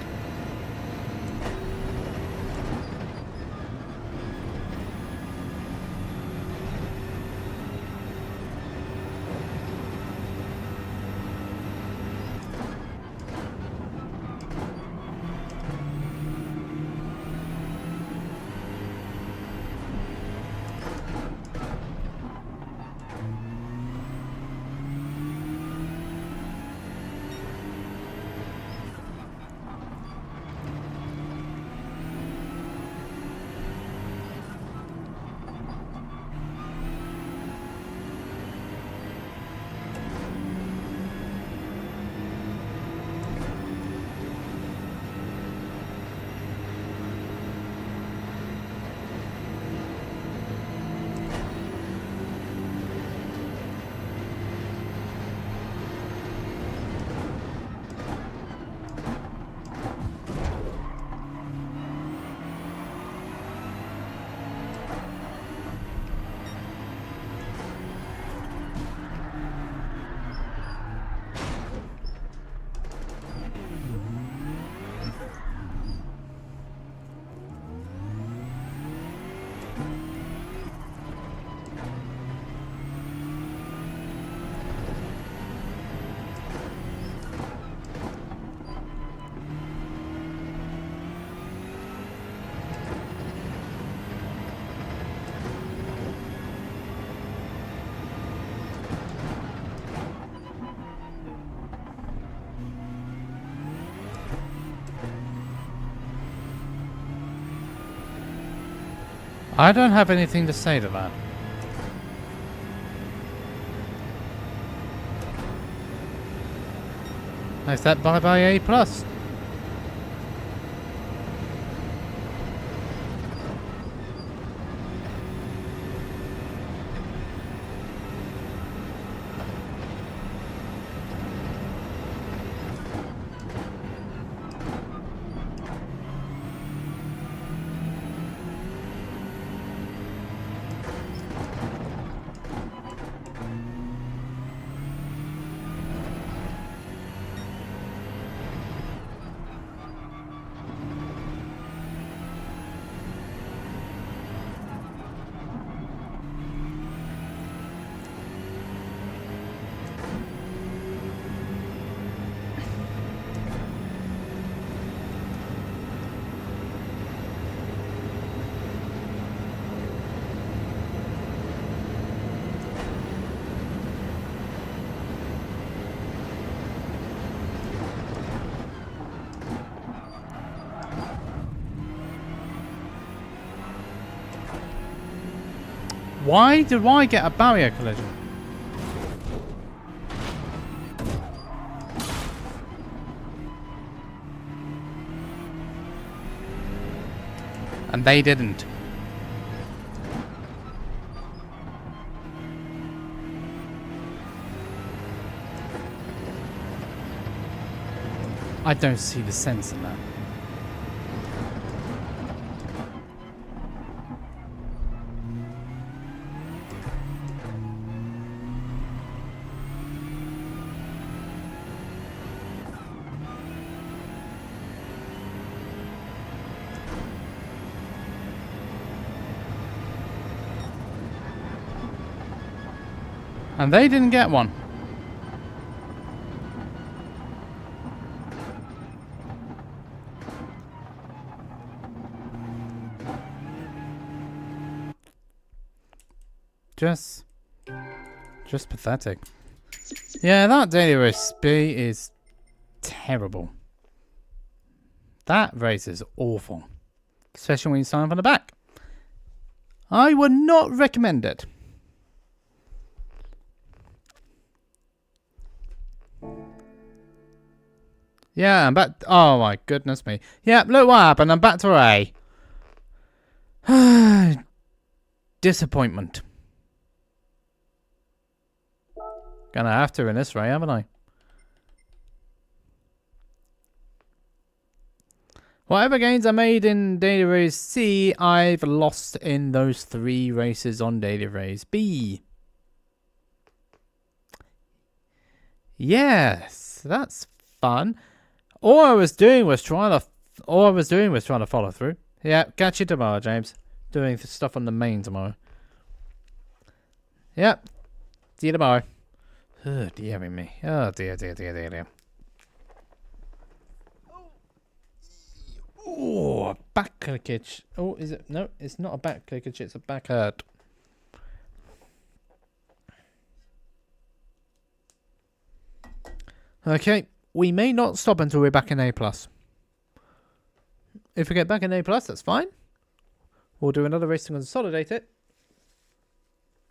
I don't have anything to say to that. Is that bye-bye A+. Why did I get a barrier collision? And they didn't. I don't see the sense in that. And they didn't get one. Just pathetic. Yeah, that daily race B is terrible. That race is awful. Especially when you sign from the back. I would not recommend it. Yeah, I'm back. Oh my goodness me. Yeah, look what happened. I'm back to A. Disappointment. Gonna have to in this way, haven't I? Whatever gains I made in Daily Race C, I've lost in those 3 races on Daily Race B. Yes, that's fun. All I was doing was trying to follow through. Yeah, catch you tomorrow, James. Doing stuff on the main tomorrow. Yep. See you tomorrow. Oh, dear me. Oh, dear. Oh, a back clickage. Oh, is it? No, it's not a back clickage. It's a back hurt. Okay. We may not stop until we're back in A+. If we get back in A+, that's fine. We'll do another race to consolidate it.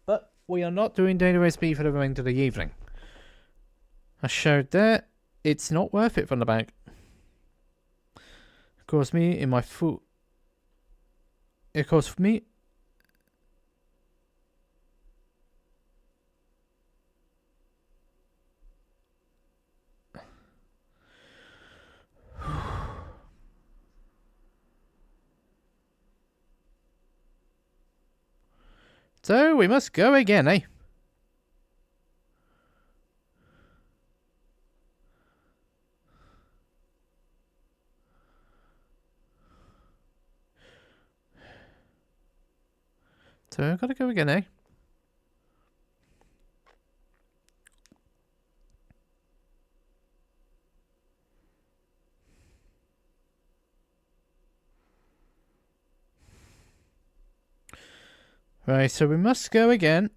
But we are not doing Daily Race B for the remainder of the evening. I showed there. It's not worth it from the back. Of course, me in my foot. Of course, for me. So we must go again, eh? So I've got to go again, eh? Right, so we must go again.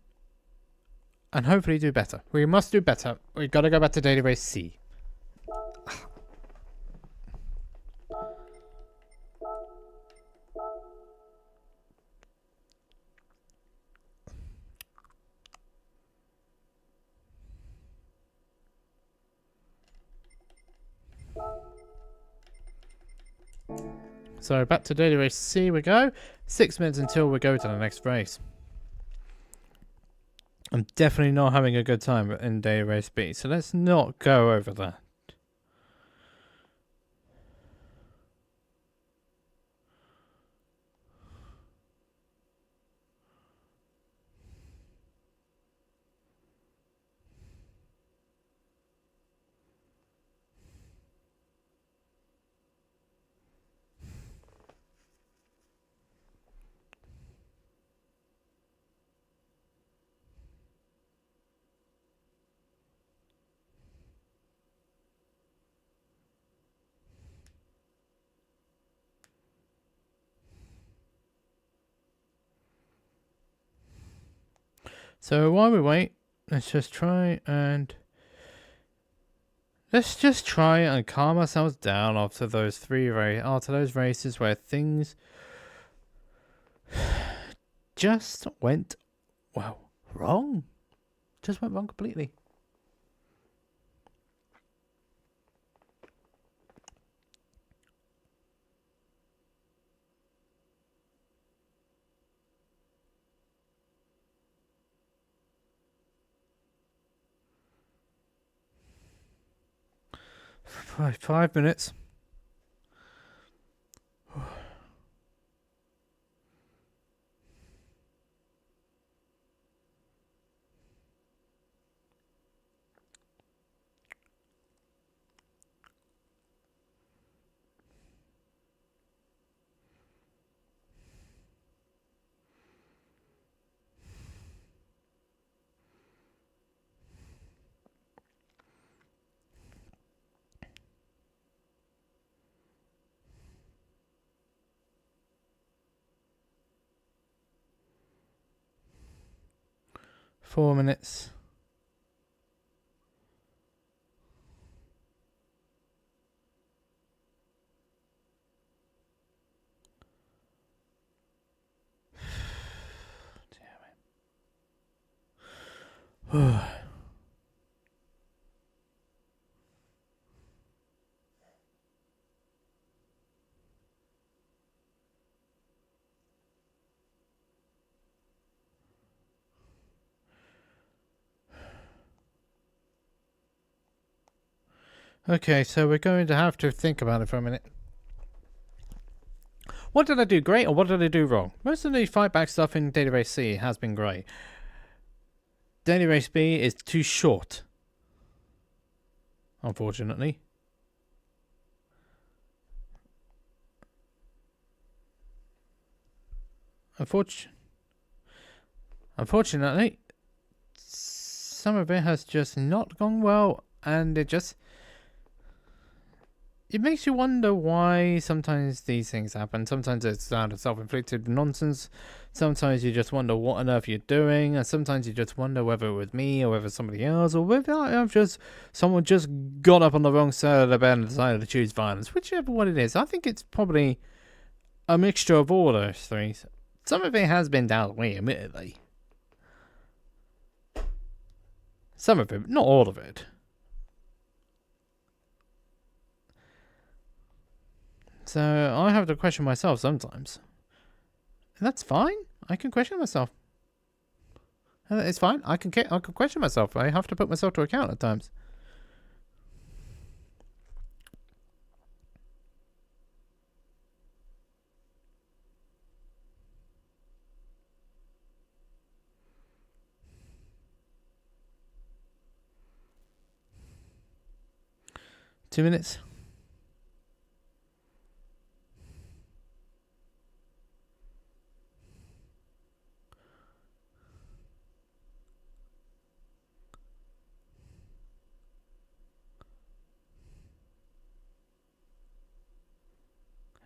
And hopefully do better. We must do better. We've got to go back to Daily Race C. So back to Daily Race C we go. 6 minutes until we go to the next race. I'm definitely not having a good time in Daily Race B, so let's not go over that. So while we wait, let's just try and calm ourselves down after those races where things just went wrong. Just went wrong completely. Five minutes. Four minutes. Damn it. Okay, so we're going to have to think about it for a minute. What did I do great or what did I do wrong? Most of the fight back stuff in Daily Race C has been great. Daily Race B is too short. Unfortunately. Unfortunately, some of it has just not gone well, and it makes you wonder why sometimes these things happen. Sometimes it's out of self-inflicted nonsense. Sometimes you just wonder what on earth you're doing, and sometimes you just wonder whether it was me or whether somebody else, or whether someone just got up on the wrong side of the bed and decided to choose violence. Whichever one it is, I think it's probably a mixture of all those three. Some of it has been down to me, admittedly. Some of it, not all of it. So I have to question myself sometimes. And that's fine. I can question myself. It's fine. I can question myself. I have to put myself to account at times. Two minutes.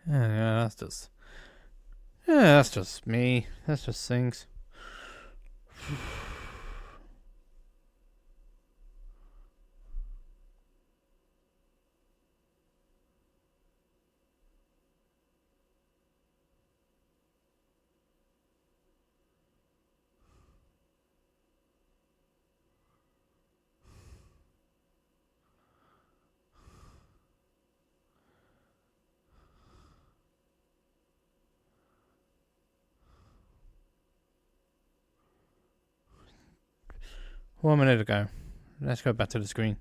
Yeah, that's just me. That's just things. 1 minute ago. Let's go back to the screen.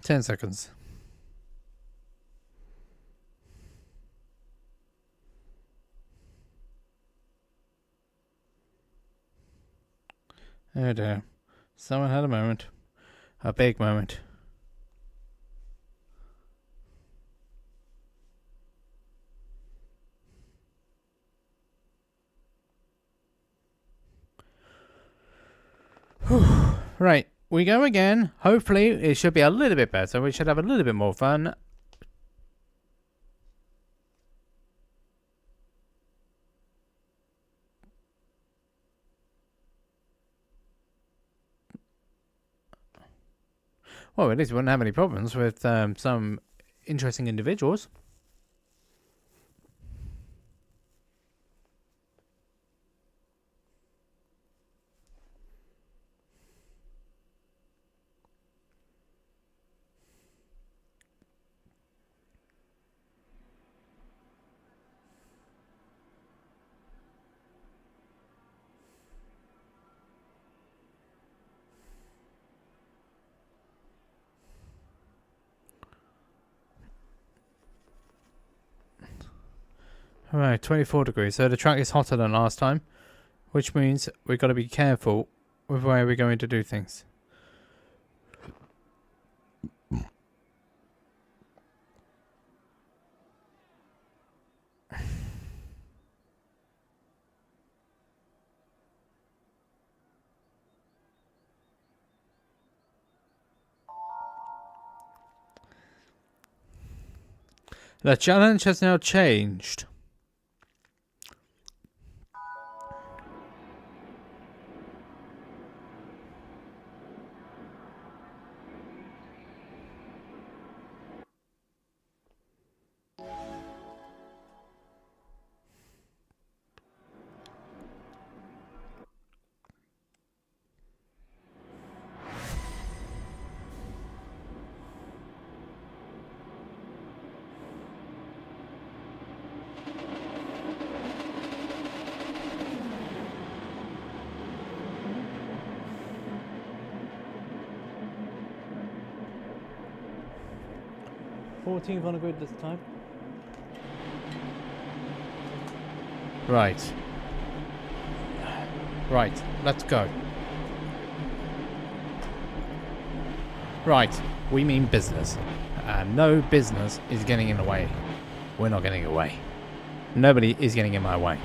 Ten seconds. Oh dear. Someone had a moment. A big moment. Right, we go again. Hopefully it should be a little bit better. We should have a little bit more fun. Well, at least we wouldn't have any problems with some interesting individuals. Alright, 24 degrees. So the track is hotter than last time, which means we've got to be careful with where we're going to do things. The challenge has now changed. Fourteenth on a grid this time. Right. Right, let's go. Right, we mean business. No business is getting in the way. We're not getting away. Nobody is getting in my way.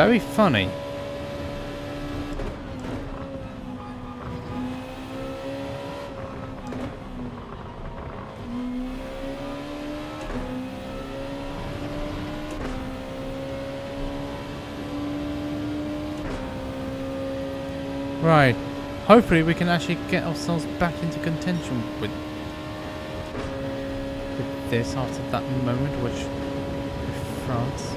very funny. Right. Hopefully we can actually get ourselves back into contention with this after that moment, which with France.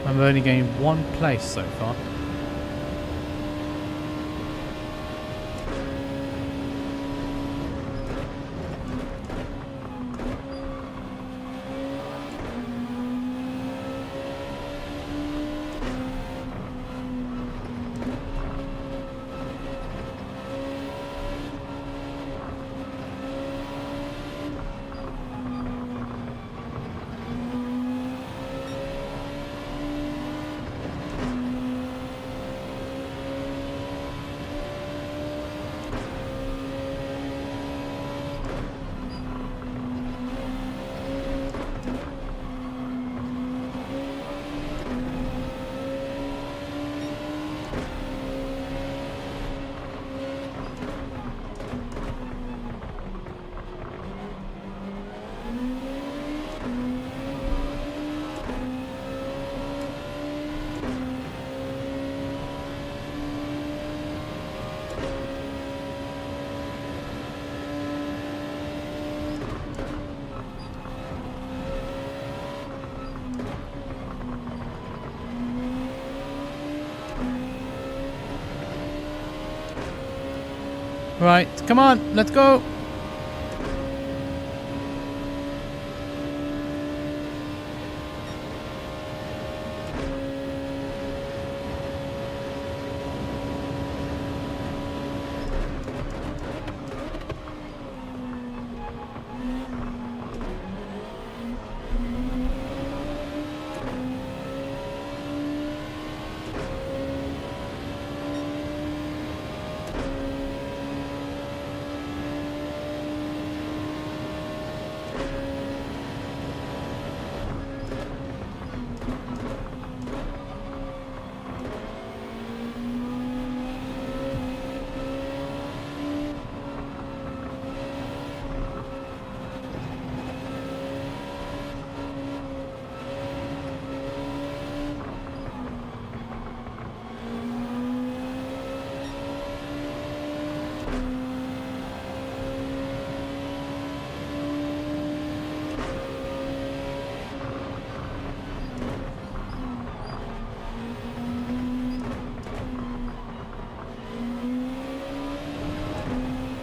I'm only getting one place so far. Right, come on, let's go.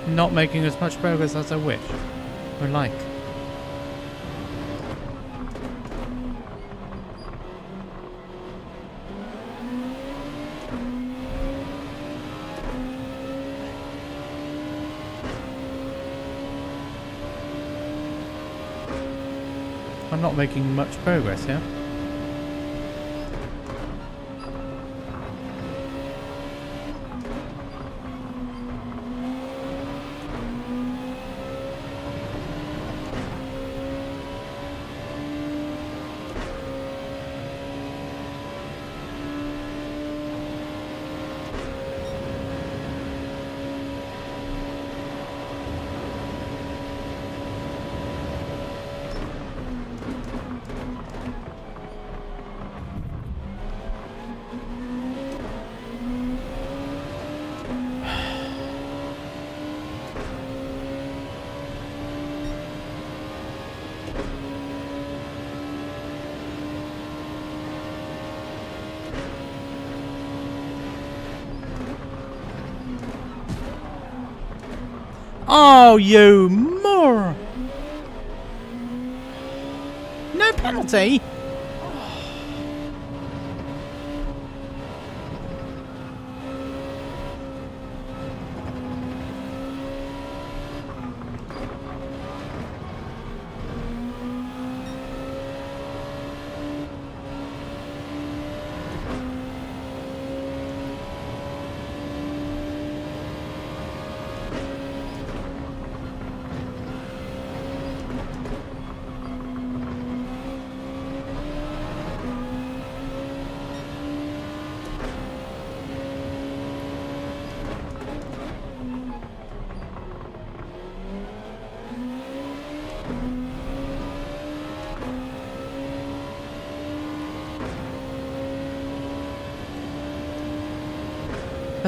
Not making as much progress as I wish or like. I'm not making much progress here. Oh, you moron! No penalty?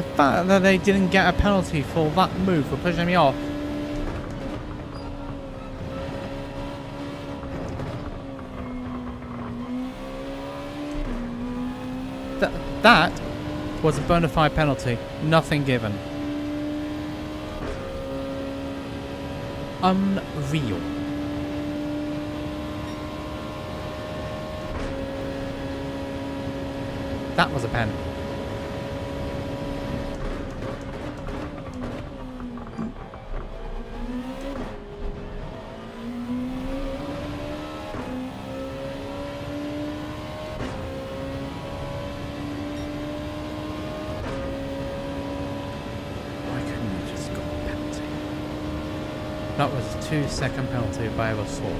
The fact that they didn't get a penalty for that move for pushing me off. That was a bona fide penalty. Nothing given. Unreal. That was a pen. That was a 2-second penalty if I ever saw.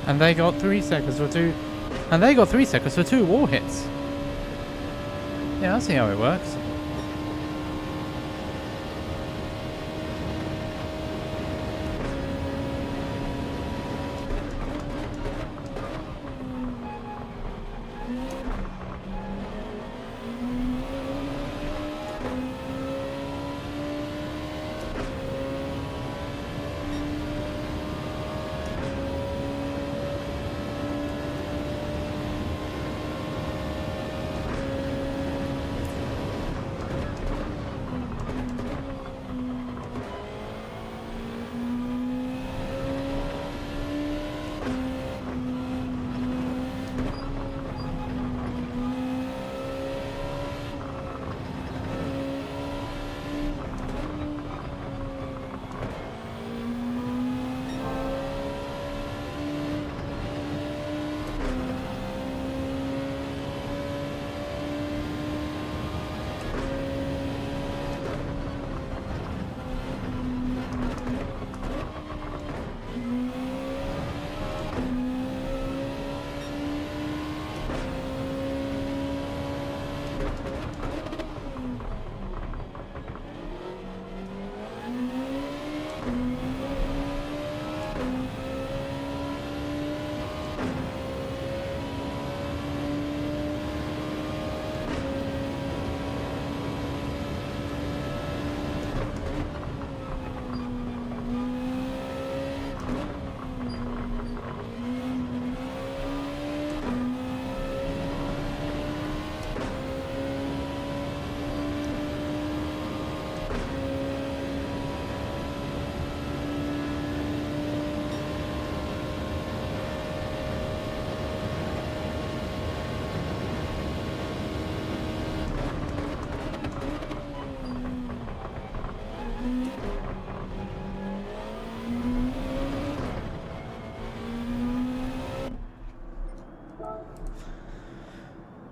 And they got 3 seconds for two. And they got 3 seconds for 2 war hits. Yeah, I see how it works.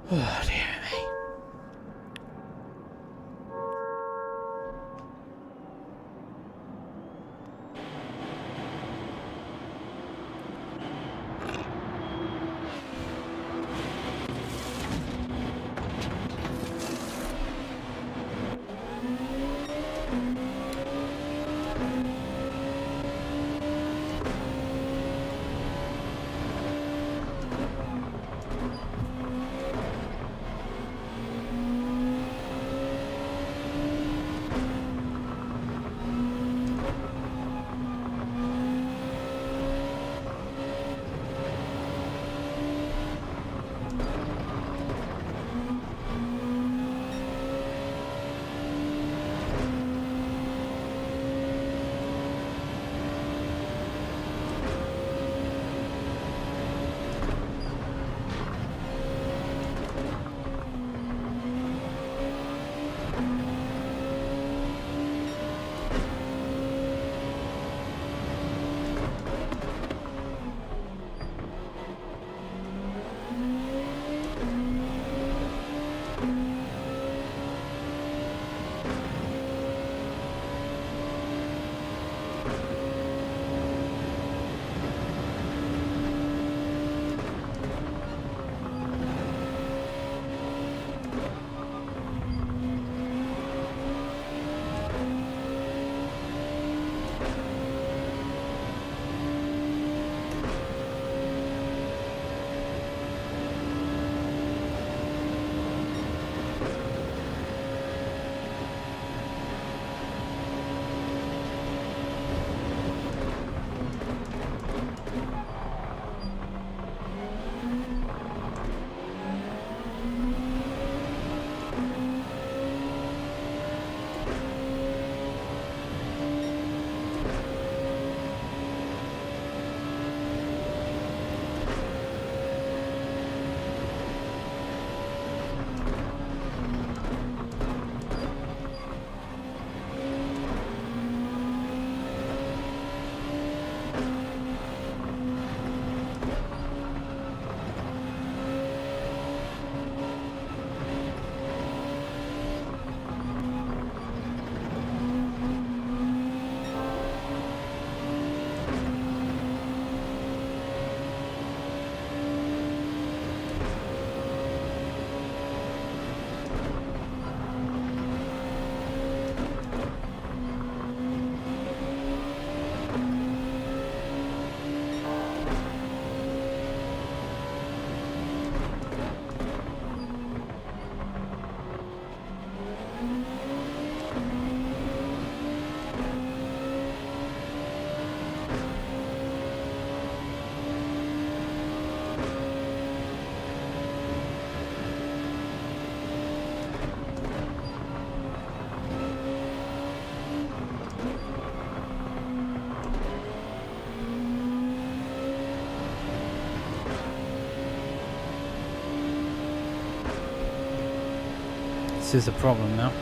Oh, dear me. This is a problem now.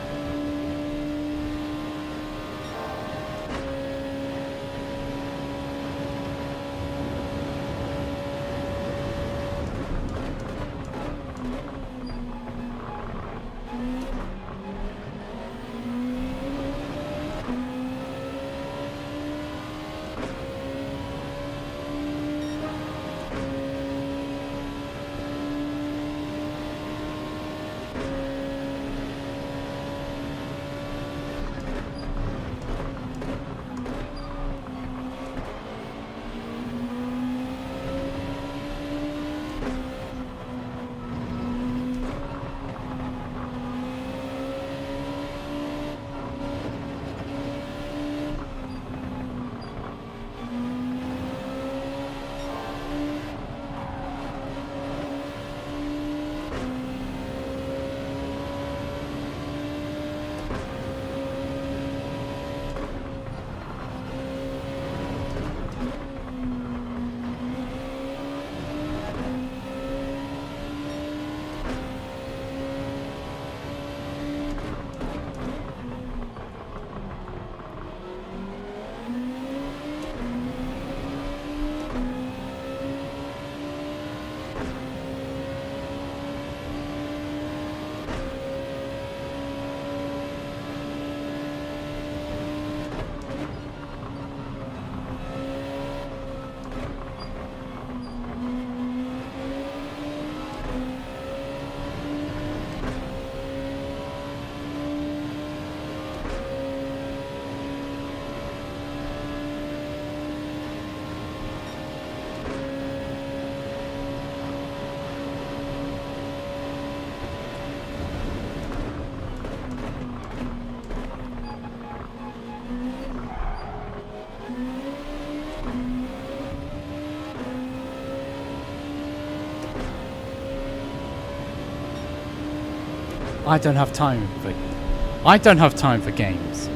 I don't have time for games.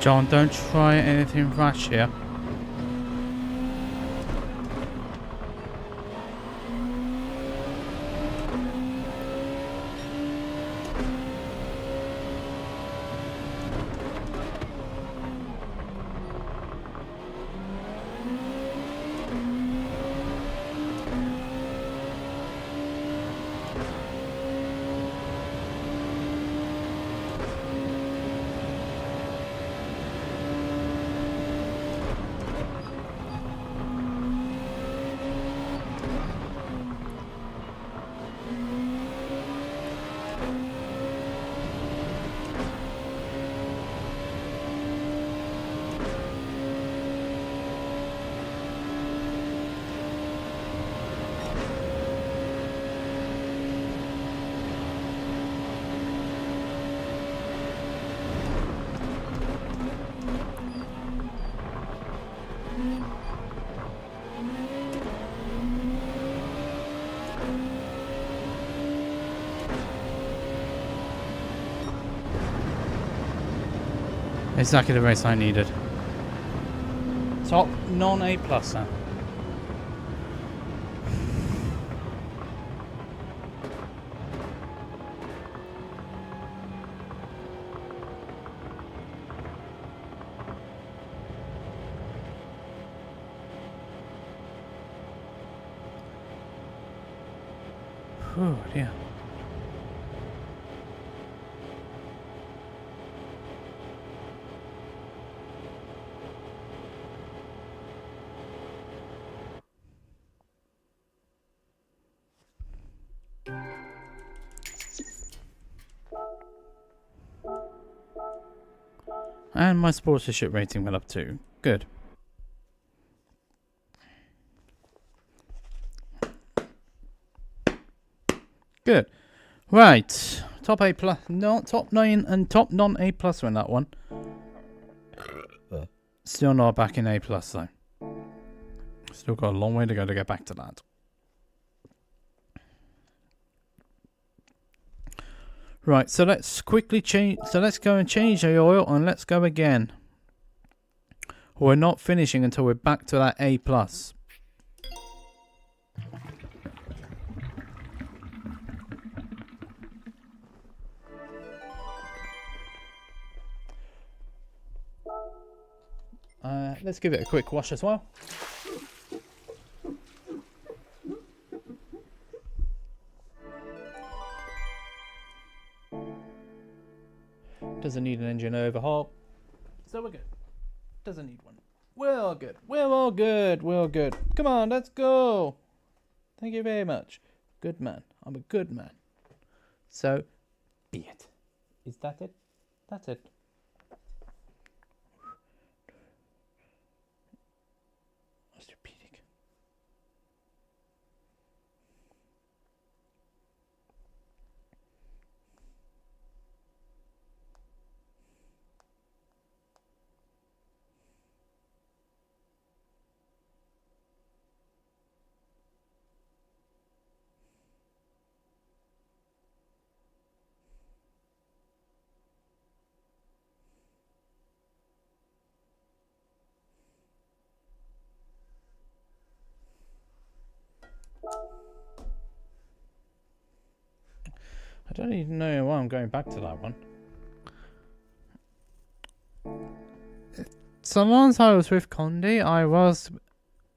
John, don't try anything rash here. Exactly the race I needed. Top non-A plus now. Oh dear. And my sponsorship rating went up too. Good. Good. Right. Top A plus, no, top 9 and top non-A plus win that one. Still not back in A plus though. Still got a long way to go to get back to that. Right, so let's quickly change. So let's go and change the oil and let's go again. We're not finishing until we're back to that A plus. Let's give it a quick wash as well. Doesn't need an engine overhaul. So we're good. Doesn't need one. We're all good. We're all good. We're all good. Come on, let's go. Thank you very much. Good man. I'm a good man. So, be it. Is that it? That's it. Orthopedic. I don't even know why I'm going back to that one. So once I was with Condi,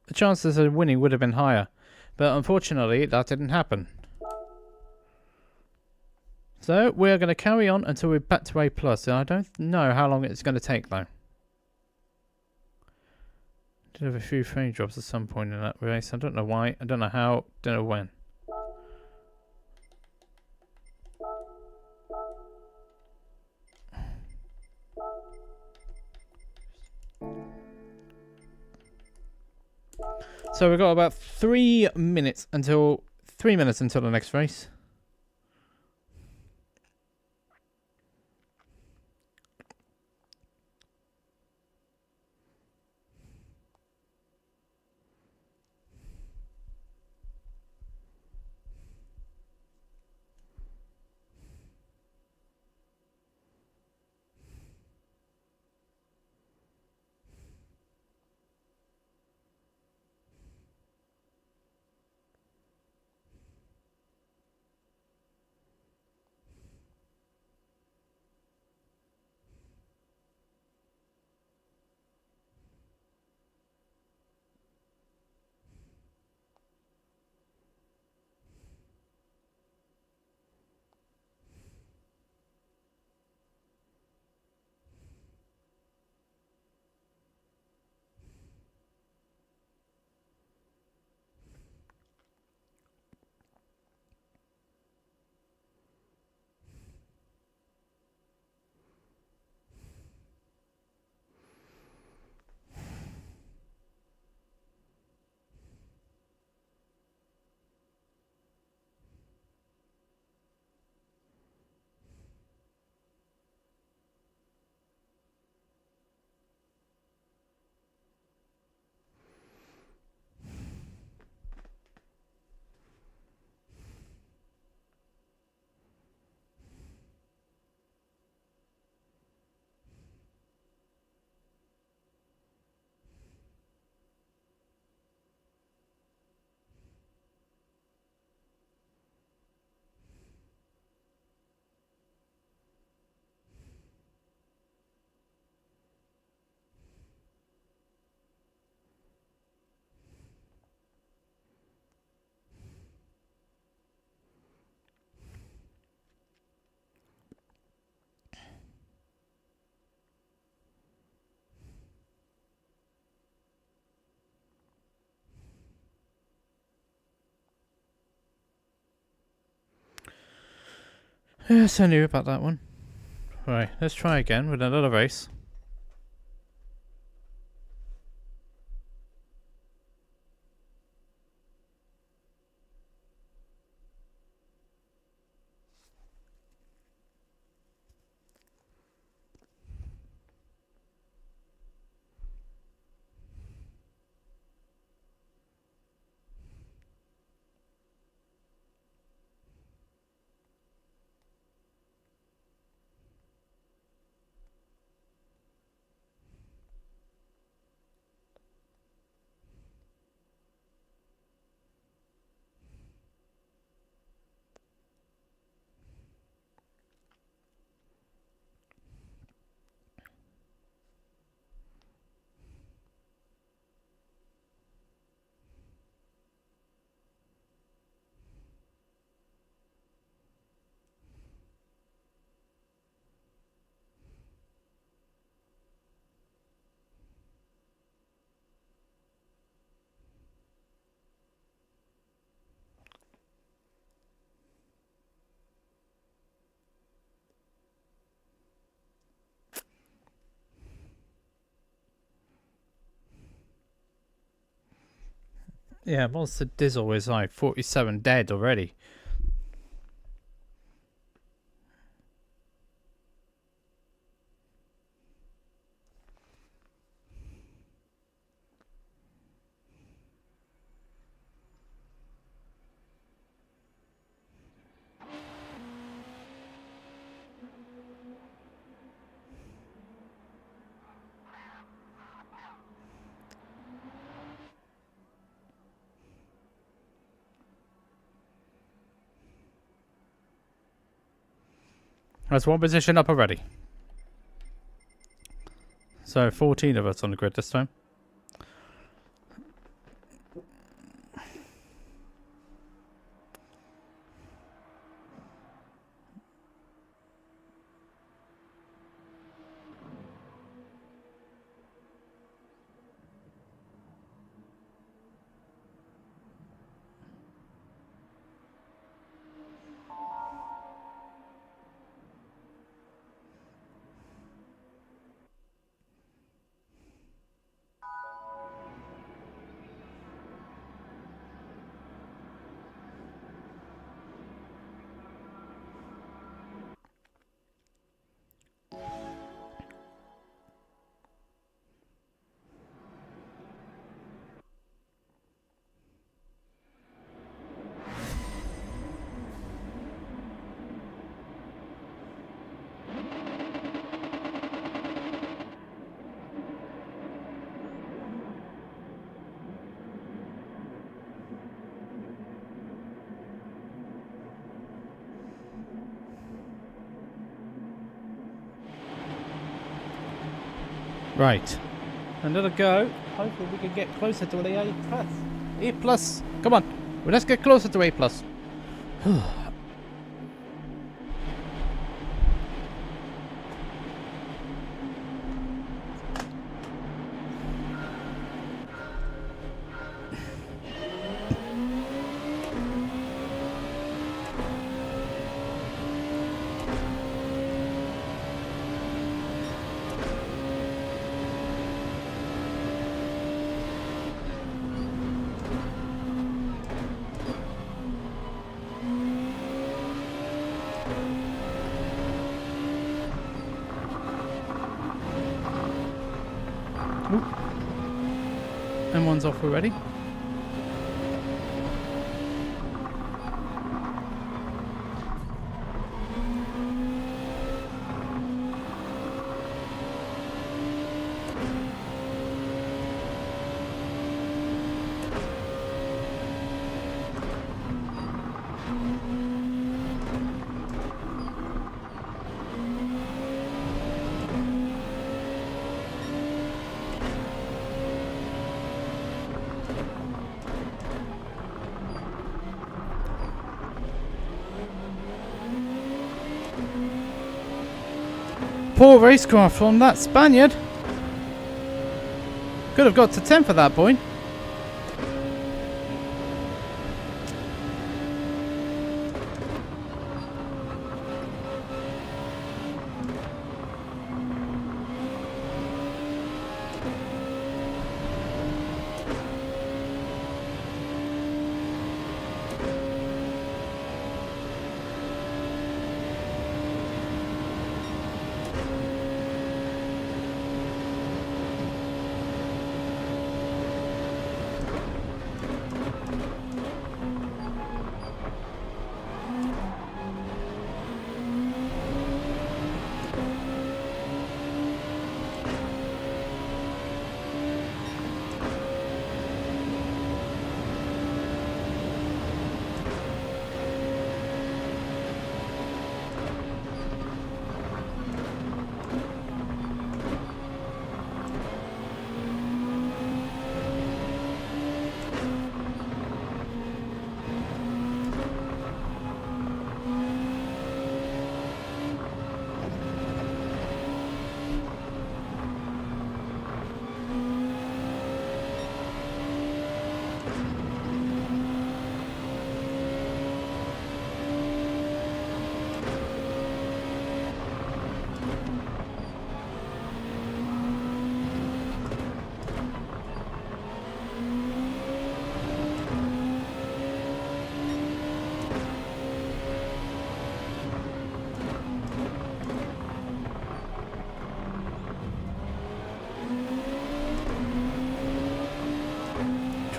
the chances of winning would have been higher. But unfortunately, that didn't happen. So we're going to carry on until we're back to A+. And I don't know how long it's going to take though. Did have a few frame drops at some point in that race. I don't know why. I don't know how. Don't know when. So we've got about 3 minutes until the next race. Yes, I knew about that one. Right, let's try again with another race. Yeah, Monster Dizzle is like 47 dead already. That's one position up already. So 14 of us on the grid this time. Right. Another go. Hopefully we can get closer to the A plus. A plus. Come on. Well, let's get closer to A plus. And one's off already. Poor racecraft from that Spaniard. Could have got to 10 for that point.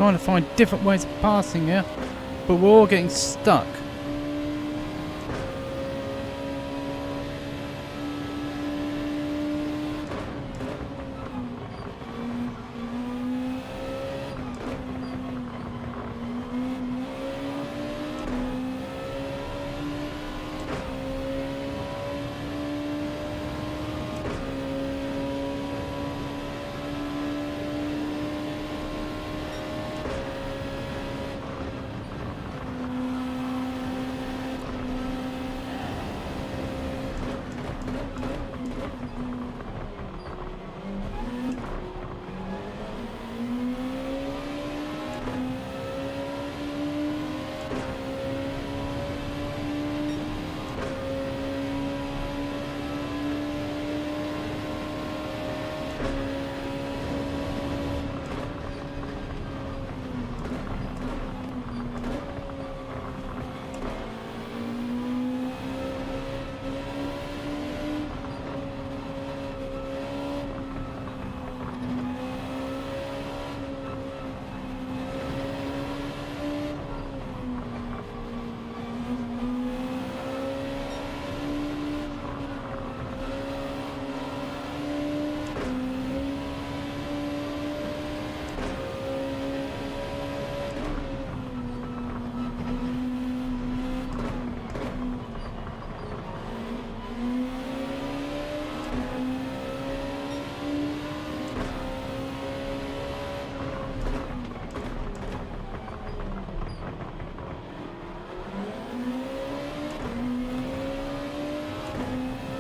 Trying to find different ways of passing here, but we're all getting stuck.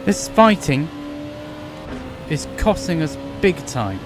This fighting is costing us big time.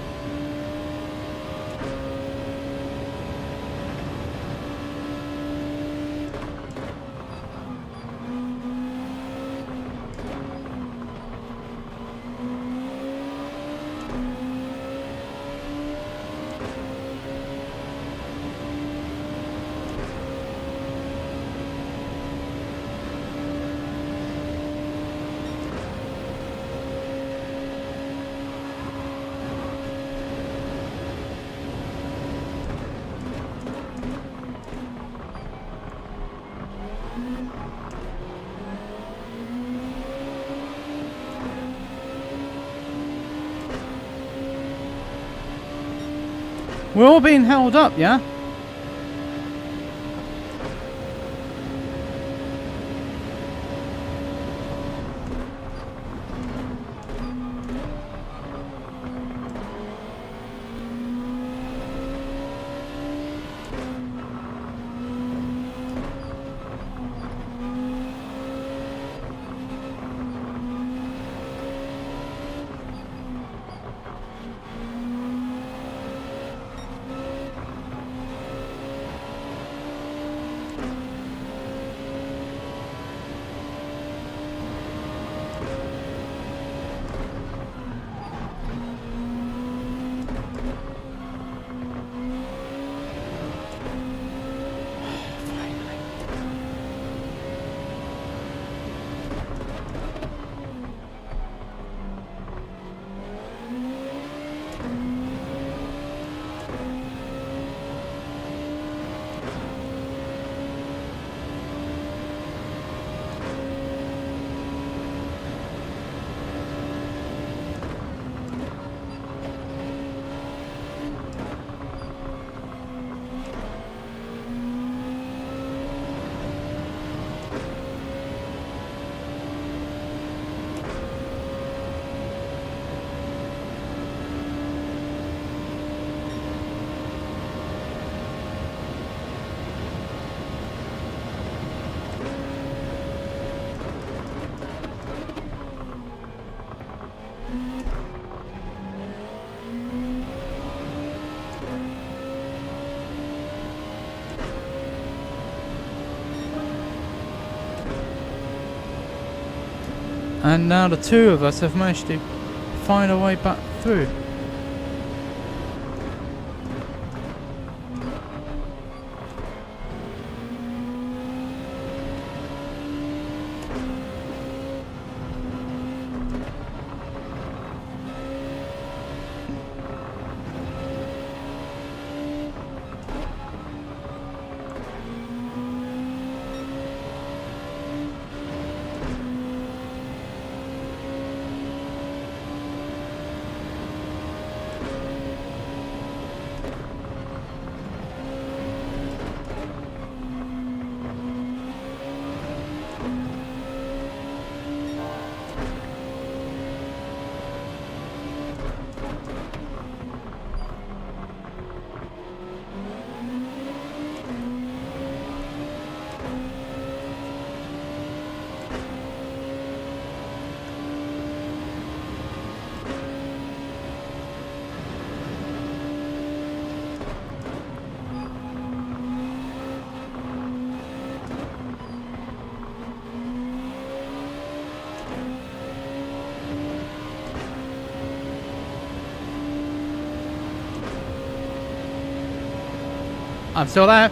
We're all being held up, yeah? And now the two of us have managed to find a way back through. I'm still there.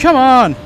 Come on!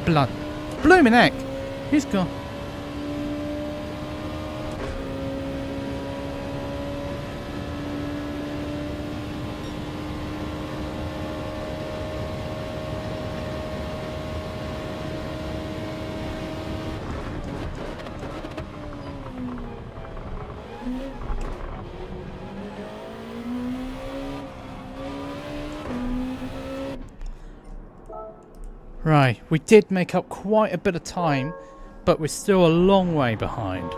Blood. Blooming heck! He's gone. Right, we did make up quite a bit of time, but we're still a long way behind.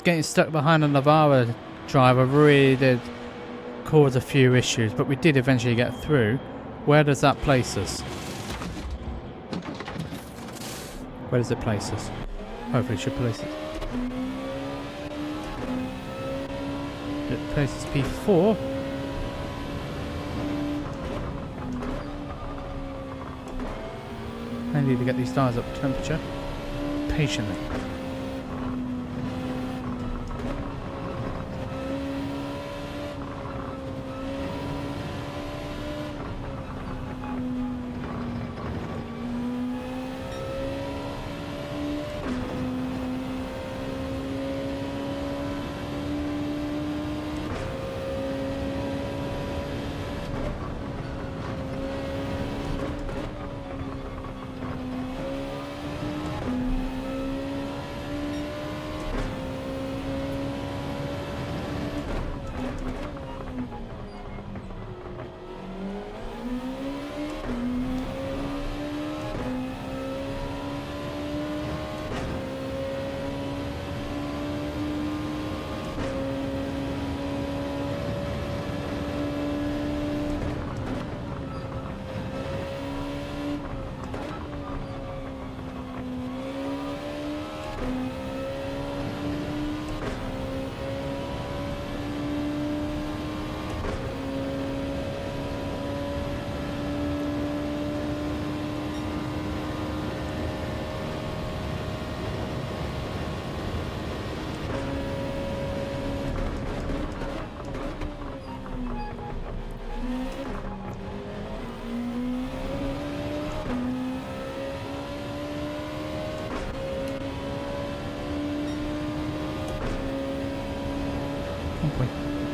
Getting stuck behind a Navara driver really did cause a few issues, but we did eventually get through. Where does that place us? Where does it place us? Hopefully it should place us. It places P4. I need to get these tires up to temperature patiently.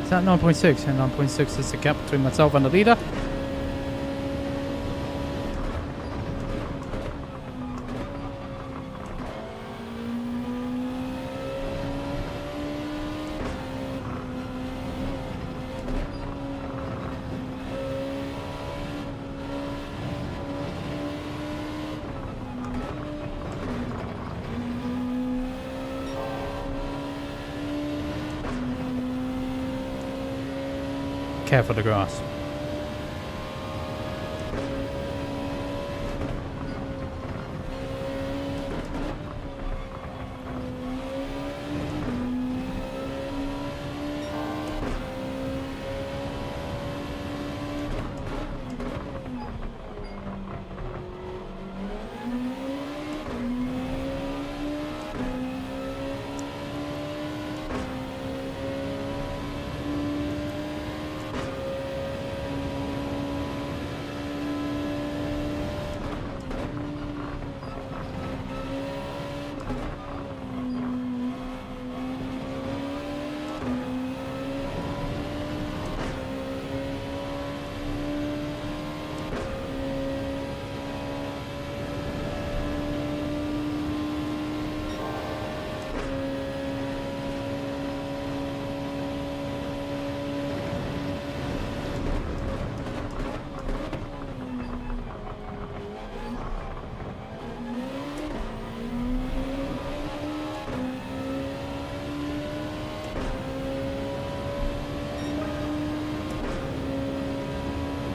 Is that 9.6? And 9.6 is the gap between myself and the leader. Careful the grass.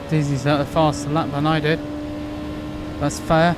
Daisy's at a faster lap than I did. That's fair.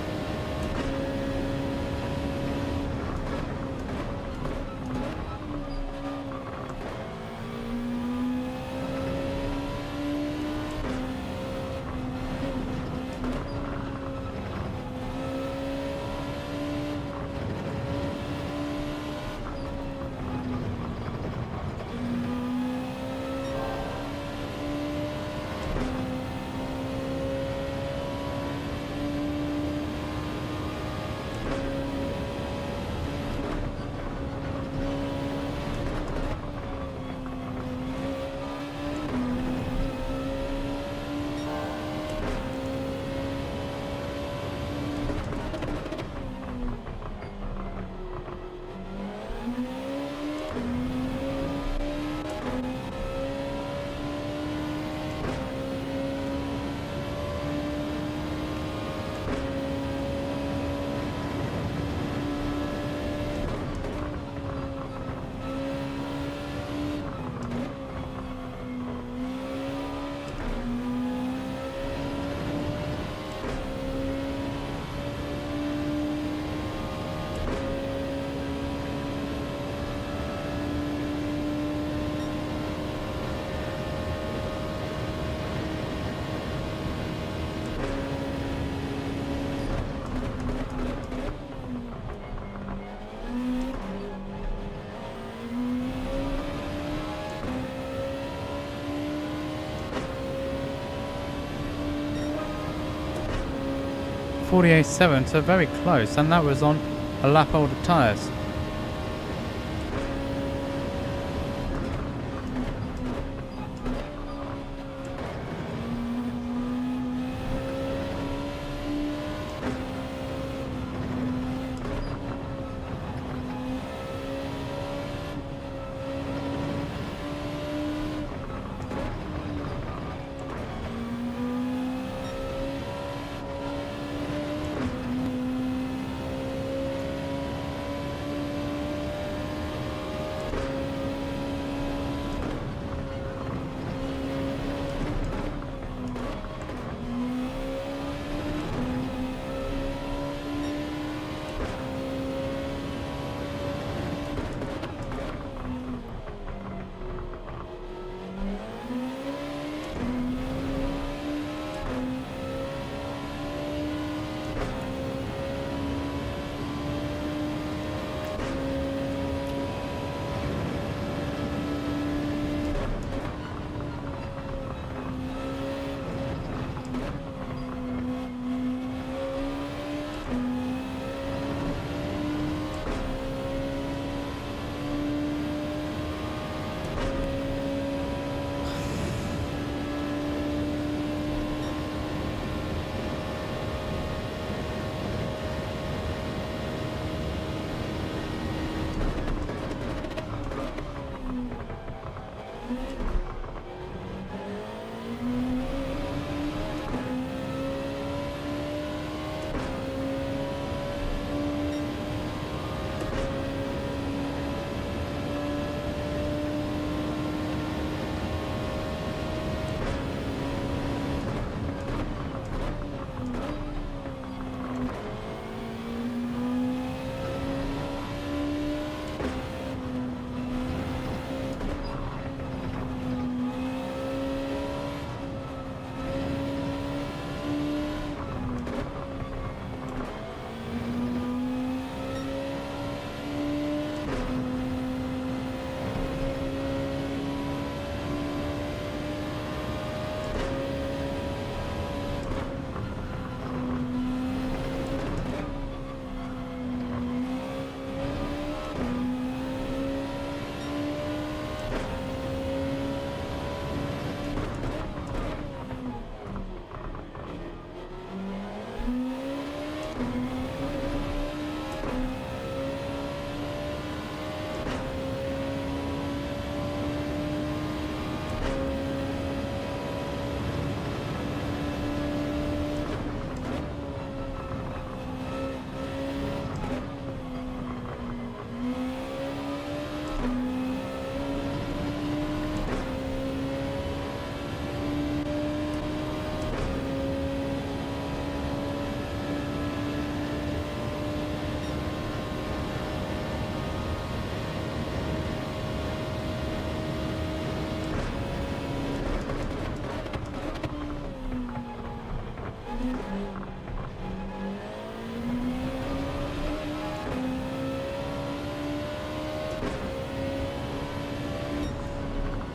.48.7, so very close, and that was on a lap older tyres.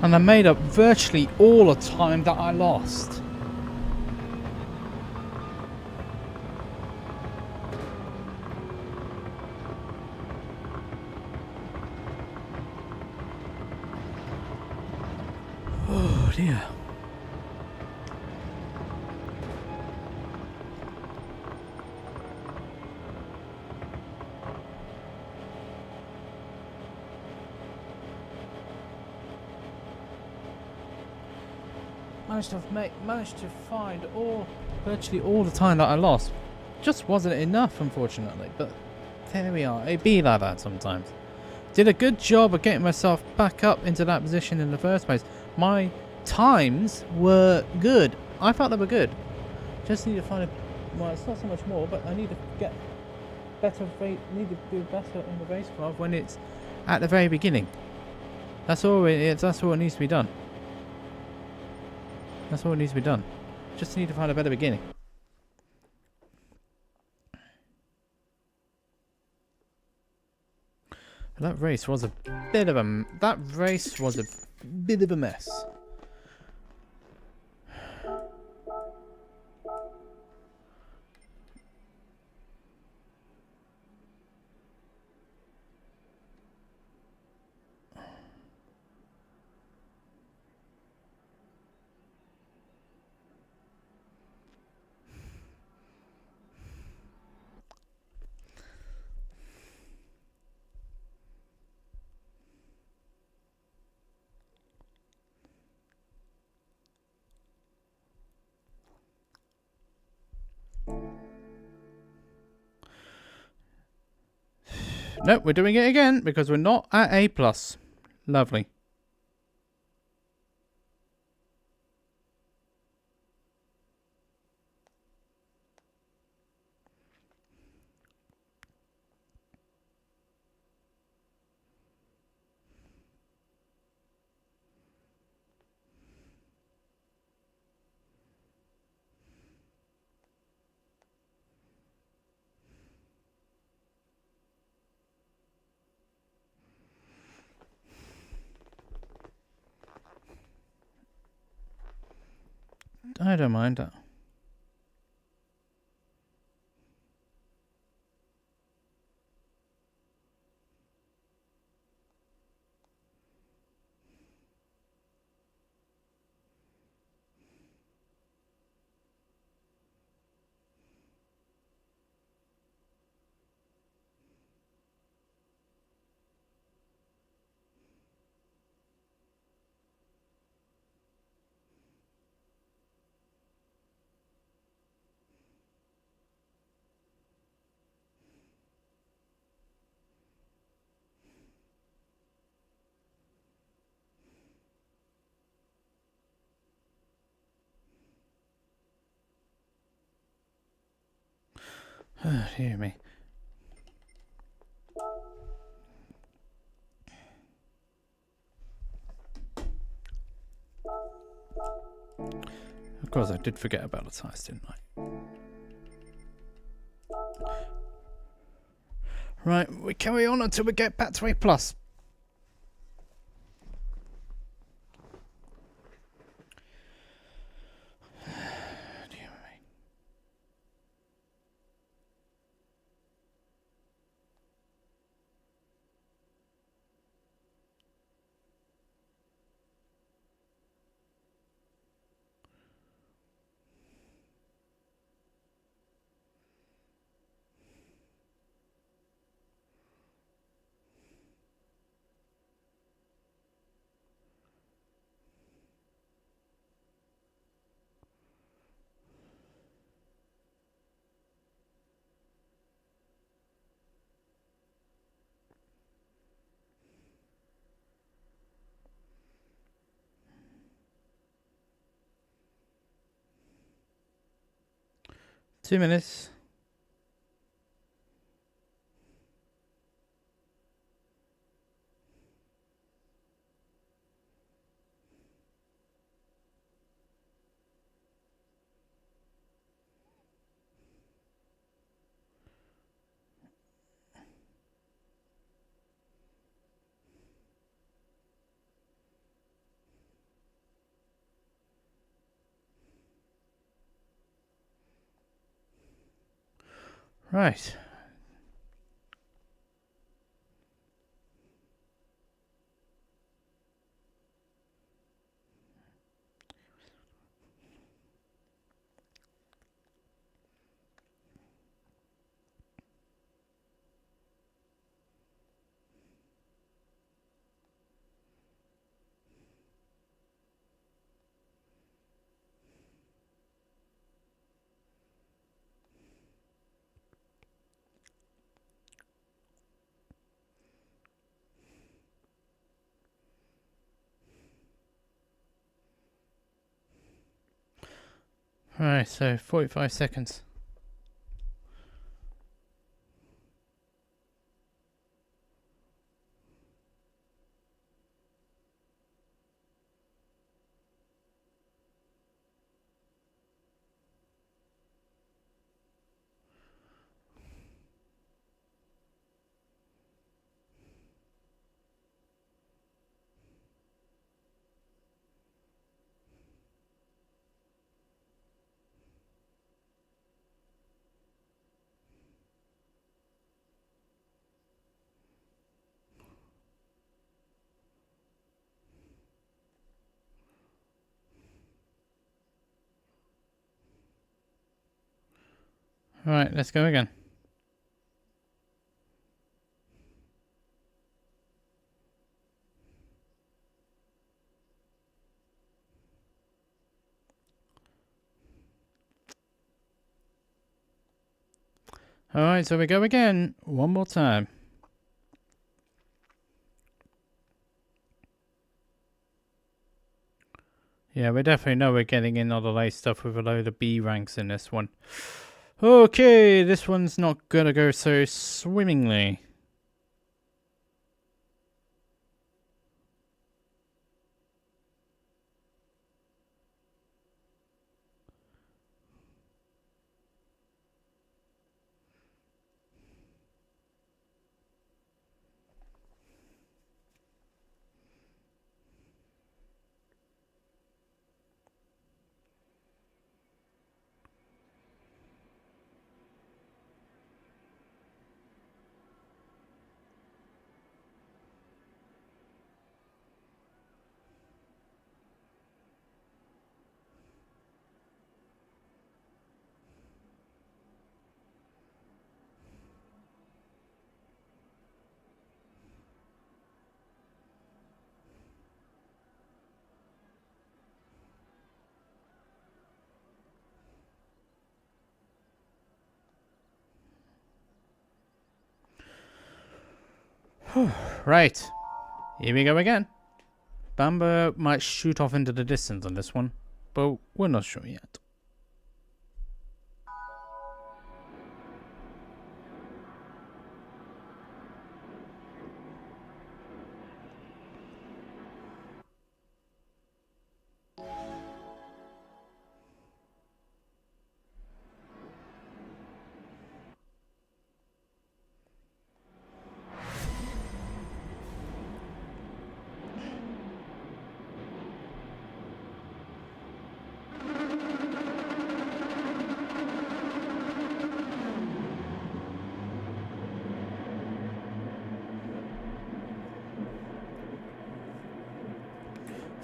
And I made up virtually all the time that I lost. Oh dear. Managed to find virtually all the time that I lost. Just wasn't enough, unfortunately. But there we are. It be like that sometimes. Did a good job of getting myself back up into that position in the first place. My times were good. I thought they were good. Just need to find a... Well, it's not so much more, but I need to get better... Need to do better in the race car when it's at the very beginning. That's all it is. That's all it needs to be done. That's all it needs to be done. Just need to find a better beginning. That race was a bit of a mess. Nope, we're doing it again because we're not at A+. Lovely. I don't mind that. Oh, dear me. Of course, I did forget about the tyres, didn't I? Right, we carry on until we get back to A+. Dear me. Two minutes. Right. Right, so 45 seconds. Right, let's go again. Alright, so we go again. One more time. Yeah, we definitely know we're getting in all the late stuff with a load of B ranks in this one. Okay, this one's not gonna go so swimmingly. Right, here we go again. Bamba might shoot off into the distance on this one, but we're not sure yet.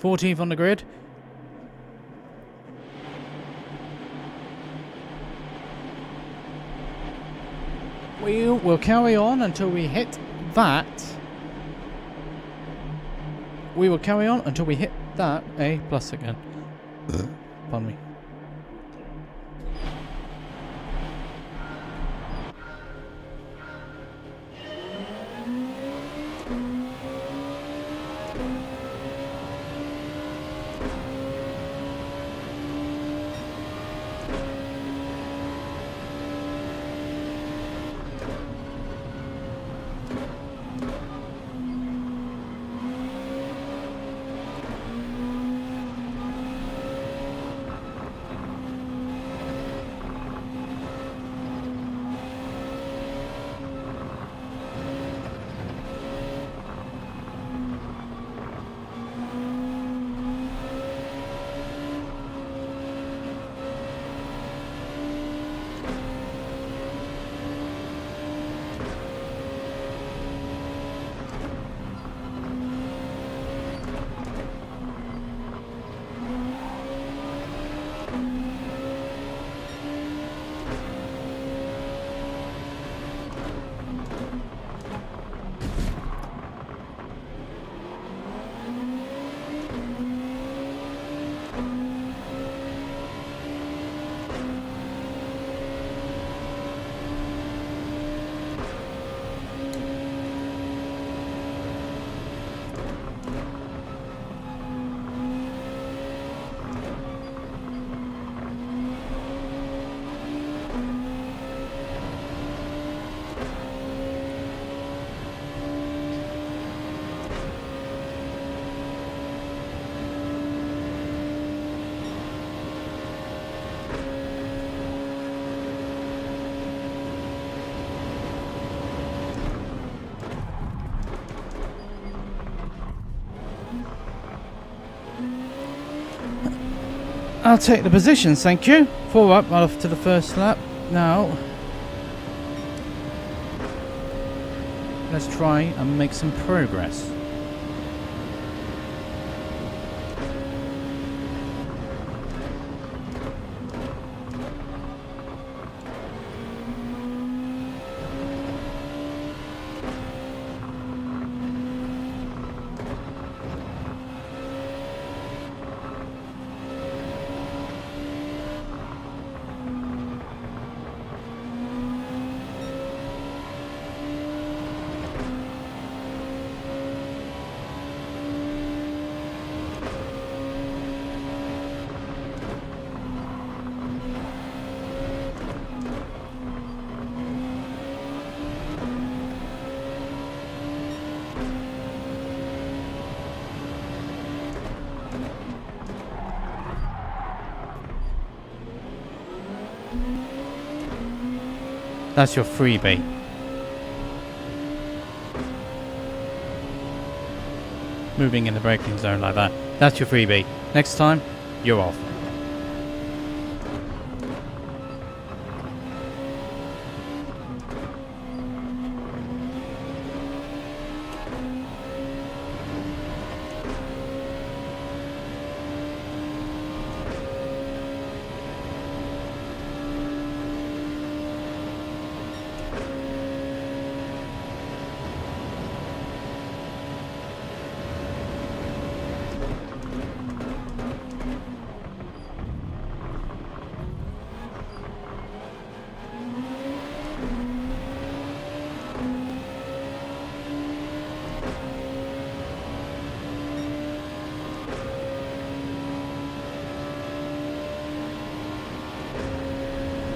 Fourteenth on the grid. We will carry on until we hit that. We will carry on until we hit that A plus again. Pardon me. I'll take the positions, thank you. 4 up, right off to the first lap. Now, let's try and make some progress. That's your freebie. Moving in the braking zone like that. That's your freebie. Next time, you're off.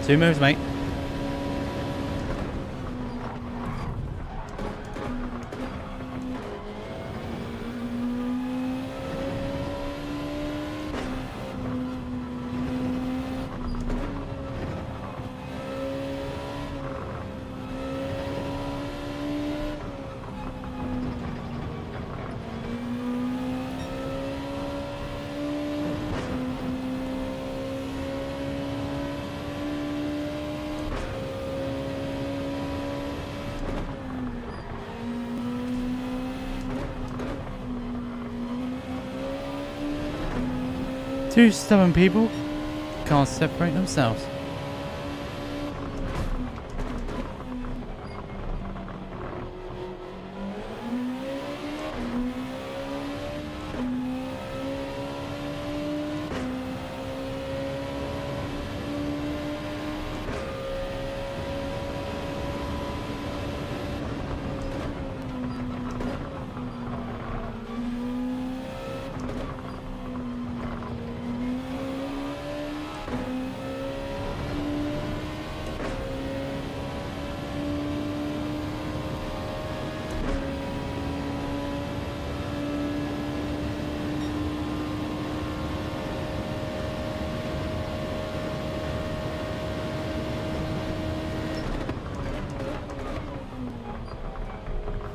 Two moves, mate. Two stubborn people can't separate themselves.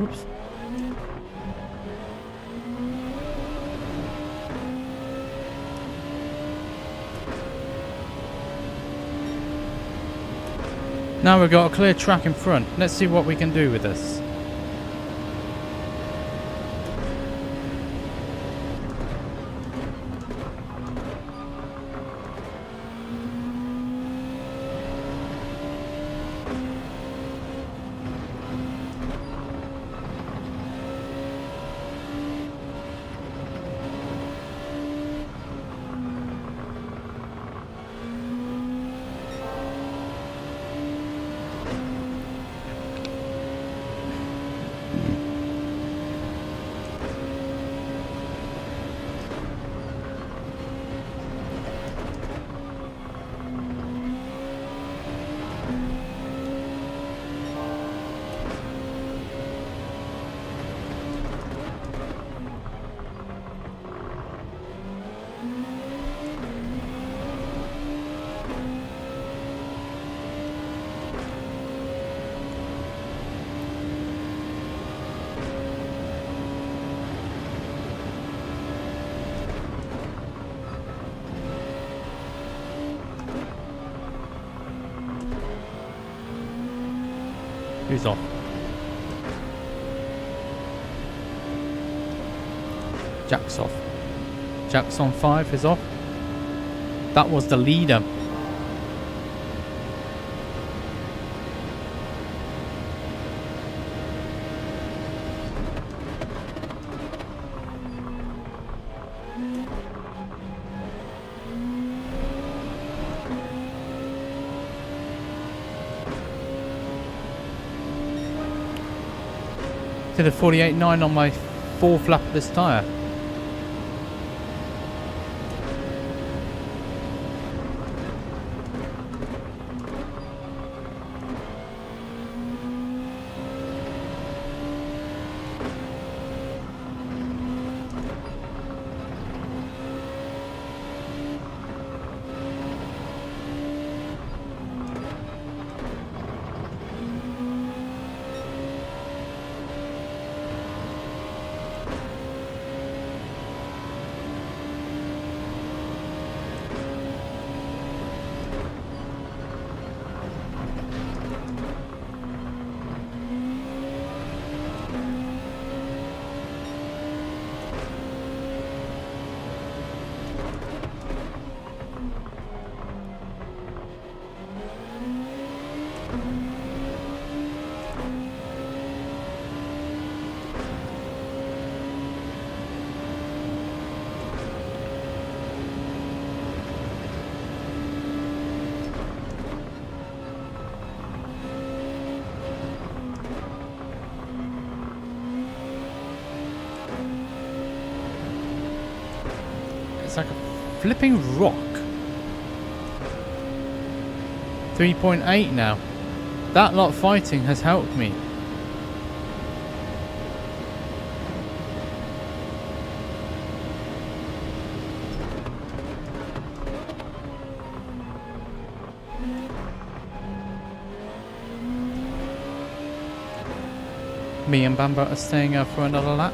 Oops. Now we've got a clear track in front. Let's see what we can do with this. Who's off? Jack's off. Jack's on 5 is off. That was the leader. Did a 48.9 on my 4th lap of this tyre. It's like a flipping rock. 3.8 now. That lot fighting has helped me. Me and Bamba are staying out for another lap.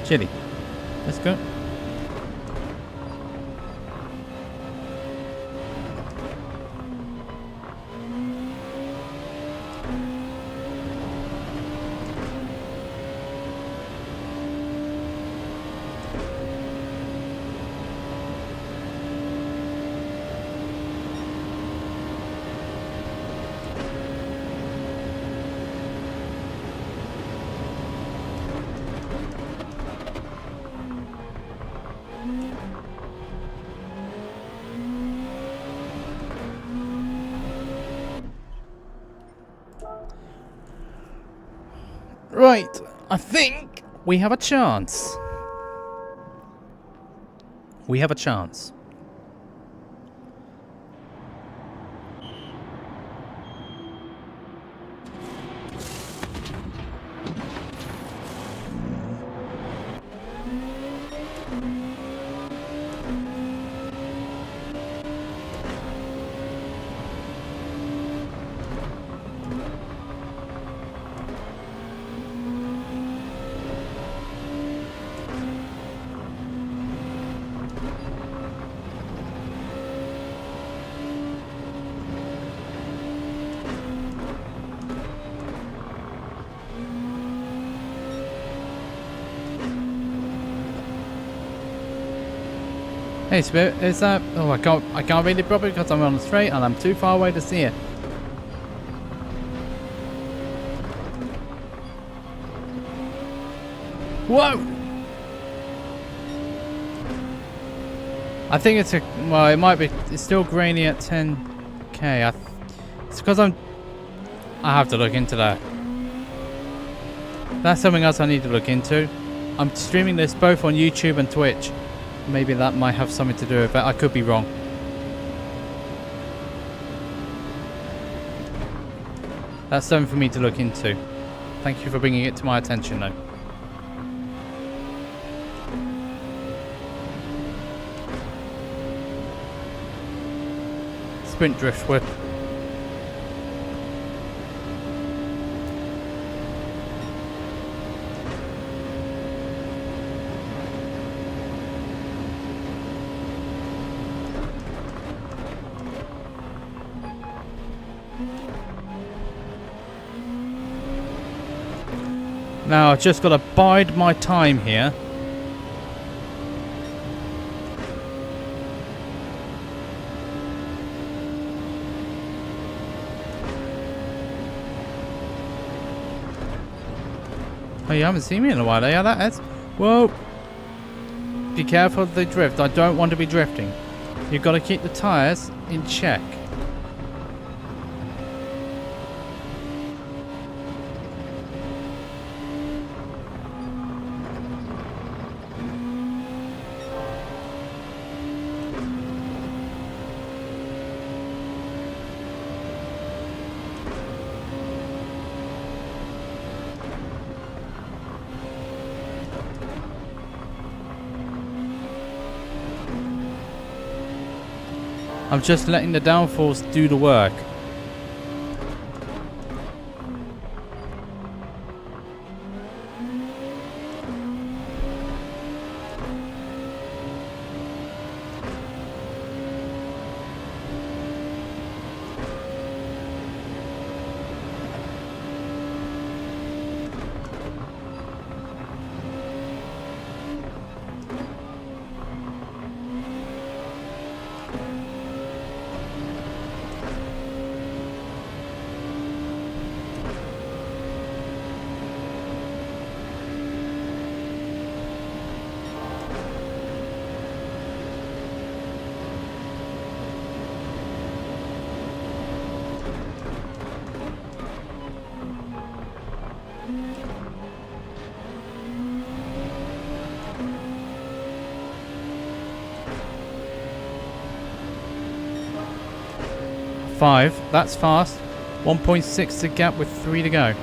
Chili. Let's go. Right, I think we have a chance. We have a chance. Hey Spirit, is that... Oh, I can't read it properly because I'm on the straight and I'm too far away to see it. Whoa! I think it's a... Well, it might be... It's still grainy at 10k. It's because I have to look into that. That's something else I need to look into. I'm streaming this both on YouTube and Twitch. Maybe that might have something to do with it. I could be wrong. That's something for me to look into. Thank you for bringing it to my attention, though. Sprint driftwood. Now I've just got to bide my time here. Oh, you haven't seen me in a while, yeah, that is. Whoa! Be careful of the drift. I don't want to be drifting. You've got to keep the tyres in check. I'm just letting the downforce do the work. Five, that's fast. 1.6 to gap with 3 to go.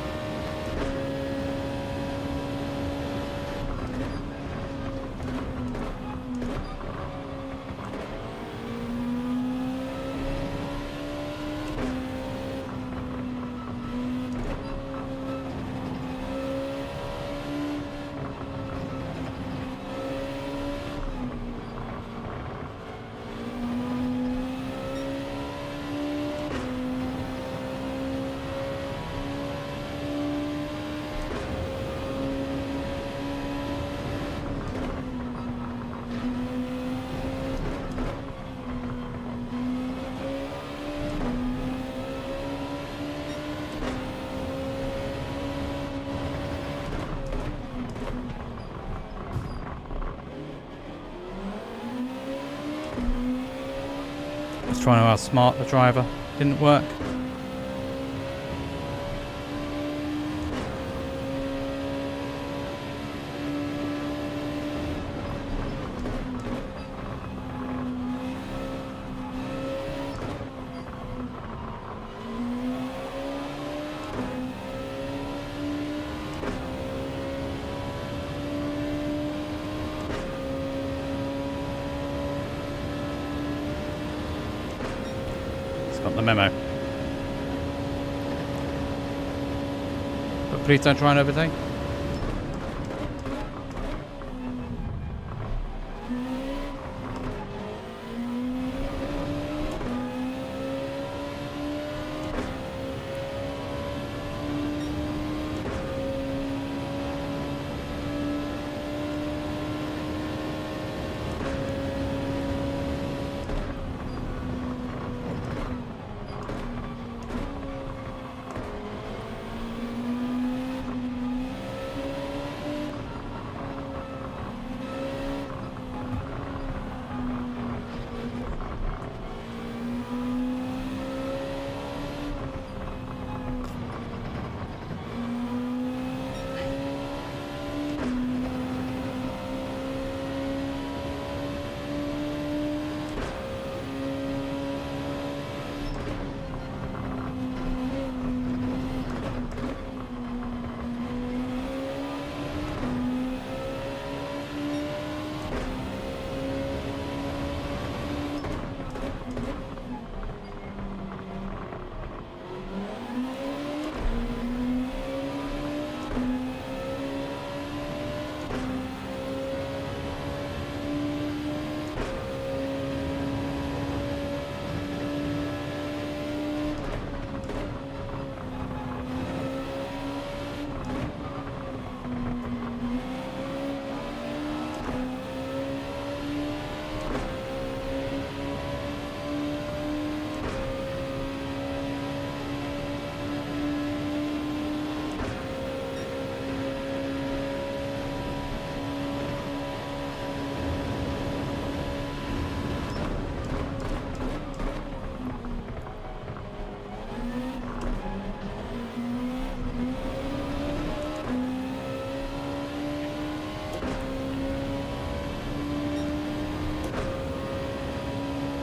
Trying to outsmart the driver. Didn't work. Got the memo. But please don't try and overtake.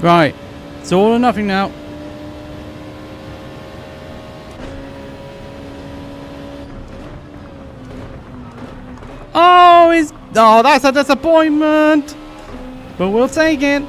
Right. It's all or nothing now. Oh, that's a disappointment. But we'll take it.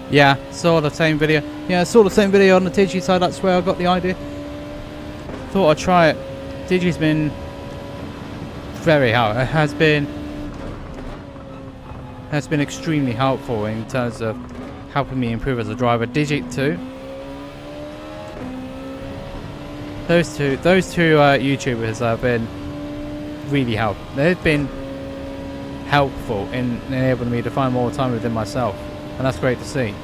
Yeah, saw the same video. Yeah, I saw the same video on the Digi side. That's where I got the idea. Thought I'd try it. Digi's been very helpful. It has been extremely helpful in terms of helping me improve as a driver. Digi too. Those two YouTubers have been really helpful. They've been helpful in enabling me to find more time within myself. And that's great to see.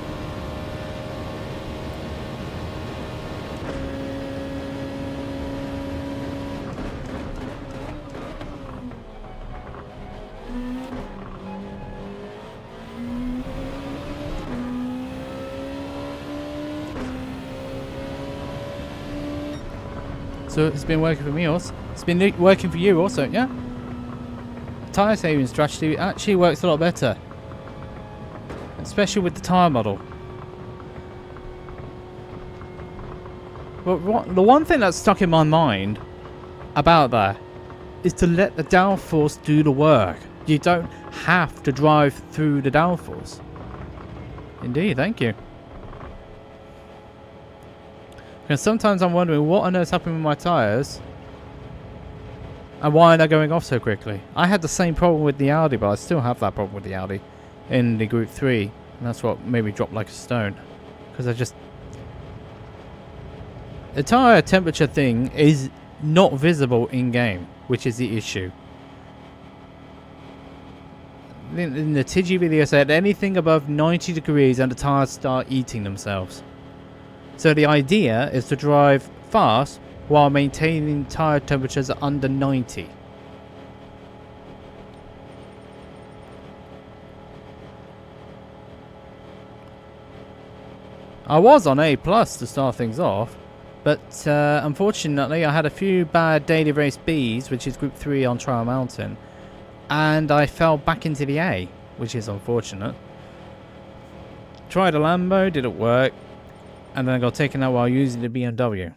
So it's been working for me also. It's been working for you also, yeah? Tyre saving strategy actually works a lot better. Especially with the tyre model. But the one thing that's stuck in my mind about that is to let the downforce do the work. You don't have to drive through the downforce. Indeed, thank you. Because sometimes I'm wondering what on earth's happening with my tyres and why are they going off so quickly. I had the same problem with the Audi, but I still have that problem with the Audi in the Group 3, and that's what made me drop like a stone. Because the tyre temperature thing is not visible in game, which is the issue. In the Tigi video said anything above 90 degrees and the tyres start eating themselves. So the idea is to drive fast while maintaining tyre temperatures under 90. I was on A+ to start things off, but unfortunately I had a few bad daily race Bs, which is Group 3 on Trial Mountain, and I fell back into the A, which is unfortunate. Tried a Lambo, didn't work, and then I got taken out while using the BMW.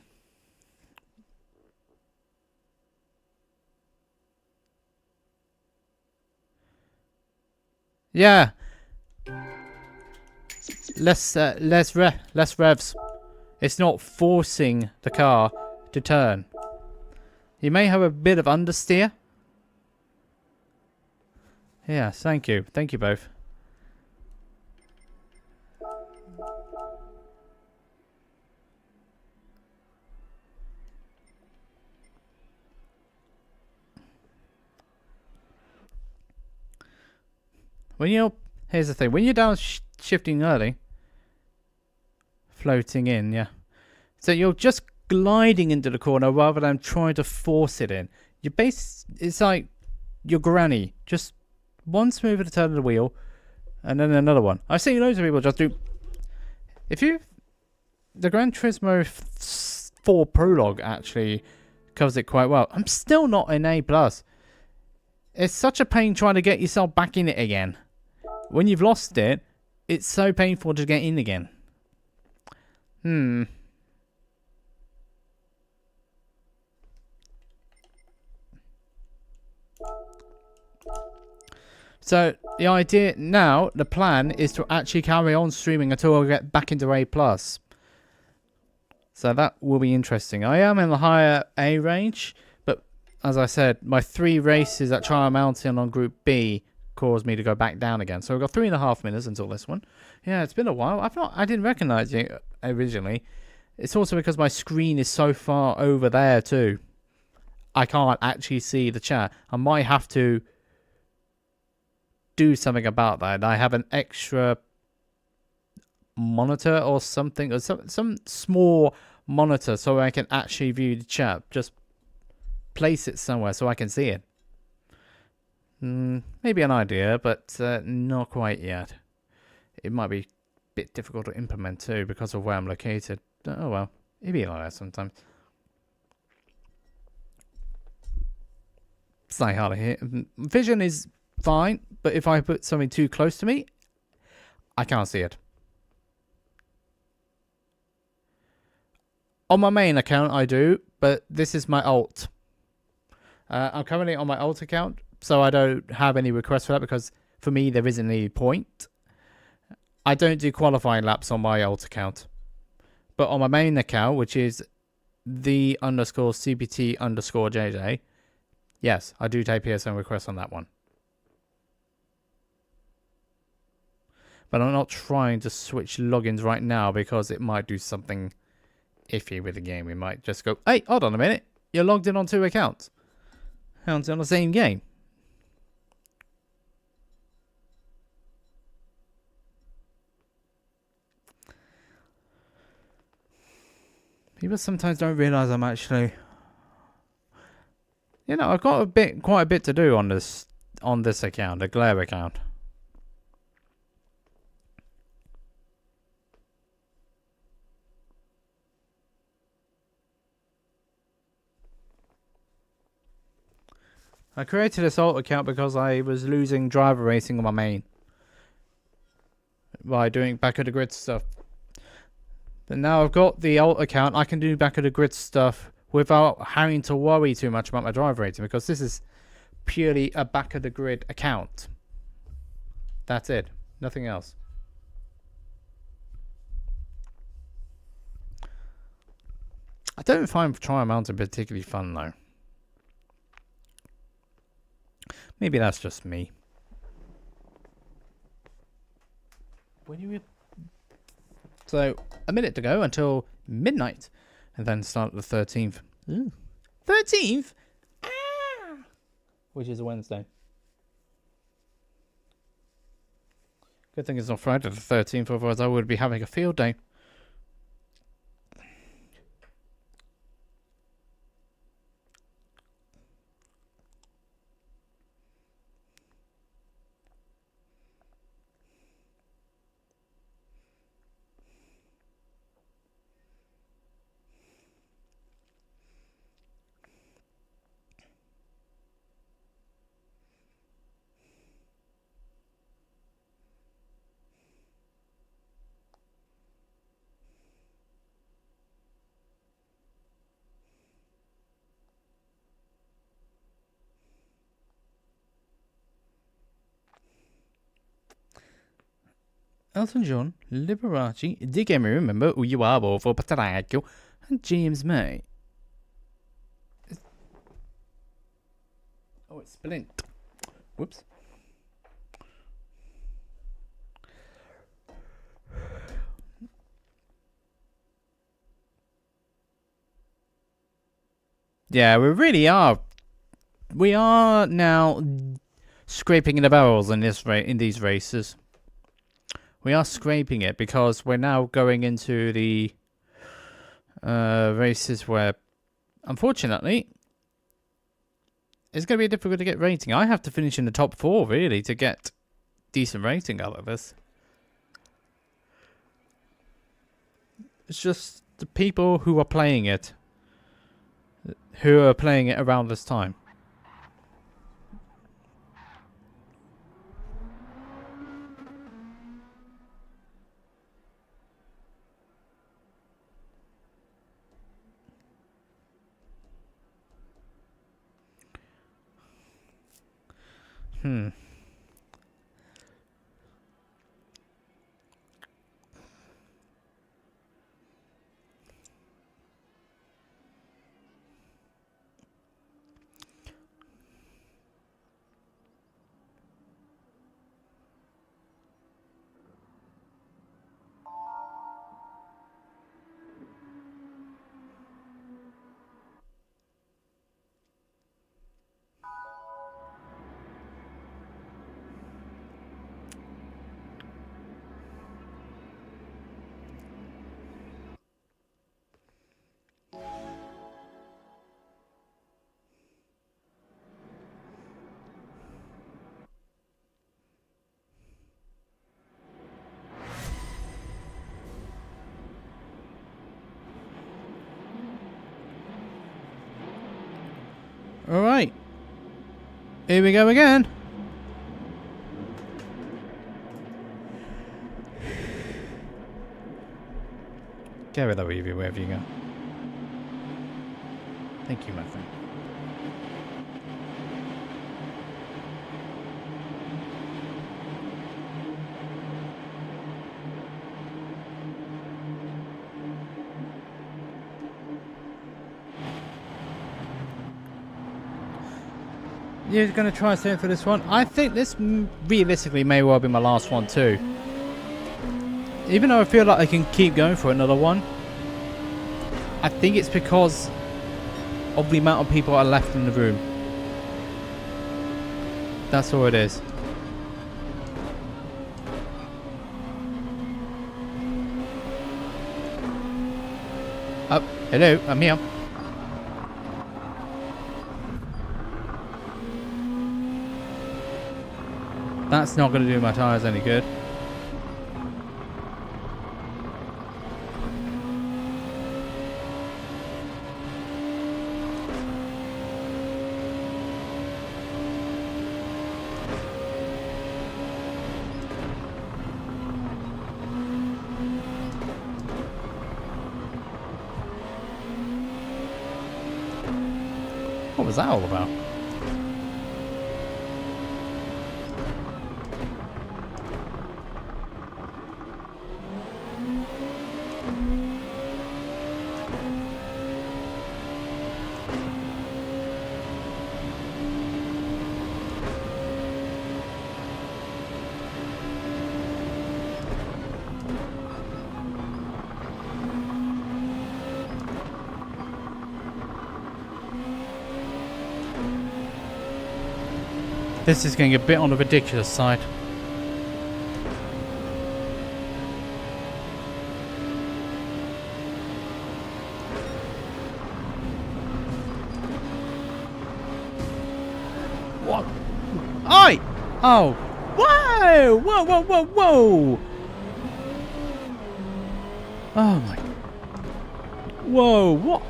Yeah. Less revs. It's not forcing the car to turn. You may have a bit of understeer. Yes, thank you. Thank you both. Here's the thing. When you're downshifting early, floating in, yeah. So you're just gliding into the corner rather than trying to force it in. It's like your granny. Just one smoother to turn of the wheel, and then another one. I've seen loads of people just do. The Gran Turismo 4 Prologue actually covers it quite well. I'm still not in A+. It's such a pain trying to get yourself back in it again. When you've lost it, it's so painful to get in again. So the idea now, the plan is to actually carry on streaming until I get back into A+. So that will be interesting. I am in the higher A range, but as I said, my 3 races at Trial Mountain on Group B cause me to go back down again. So we've got 3.5 minutes until this one. Yeah, it's been a while. I didn't recognize it originally. It's also because my screen is so far over there too. I can't actually see the chat. I might have to do something about that. I have an extra monitor or something, or some small monitor so I can actually view the chat. Just place it somewhere so I can see it. Maybe an idea, but not quite yet. It might be a bit difficult to implement too because of where I'm located. Oh well, it'd be like that sometimes. It's like hard to hear. Vision is fine, but if I put something too close to me, I can't see it. On my main account, I do, but this is my alt. I'm currently on my alt account, so I don't have any requests for that because for me, there isn't any point. I don't do qualifying laps on my alt account. But on my main account, which is the_CPT_JJ, yes, I do take PSN requests on that one. But I'm not trying to switch logins right now because it might do something iffy with the game. We might just go, hey, hold on a minute. You're logged in on 2 accounts. Accounts on the same game. People sometimes don't realise I'm actually... You know, I've got quite a bit to do on this account, the TheGlare account. I created this alt account because I was losing driver racing on my main by doing back of the grid stuff. But now I've got the alt account, I can do back of the grid stuff without having to worry too much about my driver rating because this is purely a back of the grid account. That's it. Nothing else. I don't find Trial Mountain particularly fun though. Maybe that's just me. So, a minute to go until midnight. And then start the 13th. Ooh. 13th? Ah! Which is a Wednesday. Good thing it's not Friday the 13th, otherwise I would be having a field day. Elton John, Liberace, DK Remember Who You Are for Patracchio, and James May. Oh, it's Splint. Whoops. Yeah, we really are. We are now scraping the barrels in these races. We are scraping it because we're now going into the races where, unfortunately, it's going to be difficult to get rating. I have to finish in the top 4, really, to get decent rating out of this. It's just the people who are playing it around this time. Alright. Here we go again. Carry that with you wherever you go. Thank you, my friend. You're going to try something for this one? I think this realistically may well be my last one too. Even though I feel like I can keep going for another one, I think it's because of the amount of people I left in the room. That's all it is. Oh, hello, I'm here. That's not going to do my tyres any good. What was that all about? This is getting a bit on the ridiculous side. What? Oi! Oh! Whoa! Whoa! Whoa! Whoa! Whoa! Oh my! Whoa! What?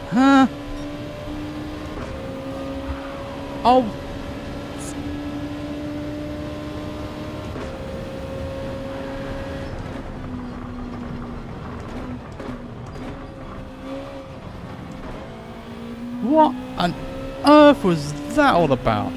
Huh? Oh. What on earth was that all about?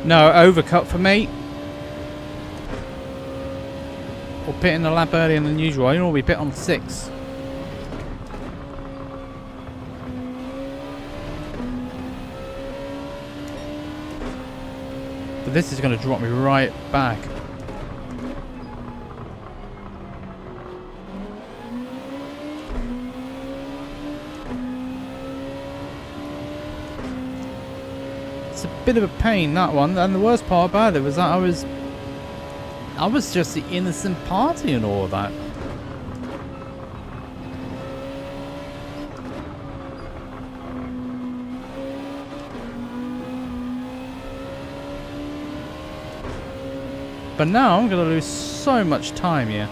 No, overcut for me. Or pitting the lap earlier than usual. I normally pit on 6. But this is going to drop me right back. It's a bit of a pain, that one. And the worst part about it was that I was just the innocent party and all of that. But now I'm going to lose so much time here.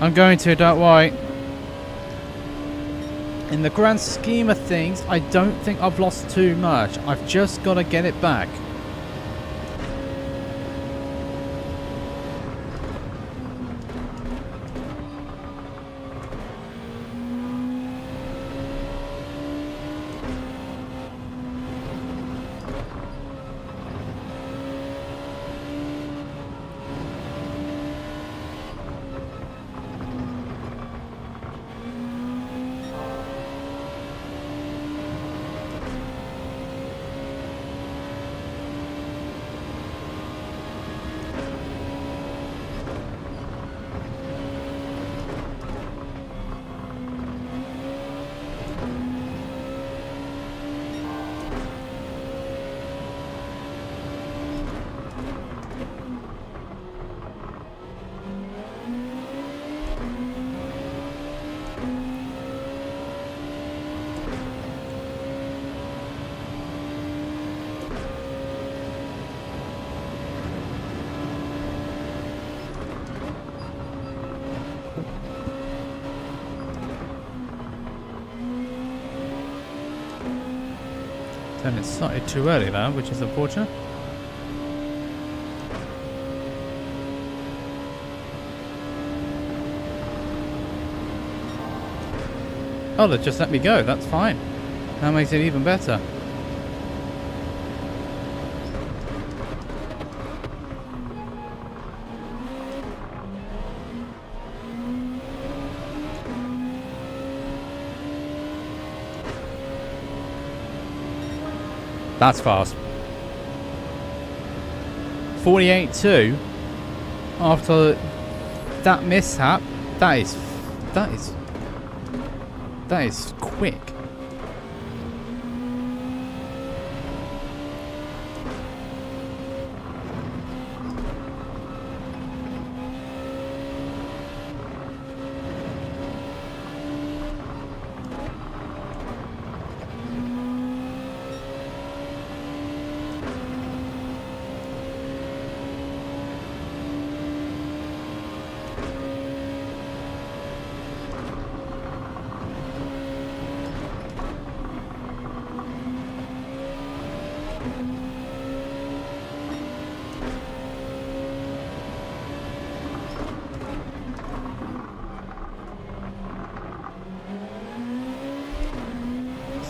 I'm going to, don't worry. In the grand scheme of things, I don't think I've lost too much. I've just got to get it back. Then it started too early though, which is unfortunate. Oh, they just let me go. That's fine. That makes it even better. That's fast. 48.2 after that mishap. That is quick.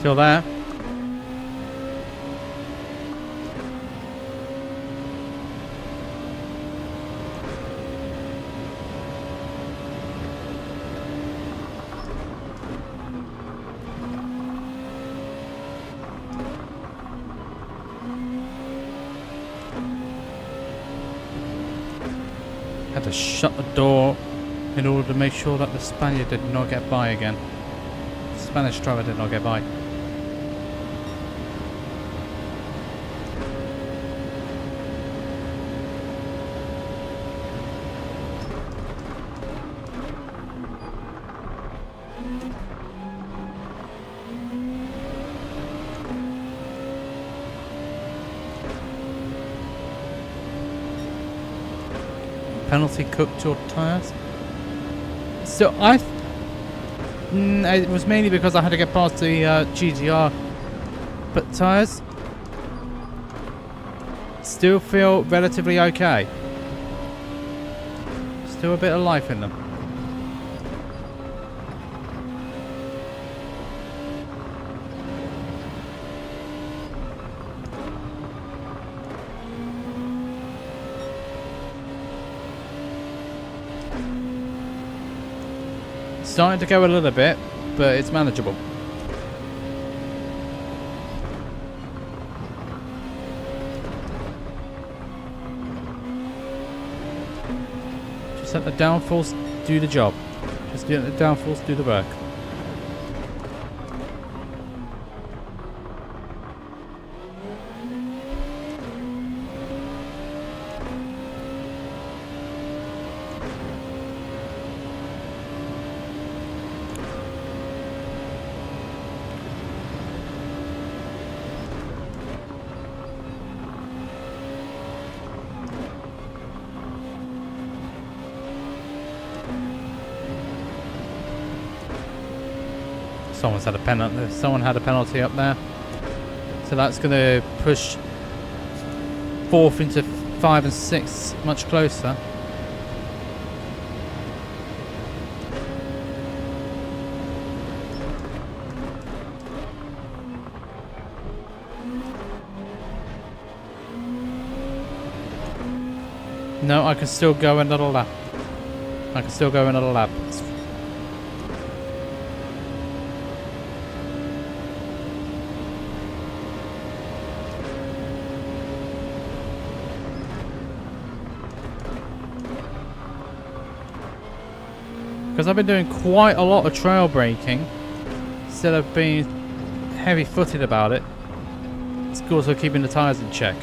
Still there. Had to shut the door in order to make sure that the Spaniard did not get by again. The Spanish driver did not get by. Penalty cooked your tyres. So it was mainly because I had to get past the GTR but tyres. Still feel relatively okay. Still a bit of life in them. Starting to go a little bit, but it's manageable. Just let the downforce do the job. Just let the downforce do the work. Someone had a penalty up there. So that's going to push 4th into 5 and 6 much closer. No, I can still go another lap. I can still go another lap. Because I've been doing quite a lot of trail braking instead of being heavy-footed about it. It's also keeping the tyres in check.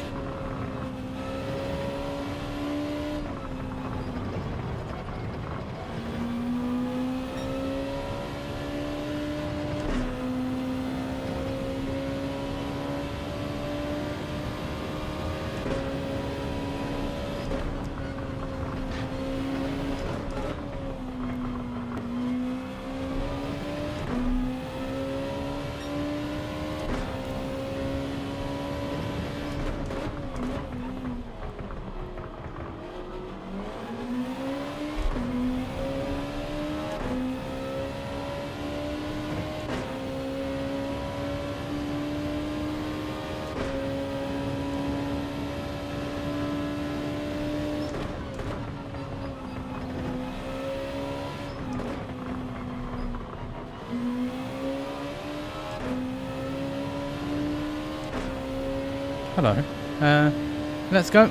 Hello. Let's go.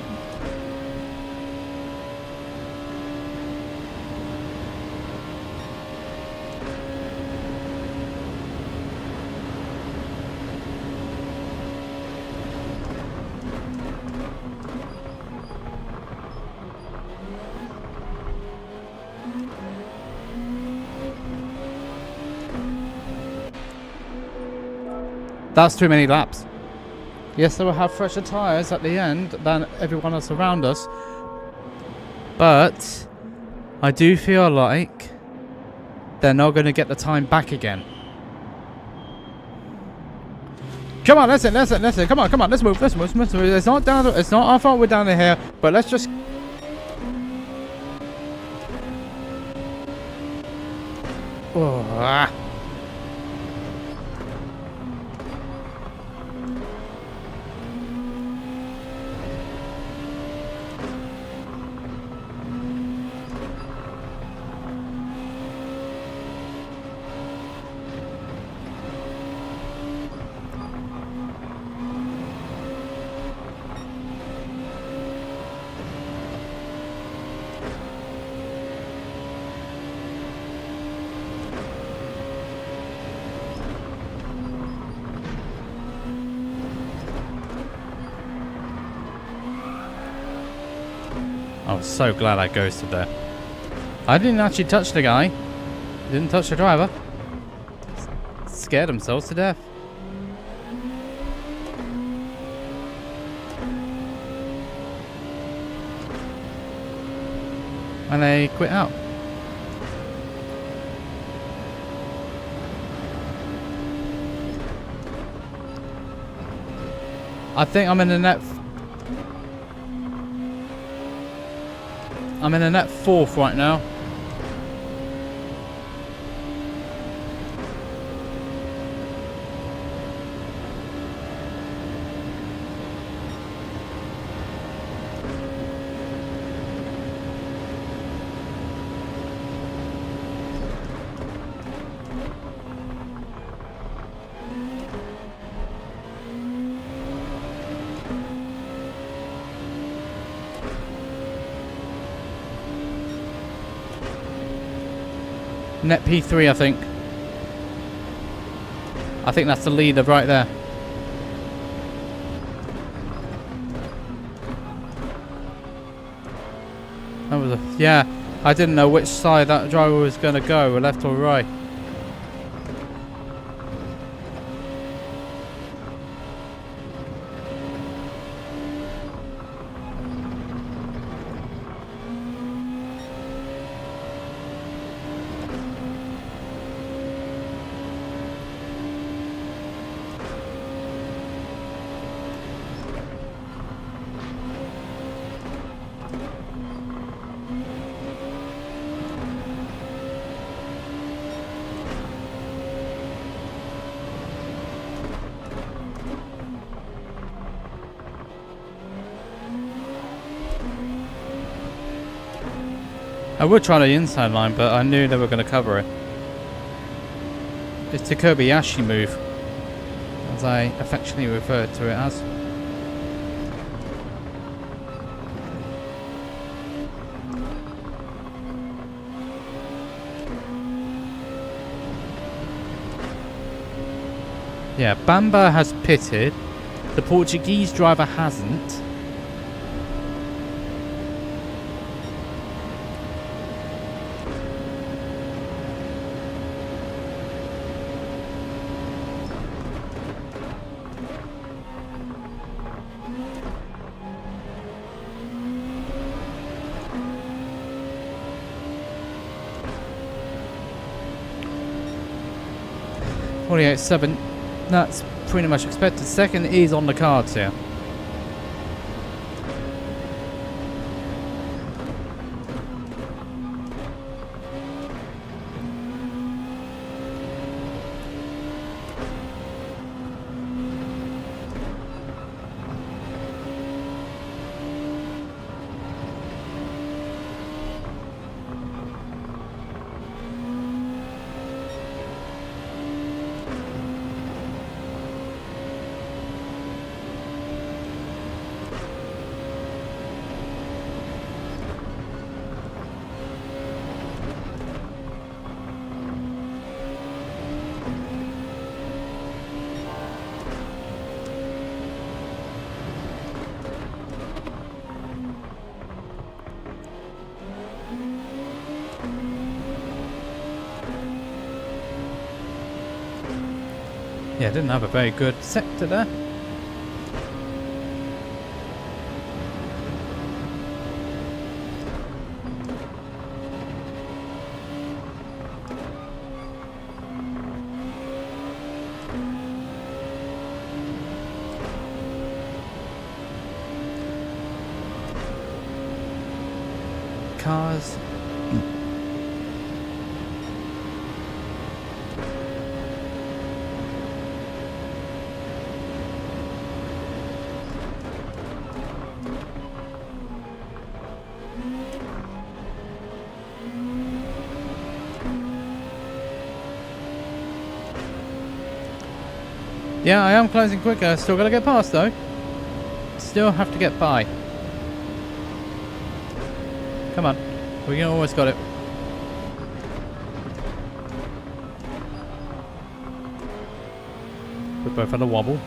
That's too many laps. Yes, they will have fresher tyres at the end than everyone else around us. But I do feel like they're not going to get the time back again. Come on, listen. Come on, let's move. It's not our fault we're down here, but let's just... Oh, ah. I was so glad I ghosted there. I didn't actually touch the guy. Didn't touch the driver. Scared themselves to death. And they quit out. I think I'm in the net. I'm in a net 4th right now. Net P3, I think. I think that's the leader right there. That was yeah, I didn't know which side that driver was going to go, left or right. I would try the inside line, but I knew they were going to cover it. It's the Kobayashi move, as I affectionately refer to it as. Yeah, Bamba has pitted. The Portuguese driver hasn't. .48.7, that's pretty much expected. Second is on the cards here. Yeah, didn't have a very good sector there. Cars. Yeah, I am closing quicker. Still gotta get past though. Still have to get by. Come on. We almost got it. We both had a wobble.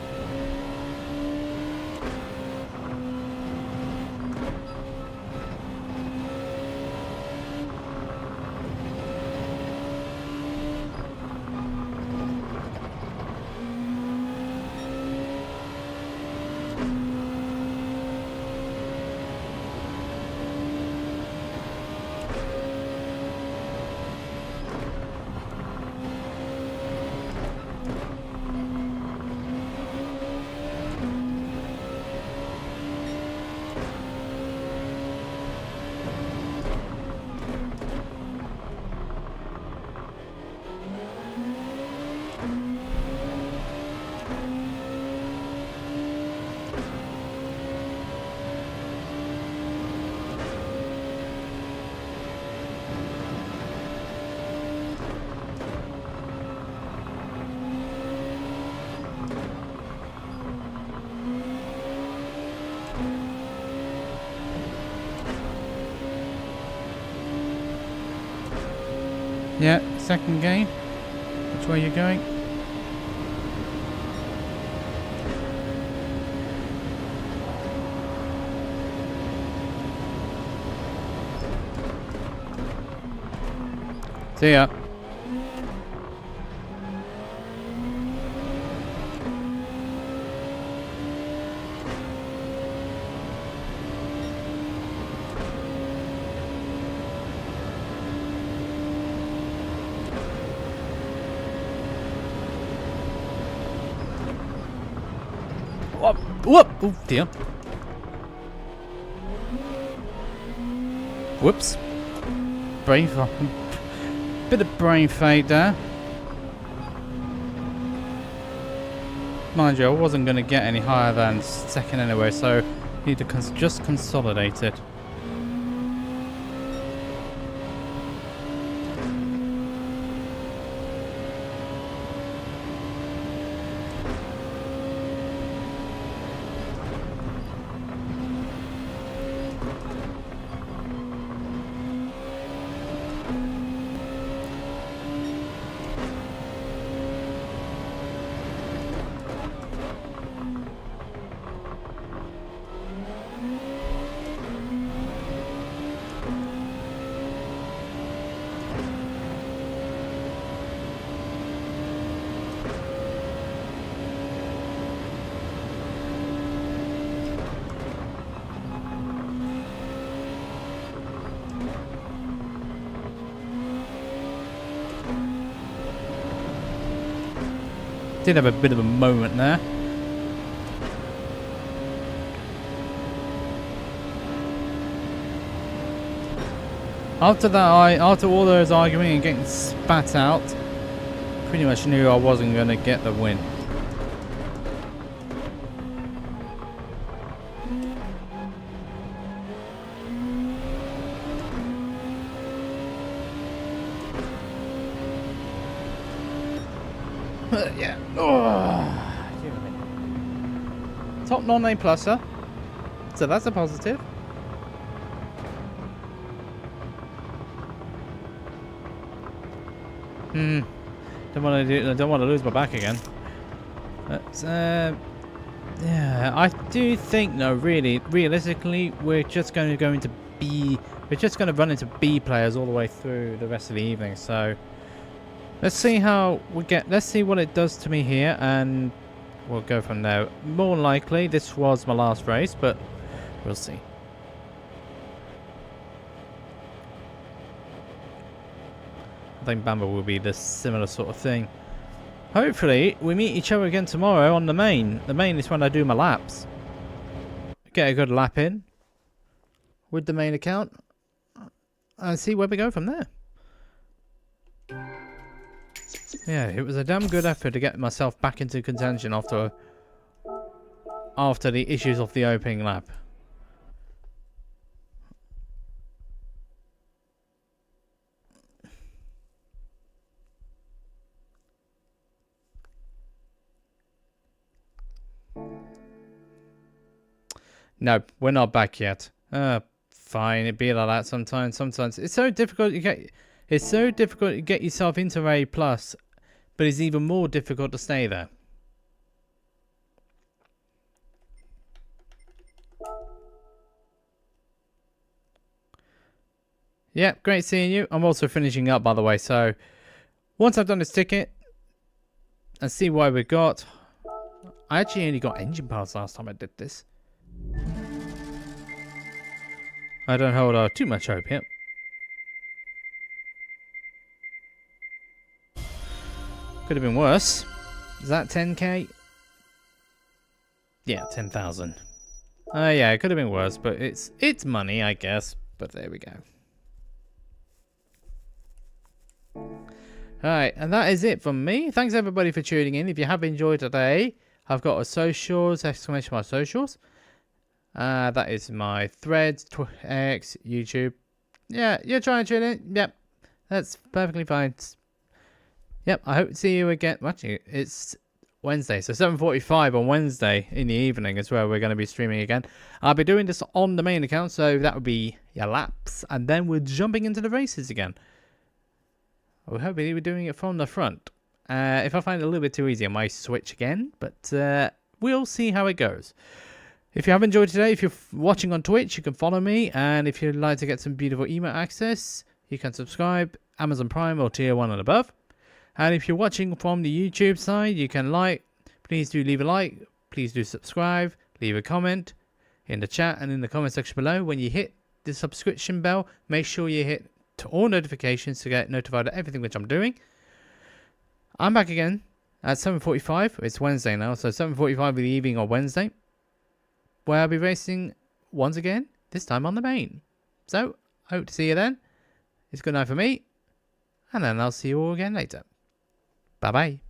Yeah, second game. Which way are you going? See ya. Whoop! Whoop! Oh dear. Whoops. Brain bit of brain fade there. Mind you, I wasn't going to get any higher than second anyway, so need to just consolidate it. Did have a bit of a moment there. After all those arguing and getting spat out, pretty much knew I wasn't going to get the win. Yeah. Oh. Top non-A pluser. So that's a positive. Don't want to lose my back again. But yeah, I do think realistically, we're just going to run into B players all the way through the rest of the evening. So Let's see how we get. Let's see what it does to me here, and we'll go from there. More likely, this was my last race, but we'll see. I think Bamba will be the similar sort of thing. Hopefully, we meet each other again tomorrow on the main. The main is when I do my laps. Get a good lap in with the main account and see where we go from there. Yeah, it was a damn good effort to get myself back into contention after the issues of the opening lap. No, we're not back yet. Fine, it'd be like that sometimes. Sometimes it's so difficult to get. It's so difficult to get yourself into A plus, but it's even more difficult to stay there. Yeah, great seeing you. I'm also finishing up, by the way. So once I've done this ticket and see what we got, I actually only got engine parts last time I did this. I don't hold too much hope here. Could have been worse. Is that 10k? Yeah, 10,000. Yeah, it could have been worse, but it's money, I guess. But there we go. Alright, and that is it from me. Thanks everybody for tuning in. If you have enjoyed today, I've got a socials, exclamation mark socials. That is my Threads, X, YouTube. Yeah, you're trying to tune in. Yep, that's perfectly fine. Yep, I hope to see you again. Actually, it's Wednesday, so 7:45 on Wednesday in the evening is where we're going to be streaming again. I'll be doing this on the main account, so that would be your laps, and then we're jumping into the races again. We're hoping we're doing it from the front. If I find it a little bit too easy, I might switch again, but we'll see how it goes. If you have enjoyed today, if you're watching on Twitch, you can follow me, and if you'd like to get some beautiful email access, you can subscribe, Amazon Prime or Tier 1 and above. And if you're watching from the YouTube side, you can please do leave a like, please do subscribe, leave a comment in the chat and in the comment section below. When you hit the subscription bell, make sure you hit all notifications to get notified of everything which I'm doing. I'm back again at 7:45. It's Wednesday now, so 7:45 in the evening on Wednesday, where I'll be racing once again, this time on the main. So, hope to see you then. It's good night for me, and then I'll see you all again later. Bye-bye.